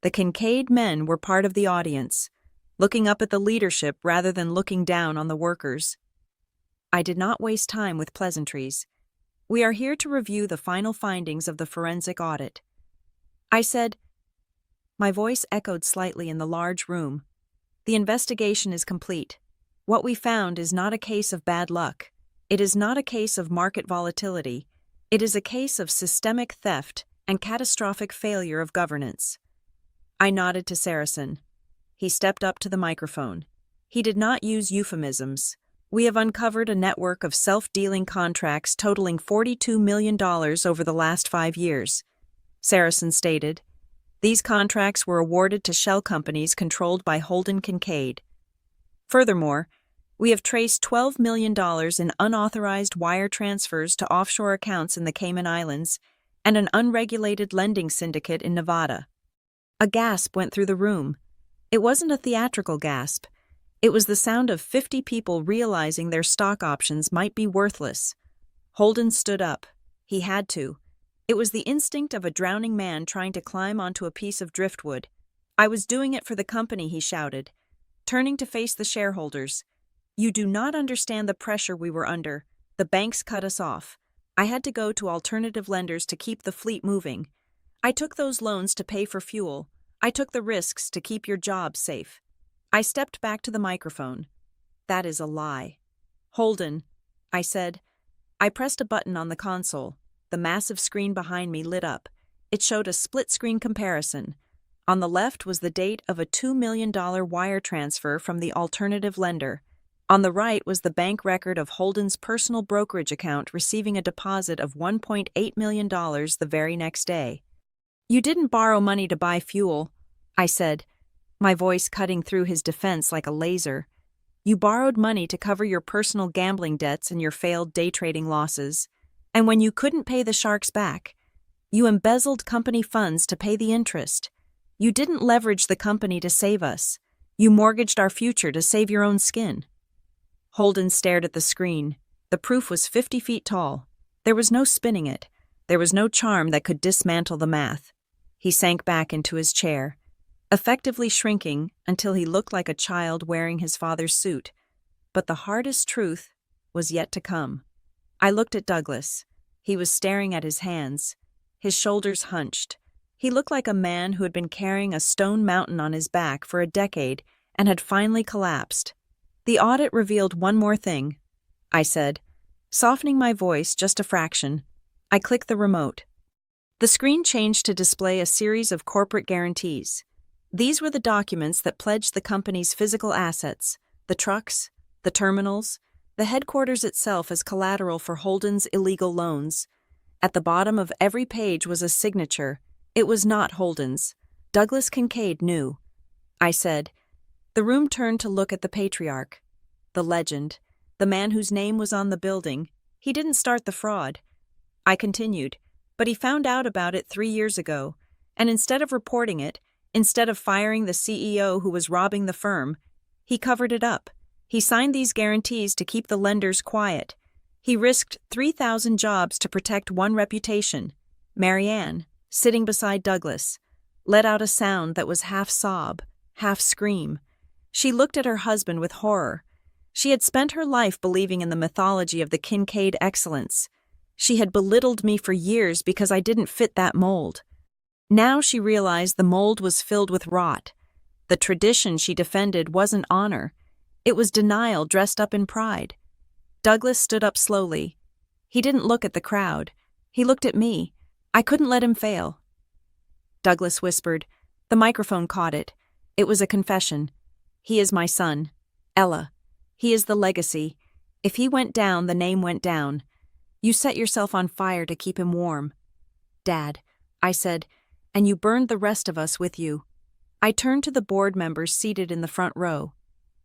the Kincaid men were part of the audience, looking up at the leadership rather than looking down on the workers. I did not waste time with pleasantries. We are here to review the final findings of the forensic audit. I said. My voice echoed slightly in the large room. The investigation is complete. What we found is not a case of bad luck. It is not a case of market volatility. It is a case of systemic theft and catastrophic failure of governance. I nodded to Saracen. He stepped up to the microphone. He did not use euphemisms. We have uncovered a network of self-dealing contracts totaling $42 million over the last 5 years. Saracen stated. These contracts were awarded to shell companies controlled by Holden Kincaid. Furthermore, we have traced $12 million in unauthorized wire transfers to offshore accounts in the Cayman Islands and an unregulated lending syndicate in Nevada. A gasp went through the room. It wasn't a theatrical gasp. It was the sound of 50 people realizing their stock options might be worthless. Holden stood up. He had to. It was the instinct of a drowning man trying to climb onto a piece of driftwood. I was doing it for the company, he shouted, turning to face the shareholders. You do not understand the pressure we were under. The banks cut us off. I had to go to alternative lenders to keep the fleet moving. I took those loans to pay for fuel. I took the risks to keep your jobs safe. I stepped back to the microphone. That is a lie. Holden, I said. I pressed a button on the console. The massive screen behind me lit up. It showed a split-screen comparison. On the left was the date of a $2 million wire transfer from the alternative lender. On the right was the bank record of Holden's personal brokerage account receiving a deposit of $1.8 million the very next day. You didn't borrow money to buy fuel, I said, my voice cutting through his defense like a laser. You borrowed money to cover your personal gambling debts and your failed day trading losses. And when you couldn't pay the sharks back, you embezzled company funds to pay the interest. You didn't leverage the company to save us. You mortgaged our future to save your own skin. Holden stared at the screen. The proof was 50 feet tall. There was no spinning it. There was no charm that could dismantle the math. He sank back into his chair, effectively shrinking until he looked like a child wearing his father's suit. But the hardest truth was yet to come. I looked at Douglas. He was staring at his hands, his shoulders hunched. He looked like a man who had been carrying a stone mountain on his back for a decade and had finally collapsed. The audit revealed one more thing, I said, softening my voice just a fraction. I clicked the remote. The screen changed to display a series of corporate guarantees. These were the documents that pledged the company's physical assets, the trucks, the terminals, the headquarters itself as collateral for Holden's illegal loans. At the bottom of every page was a signature. It was not Holden's. Douglas Kincaid knew. I said. The room turned to look at the patriarch, the legend, the man whose name was on the building. He didn't start the fraud. I continued, but he found out about it 3 years ago, and instead of reporting it, instead of firing the CEO who was robbing the firm, he covered it up. He signed these guarantees to keep the lenders quiet. He risked 3,000 jobs to protect one reputation. Marianne, sitting beside Douglas, let out a sound that was half sob, half scream. She looked at her husband with horror. She had spent her life believing in the mythology of the Kincaid excellence. She had belittled me for years because I didn't fit that mold. Now she realized the mold was filled with rot. The tradition she defended wasn't honor. It was denial dressed up in pride. Douglas stood up slowly. He didn't look at the crowd. He looked at me. I couldn't let him fail. Douglas whispered. The microphone caught it. It was a confession. He is my son, Ella. He is the legacy. If he went down, the name went down. You set yourself on fire to keep him warm. Dad, I said, and you burned the rest of us with you. I turned to the board members seated in the front row.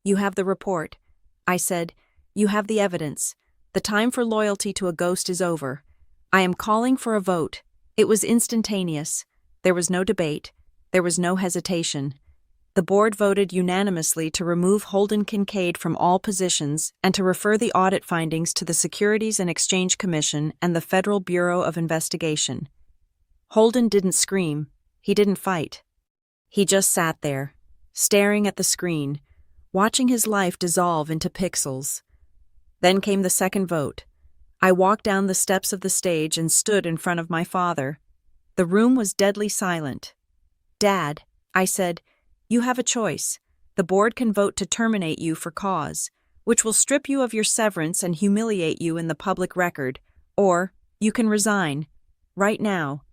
You have the report. I said, you have the evidence. The time for loyalty to a ghost is over. I am calling for a vote. It was instantaneous. There was no debate. There was no hesitation. The board voted unanimously to remove Holden Kincaid from all positions and to refer the audit findings to the Securities and Exchange Commission and the Federal Bureau of Investigation. Holden didn't scream. He didn't fight. He just sat there, staring at the screen, watching his life dissolve into pixels. Then came the second vote. I walked down the steps of the stage and stood in front of my father. The room was deadly silent. Dad, I said, you have a choice. The board can vote to terminate you for cause, which will strip you of your severance and humiliate you in the public record, or you can resign. Right now.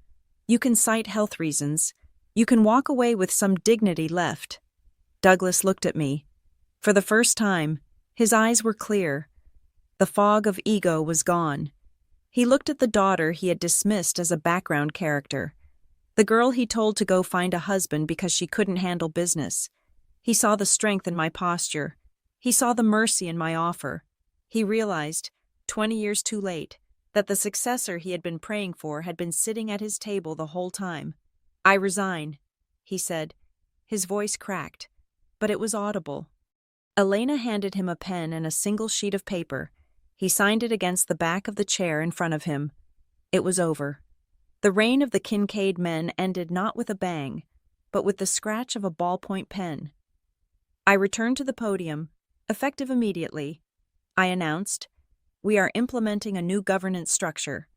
You can cite health reasons. You can walk away with some dignity left. Douglas looked at me. For the first time, his eyes were clear. The fog of ego was gone. He looked at the daughter he had dismissed as a background character. The girl he told to go find a husband because she couldn't handle business. He saw the strength in my posture. He saw the mercy in my offer. He realized, 20 years too late, that the successor he had been praying for had been sitting at his table the whole time. I resign, he said. His voice cracked, but it was audible. Elena handed him a pen and a single sheet of paper. He signed it against the back of the chair in front of him. It was over. The reign of the Kincaid men ended not with a bang, but with the scratch of a ballpoint pen. I returned to the podium, effective immediately. I announced, we are implementing a new governance structure.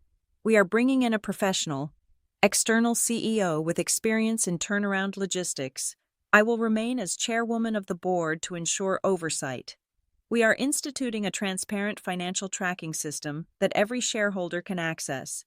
We are bringing in a professional, external CEO with experience in turnaround logistics. I will remain as chairwoman of the board to ensure oversight. We are instituting a transparent financial tracking system that every shareholder can access.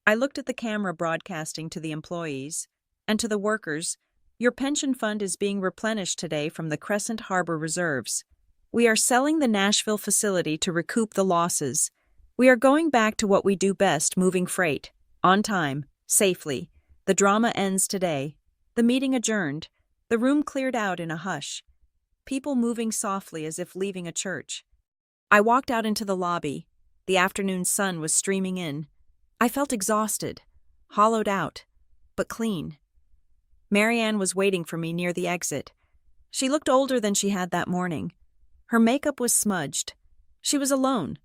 I looked at the camera broadcasting to the employees and to the workers. Your pension fund is being replenished today from the Crescent Harbor reserves. We are selling the Nashville facility to recoup the losses. We are going back to what we do best, moving freight, on time, safely. The drama ends today. The meeting adjourned. The room cleared out in a hush. People moving softly as if leaving a church. I walked out into the lobby. The afternoon sun was streaming in. I felt exhausted, hollowed out, but clean. Marianne was waiting for me near the exit. She looked older than she had that morning. Her makeup was smudged. She was alone.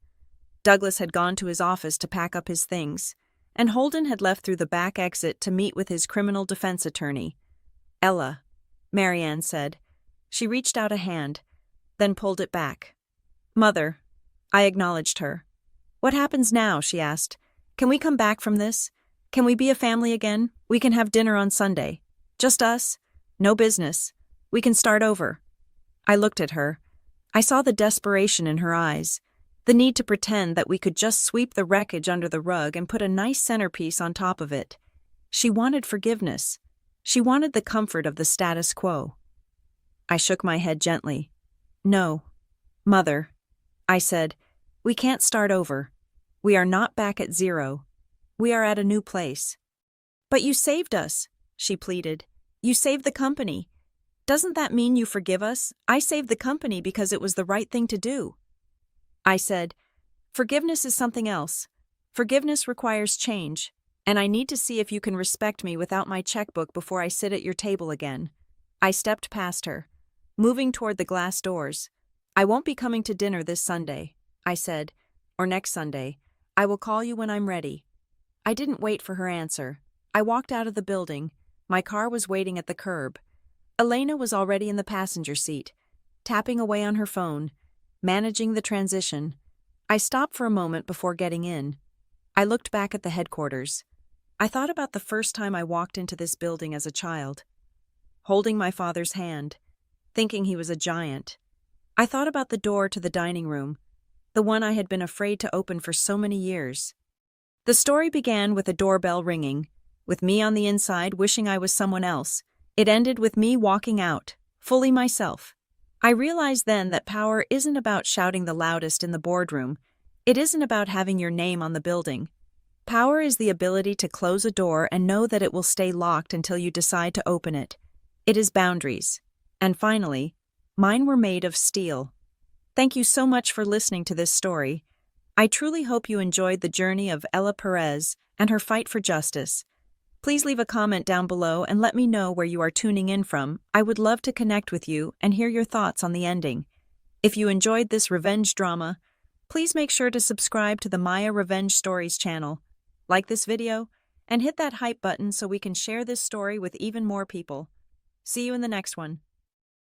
Douglas had gone to his office to pack up his things, and Holden had left through the back exit to meet with his criminal defense attorney. Ella, Marianne said. She reached out a hand, then pulled it back. Mother, I acknowledged her. What happens now? She asked. Can we come back from this? Can we be a family again? We can have dinner on Sunday. Just us. No business. We can start over. I looked at her. I saw the desperation in her eyes, the need to pretend that we could just sweep the wreckage under the rug and put a nice centerpiece on top of it. She wanted forgiveness. She wanted the comfort of the status quo. I shook my head gently. No, Mother, I said, we can't start over. We are not back at zero. We are at a new place. But you saved us, she pleaded. You saved the company. Doesn't that mean you forgive us? I saved the company because it was the right thing to do. I said, forgiveness is something else. Forgiveness requires change, and I need to see if you can respect me without my checkbook before I sit at your table again. I stepped past her, moving toward the glass doors. I won't be coming to dinner this Sunday, I said. Or next Sunday. I will call you when I'm ready. I didn't wait for her answer. I walked out of the building. My car was waiting at the curb. Elena was already in the passenger seat, tapping away on her phone, managing the transition. I stopped for a moment before getting in. I looked back at the headquarters. I thought about the first time I walked into this building as a child, holding my father's hand, thinking he was a giant. I thought about the door to the dining room, the one I had been afraid to open for so many years. The story began with a doorbell ringing, with me on the inside wishing I was someone else. It ended with me walking out, fully myself. I realized then that power isn't about shouting the loudest in the boardroom. It isn't about having your name on the building. Power is the ability to close a door and know that it will stay locked until you decide to open it. It is boundaries. And finally, mine were made of steel. Thank you so much for listening to this story. I truly hope you enjoyed the journey of Ella Perez and her fight for justice. Please leave a comment down below and let me know where you are tuning in from. I would love to connect with you and hear your thoughts on the ending. If you enjoyed this revenge drama, please make sure to subscribe to the Maya Revenge Stories channel, like this video, and hit that hype button so we can share this story with even more people. See you in the next one.